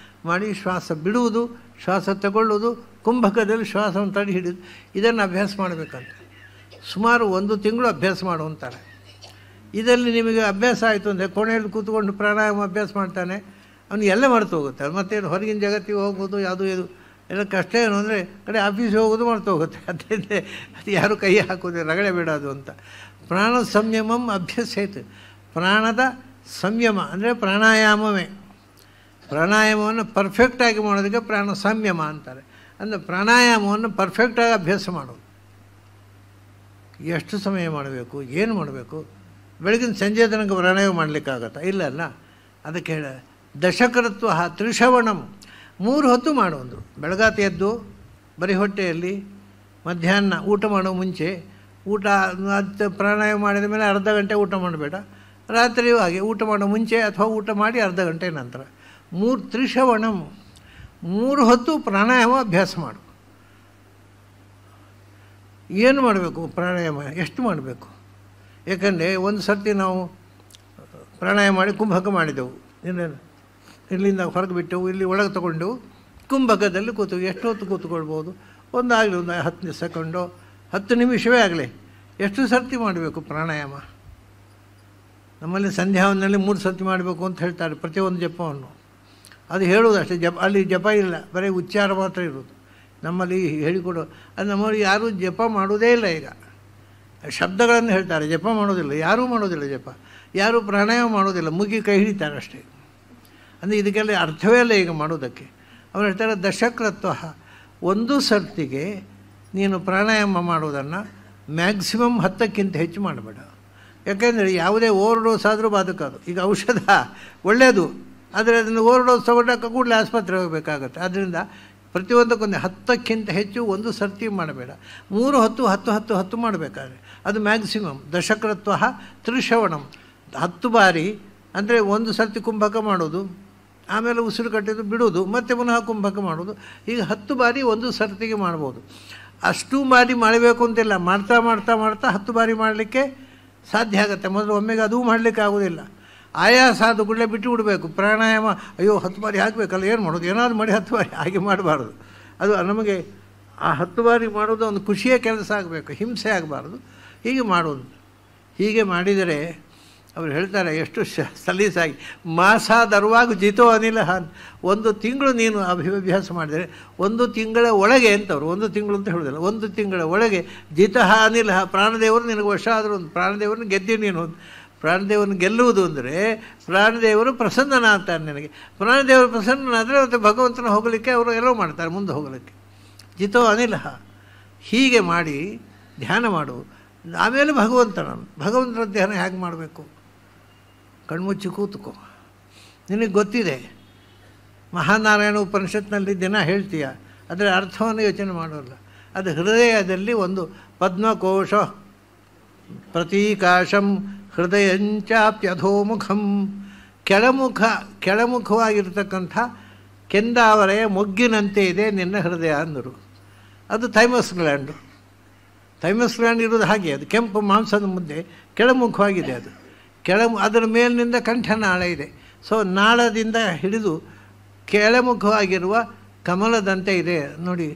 ಮಾಡಿ ಶ್ವಾಸ ಬಿಡುವುದು, ಶ್ವಾಸ ತಗೊಳ್ಳುವುದು, ಕುಂಭಕದಲ್ಲಿ ಶ್ವಾಸವನ್ನು ತಡೆ ಹಿಡಿದು, ಇದನ್ನು ಅಭ್ಯಾಸ ಮಾಡಬೇಕಂತ. ಸುಮಾರು 1 ತಿಂಗಳು ಅಭ್ಯಾಸ ಮಾಡುವಂತಾರೆ. ಇದರಲ್ಲಿ ನಿಮಗೆ ಅಭ್ಯಾಸ ಆಯಿತು ಅಂದರೆ ಕೋಣೆಯಲ್ಲಿ ಕೂತ್ಕೊಂಡು ಪ್ರಾಣಾಯಾಮ ಅಭ್ಯಾಸ ಮಾಡ್ತಾನೆ, ಅವನು ಎಲ್ಲ ಮರೆತು ಹೋಗುತ್ತೆ. ಮತ್ತೇನು ಹೊರಗಿನ ಜಗತ್ತಿಗೆ ಹೋಗ್ಬೋದು, ಯಾವುದೂ ಇದು ಎಲ್ಲ ಕಷ್ಟ ಏನು ಅಂದರೆ ಕಡೆ ಆಫೀಸಿಗೆ ಹೋಗೋದು ಮರೆತು ಹೋಗುತ್ತೆ. ಅದರಿಂದ ಅದು ಯಾರು ಕೈ ಹಾಕೋದು, ರಗಳೆ ಬಿಡೋದು ಅಂತ. ಪ್ರಾಣ ಸಂಯಮಂ ಅಭ್ಯಸೇತ್. ಪ್ರಾಣದ ಸಂಯಮ ಅಂದರೆ ಪ್ರಾಣಾಯಾಮವೇ. ಪ್ರಾಣಾಯಾಮವನ್ನು ಪರ್ಫೆಕ್ಟಾಗಿ ಮಾಡೋದಕ್ಕೆ ಪ್ರಾಣ ಸಂಯಮ ಅಂತಾರೆ. ಅಂದರೆ ಪ್ರಾಣಾಯಾಮವನ್ನು ಪರ್ಫೆಕ್ಟಾಗಿ ಅಭ್ಯಾಸ ಮಾಡೋದು. ಎಷ್ಟು ಸಮಯ ಮಾಡಬೇಕು, ಏನು ಮಾಡಬೇಕು? ಬೆಳಗಿನ ಸಂಜೆ ತನಕ ಪ್ರಾಣಾಯಾಮ ಮಾಡಲಿಕ್ಕಾಗತ್ತಾ? ಇಲ್ಲ. ಅದಕ್ಕೆ ಹೇಳ ದಶಕೃತ್ವ ತ್ರಿಶ್ರವಣಂ, 3 ಹೊತ್ತು ಮಾಡುವುದು. ಬೆಳಗಾತಿ ಎದ್ದು ಬರೀ ಹೊಟ್ಟೆಯಲ್ಲಿ ಮಧ್ಯಾಹ್ನ ಊಟ ಮಾಡೋ ಮುಂಚೆ ಊಟ ಪ್ರಾಣಾಯಾಮ ಮಾಡಿದ ಮೇಲೆ ಅರ್ಧ ಗಂಟೆ ಊಟ ಮಾಡಬೇಡ. ರಾತ್ರಿಯೂ ಹಾಗೆ ಊಟ ಮಾಡೋ ಮುಂಚೆ ಅಥವಾ ಊಟ ಮಾಡಿ ಅರ್ಧ ಗಂಟೆ ನಂತರ. 3 ತ್ರಿಶ್ರವಣಂ, 3 ಹೊತ್ತು ಪ್ರಾಣಾಯಾಮ ಅಭ್ಯಾಸ ಮಾಡು. ಏನು ಮಾಡಬೇಕು ಪ್ರಾಣಾಯಾಮ, ಎಷ್ಟು ಮಾಡಬೇಕು? ಏಕೆಂದರೆ ಒಂದು ಸರ್ತಿ ನಾವು ಪ್ರಾಣಾಯಾಮ ಮಾಡಿ ಕುಂಭಕ ಮಾಡಿದೆವು. ಇಲ್ಲಿಂದ ಹೊರಗೆ ಬಿಟ್ಟೆವು, ಇಲ್ಲಿ ಒಳಗೆ ತಗೊಂಡೆವು, ಕುಂಭಕದಲ್ಲಿ ಕೂತು ಎಷ್ಟು ಹೊತ್ತು ಕೂತ್ಕೊಳ್ಬೋದು? ಒಂದು 10 ಸೆಕೆಂಡೋ 10 ನಿಮಿಷವೇ ಆಗಲಿ. ಎಷ್ಟು ಸರ್ತಿ ಮಾಡಬೇಕು ಪ್ರಾಣಾಯಾಮ? ನಮ್ಮಲ್ಲಿ ಸಂಧ್ಯಾವನಲ್ಲಿ 3 ಸರ್ತಿ ಮಾಡಬೇಕು ಅಂತ ಹೇಳ್ತಾರೆ ಪ್ರತಿಯೊಂದು ಜಪವನ್ನು. ಅದು ಹೇಳೋದು ಅಷ್ಟೇ. ಅಲ್ಲಿ ಜಪ ಇಲ್ಲ, ಬರೀ ಉಚ್ಚಾರ ಮಾತ್ರ ಇರೋದು. ನಮ್ಮಲ್ಲಿ ಹೇಳಿಕೊಡು. ಅದು ನಮ್ಮಲ್ಲಿ ಯಾರೂ ಜಪ ಮಾಡೋದೇ ಇಲ್ಲ. ಈಗ ಶಬ್ದಗಳನ್ನು ಹೇಳ್ತಾರೆ, ಜಪ ಮಾಡೋದಿಲ್ಲ. ಯಾರೂ ಮಾಡೋದಿಲ್ಲ ಜಪ, ಯಾರೂ ಪ್ರಾಣಾಯಾಮ ಮಾಡೋದಿಲ್ಲ. ಮುಗಿ ಕೈ ಹಿಡಿತಾರೆ ಅಷ್ಟೇ. ಅಂದರೆ ಇದಕ್ಕೆಲ್ಲ ಅರ್ಥವೇ ಇಲ್ಲ ಈಗ ಮಾಡೋದಕ್ಕೆ. ಅವ್ರು ಹೇಳ್ತಾರೆ ದಶಕೃತ್ವ, 1 ಸರ್ತಿಗೆ ನೀನು ಪ್ರಾಣಾಯಾಮ ಮಾಡೋದನ್ನು ಮ್ಯಾಕ್ಸಿಮಮ್ 10ಕ್ಕಿಂತ ಹೆಚ್ಚು ಮಾಡಬೇಡ. ಯಾಕೆಂದರೆ ಯಾವುದೇ ಓವರ್ ಡೋಸ್ ಆದರೂ ಬಾಧಕದು. ಈಗ ಔಷಧ ಒಳ್ಳೆಯದು, ಆದರೆ ಅದನ್ನು ಓವರ್ ಡೋಸ್ ತಗೊಂಡಾಗ ಕೂಡಲೇ ಆಸ್ಪತ್ರೆ ಹೋಗಬೇಕಾಗತ್ತೆ. ಆದ್ದರಿಂದ ಪ್ರತಿಯೊಂದಕ್ಕೊಂದು 10ಕ್ಕಿಂತ ಹೆಚ್ಚು 1 ಸರ್ತಿ ಮಾಡಬೇಡ. 3 ಹೊತ್ತು 10 ಮಾಡಬೇಕಾದ್ರೆ ಅದು ಮ್ಯಾಕ್ಸಿಮಮ್. ದಶಕೃತ್ವ ತ್ರಿಶ್ರವಣಂ, 10 ಬಾರಿ ಅಂದರೆ 1 ಸರ್ತಿ ಕುಂಭಕ ಮಾಡೋದು, ಆಮೇಲೆ ಉಸಿರು ಕಟ್ಟಿದ್ದು ಬಿಡೋದು, ಮತ್ತು ಪುನಃ ಕುಂಭಕ ಮಾಡೋದು. ಈಗ 10 ಬಾರಿ 1 ಸರ್ತಿಗೆ ಮಾಡ್ಬೋದು. ಅಷ್ಟು ಬಾರಿ ಮಾಡಬೇಕು ಅಂತಿಲ್ಲ. ಮಾಡ್ತಾ 10 ಬಾರಿ ಮಾಡಲಿಕ್ಕೆ ಸಾಧ್ಯ ಆಗುತ್ತೆ. ಮೊದಲು ಒಮ್ಮೆಗೆ ಅದೂ ಮಾಡಲಿಕ್ಕೆ ಆಗೋದಿಲ್ಲ. ಆಯಾಸ ಆದ ಕೂಡಲೇ ಬಿಟ್ಟು ಬಿಡಬೇಕು. ಪ್ರಾಣಾಯಾಮ ಅಯ್ಯೋ 10 ಬಾರಿ ಹಾಕಬೇಕಲ್ಲ, ಏನು ಮಾಡೋದು, ಏನಾದರೂ ಮಾಡಿ 10 ಬಾರಿ ಹಾಗೆ ಮಾಡಬಾರ್ದು. ಅದು ನಮಗೆ ಆ 10 ಬಾರಿ ಮಾಡೋದು ಒಂದು ಖುಷಿಯ ಕೆಲಸ ಆಗಬೇಕು, ಹಿಂಸೆ ಆಗಬಾರ್ದು. ಹೀಗೆ ಮಾಡೋದು. ಹೀಗೆ ಮಾಡಿದರೆ ಅವ್ರು ಹೇಳ್ತಾರೆ ಎಷ್ಟು ಸಲೀಸಾಗಿ, ಮಾಸಾದರ್ವಾಗ ಜಿತೋ ಅನಿಲ ಒಂದು ತಿಂಗಳು ನೀನು ಅಭ್ಯಾಸ ಮಾಡಿದರೆ, ಒಂದು ತಿಂಗಳ ಒಳಗೆ ಅಂತವ್ರು, ಒಂದು ತಿಂಗಳು ಅಂತ ಹೇಳೋದಿಲ್ಲ, ಒಂದು ತಿಂಗಳ ಒಳಗೆ ಜಿತಃ ಅನಿಲ, ಪ್ರಾಣದೇವರು ನಿನಗೆ ವಶ ಆದರೂ ಒಂದು ಪ್ರಾಣದೇವರನ್ನ ಗೆದ್ದಿ ನೀನು. ಪ್ರಾಣದೇವರನ್ನು ಗೆಲ್ಲುವುದು ಅಂದರೆ ಪ್ರಾಣದೇವರು ಪ್ರಸನ್ನನಾಗ್ತಾರೆ ನಿನಗೆ. ಪ್ರಾಣದೇವರು ಪ್ರಸನ್ನನಾದರೆ ಮತ್ತು ಭಗವಂತನ ಹೋಗಲಿಕ್ಕೆ ಅವರು ಎಲ್ಲೋ ಮಾಡ್ತಾರೆ, ಮುಂದೆ ಹೋಗಲಿಕ್ಕೆ. ಜಿತೋ ಅನಿಲ ಹೀಗೆ ಮಾಡಿ ಧ್ಯಾನ ಮಾಡು. ಆಮೇಲೆ ಭಗವಂತನ ಧ್ಯಾನ ಹೇಗೆ ಮಾಡಬೇಕು? ಕಣ್ಮುಚ್ಚಿ ಕೂತ್ಕೋ. ನಿನಗೆ ಗೊತ್ತಿದೆ, ಮಹಾನಾರಾಯಣ ಉಪನಿಷತ್ನಲ್ಲಿ ದಿನ ಹೇಳ್ತೀಯ, ಅದರ ಅರ್ಥವನ್ನು ಯೋಚನೆ ಮಾಡೋಲ್ಲ. ಅದು ಹೃದಯದಲ್ಲಿ ಒಂದು ಪದ್ಮಕೋಶ ಪ್ರತೀಕಾಶಂ ಹೃದಯಂಚಾಪ್ಯಧೋಮುಖಂ, ಕೆಳಮುಖವಾಗಿರ್ತಕ್ಕಂಥ ಕೆಂದಾವರೆಯ ಮೊಗ್ಗಿನಂತೆ ಇದೆ ನಿನ್ನ ಹೃದಯ ಅಂದರು. ಅದು ಥೈಮಸ್ ಗ್ಲ್ಯಾಂಡು. ಥೈಮಸ್ ಗ್ಲ್ಯಾಂಡ್ ಇರೋದು ಹಾಗೆ, ಅದು ಕೆಂಪು ಮಾಂಸದ ಮುದ್ದೆ ಕೆಳಮುಖವಾಗಿದೆ. ಅದು ಅದರ ಮೇಲಿನಿಂದ ಕಂಠನಾಳ ಇದೆ. ಸೊ ನಾಳದಿಂದ ಹಿಡಿದು ಕೆಳಮುಖವಾಗಿರುವ ಕಮಲದಂತೆ ಇದೆ ನೋಡಿ.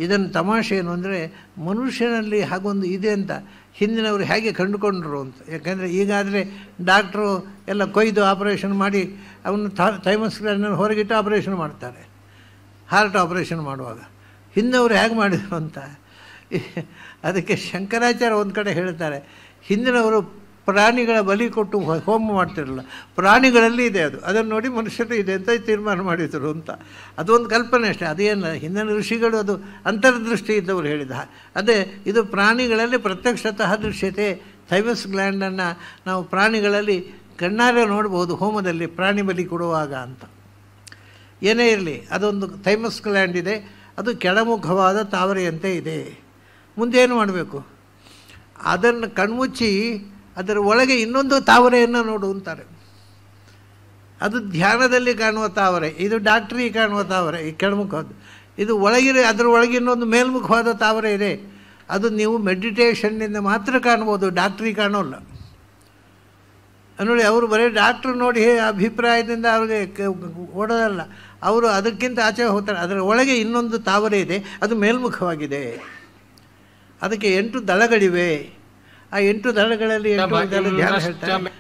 ಇದನ್ನು ತಮಾಷೆ ಏನು ಅಂದರೆ, ಮನುಷ್ಯನಲ್ಲಿ ಹಾಗೊಂದು ಇದೆ ಅಂತ ಹಿಂದಿನವರು ಹೇಗೆ ಕಂಡುಕೊಂಡ್ರು ಅಂತ. ಯಾಕೆಂದರೆ ಈಗಾದರೆ ಡಾಕ್ಟ್ರು ಎಲ್ಲ ಕೊಯ್ದು ಆಪರೇಷನ್ ಮಾಡಿ ಅವನು ಥೈಮಸ್ ಗ್ಲ್ಯಾಂಡನ್ನು ಹೊರಗಿಟ್ಟು ಆಪರೇಷನ್ ಮಾಡ್ತಾರೆ, ಹಾರ್ಟ್ ಆಪರೇಷನ್ ಮಾಡುವಾಗ. ಹಿಂದಿನವರು ಹೇಗೆ ಮಾಡಿದರು ಅಂತ. ಅದಕ್ಕೆ ಶಂಕರಾಚಾರ್ಯ ಒಂದು ಕಡೆ ಹೇಳ್ತಾರೆ, ಹಿಂದಿನವರು ಪ್ರಾಣಿಗಳ ಬಲಿ ಕೊಟ್ಟು ಹೋಮ ಮಾಡ್ತಿರಲ್ಲ, ಪ್ರಾಣಿಗಳಲ್ಲಿ ಇದೆ ಅದು, ಅದನ್ನು ನೋಡಿ ಮನುಷ್ಯರು ಇದೆ ಅಂತ ತೀರ್ಮಾನ ಮಾಡಿದರು ಅಂತ. ಅದೊಂದು ಕಲ್ಪನೆ ಅಷ್ಟೇ, ಅದೇನು ಹಿಂದಿನ ಋಷಿಗಳು ಅದು ಅಂತರ್ದೃಷ್ಟಿ ಇದ್ದವರು ಹೇಳಿದ. ಅದೇ ಇದು ಪ್ರಾಣಿಗಳಲ್ಲಿ ಪ್ರತ್ಯಕ್ಷತಃ ದೃಶ್ಯತೆ. ಥೈಮಸ್ ಗ್ಲ್ಯಾಂಡನ್ನು ನಾವು ಪ್ರಾಣಿಗಳಲ್ಲಿ ಕಣ್ಣಾರೆ ನೋಡ್ಬೋದು ಹೋಮದಲ್ಲಿ ಪ್ರಾಣಿ ಬಲಿ ಕೊಡುವಾಗ ಅಂತ. ಏನೇ ಇರಲಿ, ಅದೊಂದು ಥೈಮಸ್ ಗ್ಲ್ಯಾಂಡ್ ಇದೆ, ಅದು ಕೆಳಮುಖವಾದ ತಾವರೆಯಂತೆ ಇದೆ. ಮುಂದೇನು ಮಾಡಬೇಕು? ಅದನ್ನು ಕಣ್ಮುಚ್ಚಿ ಅದರ ಒಳಗೆ ಇನ್ನೊಂದು ತಾವರೆಯನ್ನು ನೋಡು ಅಂತಾರೆ. ಅದು ಧ್ಯಾನದಲ್ಲಿ ಕಾಣುವ ತಾವರೆ, ಇದು ಡಾಕ್ಟ್ರಿಗೆ ಕಾಣುವ ತಾವರೆ, ಈ ಕೆಳಮುಖವಾದ. ಇದು ಒಳಗಿರೋ ಅದರ ಒಳಗೆ ಇನ್ನೊಂದು ಮೇಲ್ಮುಖವಾದ ತಾವರೆ ಇದೆ. ಅದು ನೀವು ಮೆಡಿಟೇಷನ್ನಿಂದ ಮಾತ್ರ ಕಾಣ್ಬೋದು, ಡಾಕ್ಟ್ರಿಗೆ ಕಾಣೋಲ್ಲ ನೋಡಿ. ಅವರು ಬರೀ ಡಾಕ್ಟ್ರು ನೋಡಿ ಅಭಿಪ್ರಾಯದಿಂದ ಅವ್ರಿಗೆ ಓಡೋದಲ್ಲ, ಅವರು ಅದಕ್ಕಿಂತ ಆಚೆ ಹೋಗ್ತಾರೆ. ಅದರ ಒಳಗೆ ಇನ್ನೊಂದು ತಾವರೆ ಇದೆ, ಅದು ಮೇಲ್ಮುಖವಾಗಿದೆ. ಅದಕ್ಕೆ 8 ದಳಗಳಿವೆ. ಆ 8 ದಳಗಳಲ್ಲಿ 8 ದಳ ಧ್ಯಾನ ಹೇಳ್ತಾರೆ.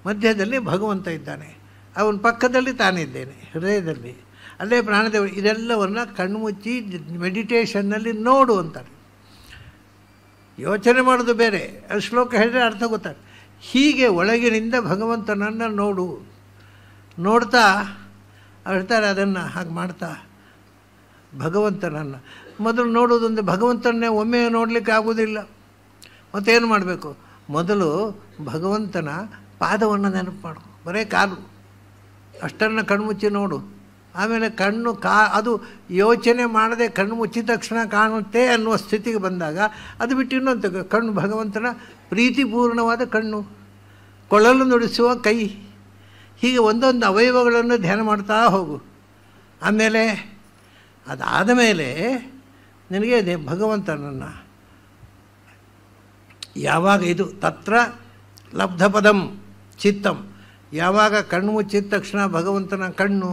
ಮಧ್ಯದಲ್ಲಿ ಭಗವಂತ ಇದ್ದಾನೆ, ಅವನ ಪಕ್ಕದಲ್ಲಿ ತಾನಿದ್ದೇನೆ, ಹೃದಯದಲ್ಲಿ ಅಲ್ಲೇ ಪ್ರಾಣದೇವರು. ಇದೆಲ್ಲವನ್ನು ಕಣ್ಮುಚ್ಚಿ ಮೆಡಿಟೇಷನ್ನಲ್ಲಿ ನೋಡು ಅಂತಾರೆ. ಯೋಚನೆ ಮಾಡೋದು ಬೇರೆ, ಅದು ಶ್ಲೋಕ ಹೇಳಿದ್ರೆ ಅರ್ಥ ಗೊತ್ತಾಗ. ಹೀಗೆ ಒಳಗಿನಿಂದ ಭಗವಂತನನ್ನು ನೋಡು. ನೋಡ್ತಾ ಹೇಳ್ತಾರೆ, ಅದನ್ನು ಹಾಗೆ ಮಾಡ್ತಾ ಭಗವಂತನನ್ನು ಮೊದಲು ನೋಡೋದಂದರೆ ಭಗವಂತನನ್ನೇ ಒಮ್ಮೆ ನೋಡಲಿಕ್ಕೆ ಆಗೋದಿಲ್ಲ. ಮತ್ತೇನು ಮಾಡಬೇಕು? ಮೊದಲು ಭಗವಂತನ ಪಾದವನ್ನು ನೆನಪು ಮಾಡು, ಬರೇ ಕಾಲು ಅಷ್ಟನ್ನು ಕಣ್ಮುಚ್ಚಿ ನೋಡು. ಆಮೇಲೆ ಅದು ಯೋಚನೆ ಮಾಡದೆ ಕಣ್ಣು ಮುಚ್ಚಿದ ತಕ್ಷಣ ಕಾಣುತ್ತೆ ಅನ್ನುವ ಸ್ಥಿತಿಗೆ ಬಂದಾಗ ಅದು ಬಿಟ್ಟು ಇನ್ನೊಂದು ಕಣ್ಣು, ಭಗವಂತನ ಪ್ರೀತಿಪೂರ್ಣವಾದ ಕಣ್ಣು, ಕೊಳಲು ನುಡಿಸುವ ಕೈ, ಹೀಗೆ ಒಂದೊಂದು ಅವಯವಗಳನ್ನು ಧ್ಯಾನ ಮಾಡ್ತಾ ಹೋಗು. ಆಮೇಲೆ ಅದಾದ ಮೇಲೆ ನಿನಗೆ ಭಗವಂತನನ್ನು ಯಾವಾಗ ಇದು ತತ್ರ ಲಬ್ಧಪದಂ ಚಿತ್ತಂ, ಯಾವಾಗ ಕಣ್ಣು ಮುಚ್ಚಿದ ತಕ್ಷಣ ಭಗವಂತನ ಕಣ್ಣು,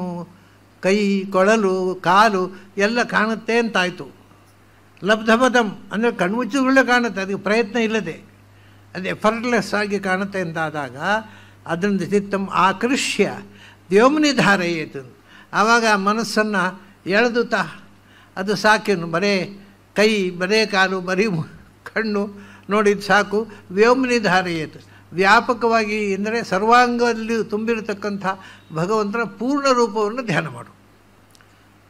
ಕೈ, ಕೊಳಲು, ಕಾಲು ಎಲ್ಲ ಕಾಣುತ್ತೆ ಅಂತಾಯಿತು. ಲಬ್ಧಪದಂ ಅಂದರೆ ಕಣ್ಣು ಮುಚ್ಚಿದಗಳೇ ಕಾಣುತ್ತೆ, ಅದಕ್ಕೆ ಪ್ರಯತ್ನ ಇಲ್ಲದೆ, ಅದು ಎಫರ್ಟ್ಲೆಸ್ ಆಗಿ ಕಾಣುತ್ತೆ ಅಂತಾದಾಗ ಅದರಿಂದ ಚಿತ್ತಂ ಆಕೃಷ್ಯ ವ್ಯೋಮನಿ ಧಾರಯೇತು. ಆವಾಗ ಮನಸ್ಸನ್ನು ಎಳೆದು ಅದು ಸಾಕೇನು, ಬರೇ ಕೈ, ಬರೇ ಕಾಲು, ಬರೀ ಕಣ್ಣು ನೋಡಿದ್ದು ಸಾಕು. ವ್ಯೋಮನಿ ಧಾರಯೇತು, ವ್ಯಾಪಕವಾಗಿ ಎಂದರೆ ಸರ್ವಾಂಗದಲ್ಲಿ ತುಂಬಿರತಕ್ಕಂಥ ಭಗವಂತನ ಪೂರ್ಣ ರೂಪವನ್ನು ಧ್ಯಾನ ಮಾಡು.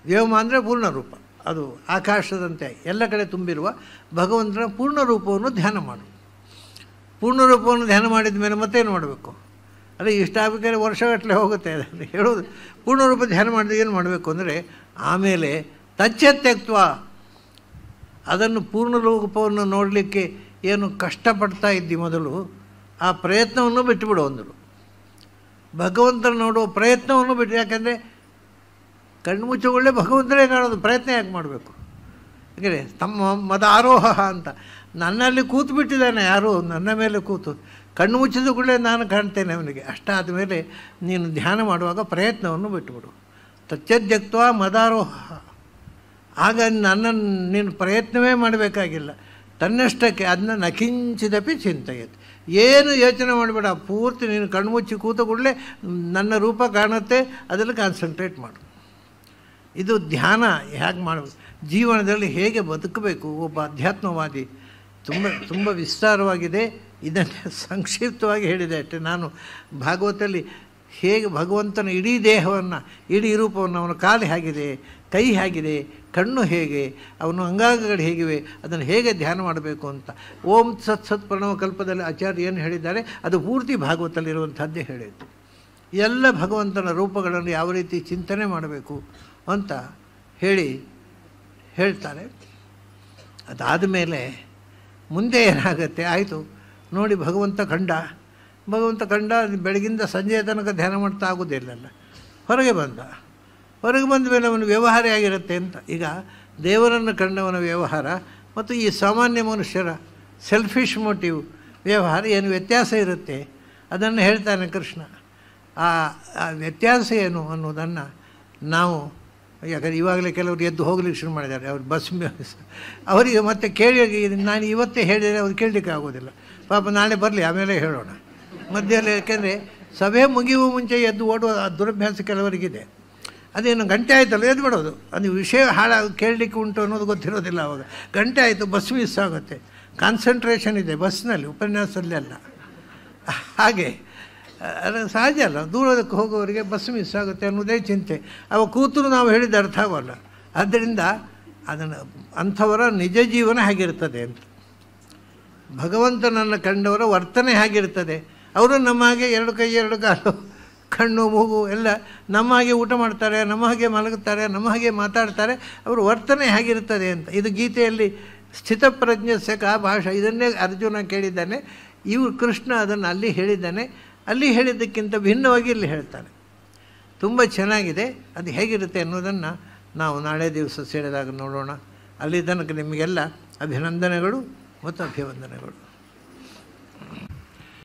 ವ್ಯೋಮ ಅಂದರೆ ಪೂರ್ಣ ರೂಪ, ಅದು ಆಕಾಶದಂತೆ ಎಲ್ಲ ಕಡೆ ತುಂಬಿರುವ ಭಗವಂತನ ಪೂರ್ಣ ರೂಪವನ್ನು ಧ್ಯಾನ ಮಾಡು. ಪೂರ್ಣ ರೂಪವನ್ನು ಧ್ಯಾನ ಮಾಡಿದ ಮೇಲೆ ಮತ್ತೇನು ಮಾಡಬೇಕು? ಅದೇ ಇಷ್ಟ ಆಗಬೇಕಾದ್ರೆ ವರ್ಷಗಟ್ಟಲೆ ಹೋಗುತ್ತೆ. ಅದನ್ನು ಹೇಳೋದು ಪೂರ್ಣ ರೂಪ ಧ್ಯಾನ ಮಾಡಿದ್ರೆ ಏನು ಮಾಡಬೇಕು ಅಂದರೆ, ಆಮೇಲೆ ತಚ್ಚತ್ಯಕ್ತ್ವ, ಅದನ್ನು ಪೂರ್ಣ ರೂಪವನ್ನು ನೋಡಲಿಕ್ಕೆ ಏನು ಕಷ್ಟಪಡ್ತಾ ಇದ್ದಿ ಮೊದಲು, ಆ ಪ್ರಯತ್ನವನ್ನು ಬಿಟ್ಟುಬಿಡು ಅಂದರು. ಭಗವಂತನ ನೋಡುವ ಪ್ರಯತ್ನವನ್ನು ಬಿಟ್ಟು, ಯಾಕೆಂದರೆ ಕಣ್ಣು ಮುಚ್ಚುಗಳೇ ಭಗವಂತನೇ ಕಾಣೋದು, ಪ್ರಯತ್ನ ಯಾಕೆ ಮಾಡಬೇಕು? ಯಾಕೆಂದರೆ ತಮ್ಮ ಮದ ಆರೋಹ ಅಂತ ನನ್ನಲ್ಲಿ ಕೂತು ಬಿಟ್ಟಿದ್ದಾನೆ, ಯಾರು ನನ್ನ ಮೇಲೆ ಕೂತು, ಕಣ್ಣು ಮುಚ್ಚಿದ ಕೂಡಲೇ ನಾನು ಕಾಣ್ತೇನೆ ಅವನಿಗೆ. ಅಷ್ಟಾದ ಮೇಲೆ ನೀನು ಧ್ಯಾನ ಮಾಡುವಾಗ ಪ್ರಯತ್ನವನ್ನು ಬಿಟ್ಟುಬಿಡು. ತಚ್ಚದ್ಯಕ್ತ್ವ ಮದಾರೋಹ, ಆಗ ನನ್ನನ್ನು ನೀನು ಪ್ರಯತ್ನವೇ ಮಾಡಬೇಕಾಗಿಲ್ಲ, ತನ್ನಷ್ಟಕ್ಕೆ ಅದನ್ನ ನಕಿಂಚಿದಪಿ ಚಿಂತೆಯತ್ತೆ, ಏನು ಯೋಚನೆ ಮಾಡಬೇಡ, ಪೂರ್ತಿ ನೀನು ಕಣ್ಮುಚ್ಚಿ ಕೂತ ಕೂಡಲೇ ನನ್ನ ರೂಪ ಕಾಣುತ್ತೆ, ಅದರಲ್ಲಿ ಕಾನ್ಸಂಟ್ರೇಟ್ ಮಾಡು. ಇದು ಧ್ಯಾನ ಹೇಗೆ ಮಾಡಬೇಕು, ಜೀವನದಲ್ಲಿ ಹೇಗೆ ಬದುಕಬೇಕು. ಒಬ್ಬ ಅಧ್ಯಾತ್ಮವಾದಿ ತುಂಬ ವಿಸ್ತಾರವಾಗಿದೆ, ಇದನ್ನು ಸಂಕ್ಷಿಪ್ತವಾಗಿ ಹೇಳಿದೆ ಅಷ್ಟೇ. ನಾನು ಭಾಗವತದಲ್ಲಿ ಹೇಗೆ ಭಗವಂತನ ಇಡೀ ದೇಹವನ್ನು, ಇಡೀ ರೂಪವನ್ನು, ಅವನ ಕಾಲು ಹೇಗಿದೆ, ಕೈ ಹೇಗಿದೆ, ಕಣ್ಣು ಹೇಗೆ, ಅವನ ಅಂಗಾಂಗಗಳು ಹೇಗಿವೆ, ಅದನ್ನು ಹೇಗೆ ಧ್ಯಾನ ಮಾಡಬೇಕು ಅಂತ ಓಂ ಸತ್ ಸತ್ ಪ್ರಣವ ಕಲ್ಪದಲ್ಲಿ ಆಚಾರ್ಯ ಏನು ಹೇಳಿದ್ದಾರೆ ಅದು ಪೂರ್ತಿ ಭಾಗವತಲ್ಲಿರುವಂಥದ್ದೇ ಹೇಳಿದ್ದು. ಎಲ್ಲ ಭಗವಂತನ ರೂಪಗಳನ್ನು ಯಾವ ರೀತಿ ಚಿಂತನೆ ಮಾಡಬೇಕು ಅಂತ ಹೇಳ್ತಾರೆ. ಅದಾದ ಮೇಲೆ ಮುಂದೆ ಏನಾಗುತ್ತೆ, ಆಯಿತು ನೋಡಿ ಭಗವಂತ ಕಂಡ ಬೆಳಗಿಂದ ಸಂಜೆಯ ತನಕ ಧ್ಯಾನ ಮಾಡ್ತಾ ಆಗೋದಿಲ್ಲಲ್ಲ, ಹೊರಗೆ ಬಂದ ಮೇಲೆ ಅವನ ವ್ಯವಹಾರ ಆಗಿರುತ್ತೆ ಅಂತ. ಈಗ ದೇವರನ್ನು ಕಂಡವನ ವ್ಯವಹಾರ ಮತ್ತು ಈ ಸಾಮಾನ್ಯ ಮನುಷ್ಯರ ಸೆಲ್ಫಿಶ್ ಮೋಟಿವ್ ವ್ಯವಹಾರ ಏನು ವ್ಯತ್ಯಾಸ ಇರುತ್ತೆ ಅದನ್ನು ಹೇಳ್ತಾನೆ ಕೃಷ್ಣ. ಆ ವ್ಯತ್ಯಾಸ ಏನು ಅನ್ನೋದನ್ನು ನಾವು, ಯಾಕಂದರೆ ಇವಾಗಲೇ ಕೆಲವರು ಎದ್ದು ಹೋಗ್ಲಿಕ್ಕೆ ಶುರು ಮಾಡಿದ್ದಾರೆ, ಅವ್ರು ಬಸ್ ಅವರಿಗೆ ಮತ್ತೆ ನಾನು ಇವತ್ತೇ ಹೇಳಿದರೆ ಅವ್ರು ಕೇಳಲಿಕ್ಕೆ ಆಗೋದಿಲ್ಲ. ಪಾಪ ನಾಳೆ ಬರಲಿ ಆಮೇಲೆ ಹೇಳೋಣ ಮಧ್ಯದಲ್ಲಿ. ಯಾಕೆಂದರೆ ಸಭೆ ಮುಗಿಯುವ ಮುಂಚೆ ಎದ್ದು ಓಡುವ ದುರಭ್ಯಾಸ ಕೆಲವರಿಗಿದೆ. ಅದೇನು ಗಂಟೆ ಆಯ್ತಲ್ಲ ಎದ್ದು ಬಿಡೋದು, ಅದು ವಿಷಯ ಕೇಳಲಿಕ್ಕೆ ಉಂಟು ಅನ್ನೋದು ಗೊತ್ತಿರೋದಿಲ್ಲ. ಆವಾಗ ಗಂಟೆ ಆಯಿತು, ಬಸ್ ಮಿಸ್ ಆಗುತ್ತೆ. ಕಾನ್ಸಂಟ್ರೇಷನ್ ಇದೆ ಬಸ್ನಲ್ಲಿ, ಉಪನ್ಯಾಸದಲ್ಲಿ ಅಲ್ಲ. ಹಾಗೆ ಅದು ಸಹಜ ಅಲ್ಲ, ದೂರದಕ್ಕೆ ಹೋಗೋವರಿಗೆ ಬಸ್ ಮಿಸ್ ಆಗುತ್ತೆ ಅನ್ನೋದೇ ಚಿಂತೆ. ಅವಾಗ ಕೂತರು ನಾವು ಹೇಳಿದ ಅರ್ಥ ಆಗೋಲ್ಲ. ಆದ್ದರಿಂದ ಅದನ್ನು ಅಂಥವರ ನಿಜ ಜೀವನ ಹೇಗಿರ್ತದೆ ಅಂತ, ಭಗವಂತನನ್ನು ಕಂಡವರ ವರ್ತನೆ ಹೇಗಿರ್ತದೆ. ಅವರು ನಮ್ಮ ಹಾಗೆ 2 ಕೈ 2 ಕಾಲು ಕಣ್ಣು ಮೂಗು ಎಲ್ಲ ನಮ್ಮ ಹಾಗೆ ಊಟ ಮಾಡ್ತಾರೆ, ನಮ್ಮ ಹಾಗೆ ಮಲಗುತ್ತಾರೆ, ನಮ್ಮ ಹಾಗೆ ಮಾತಾಡ್ತಾರೆ. ಅವರು ವರ್ತನೆ ಹೇಗಿರ್ತದೆ ಅಂತ. ಇದು ಗೀತೆಯಲ್ಲಿ ಸ್ಥಿತಪ್ರಜ್ಞಸ್ಯ ಕಾ ಭಾಷಾ ಇದನ್ನೇ ಅರ್ಜುನ ಕೇಳಿದ್ದಾನೆ. ಕೃಷ್ಣ ಅದನ್ನು ಅಲ್ಲಿ ಹೇಳಿದ್ದಾನೆ. ಅಲ್ಲಿ ಹೇಳಿದ್ದಕ್ಕಿಂತ ಭಿನ್ನವಾಗಿ ಇಲ್ಲಿ ಹೇಳ್ತಾನೆ. ತುಂಬ ಚೆನ್ನಾಗಿದೆ. ಅದು ಹೇಗಿರುತ್ತೆ ಅನ್ನೋದನ್ನು ನಾವು ನಾಳೆ ದಿವಸ ಸೇರಿದಾಗ ನೋಡೋಣ. ಅಲ್ಲಿ ತನಕ ನಿಮಗೆಲ್ಲ ಅಭಿನಂದನೆಗಳು ಮತ್ತು ಅಭಿವಂದನೆಗಳು.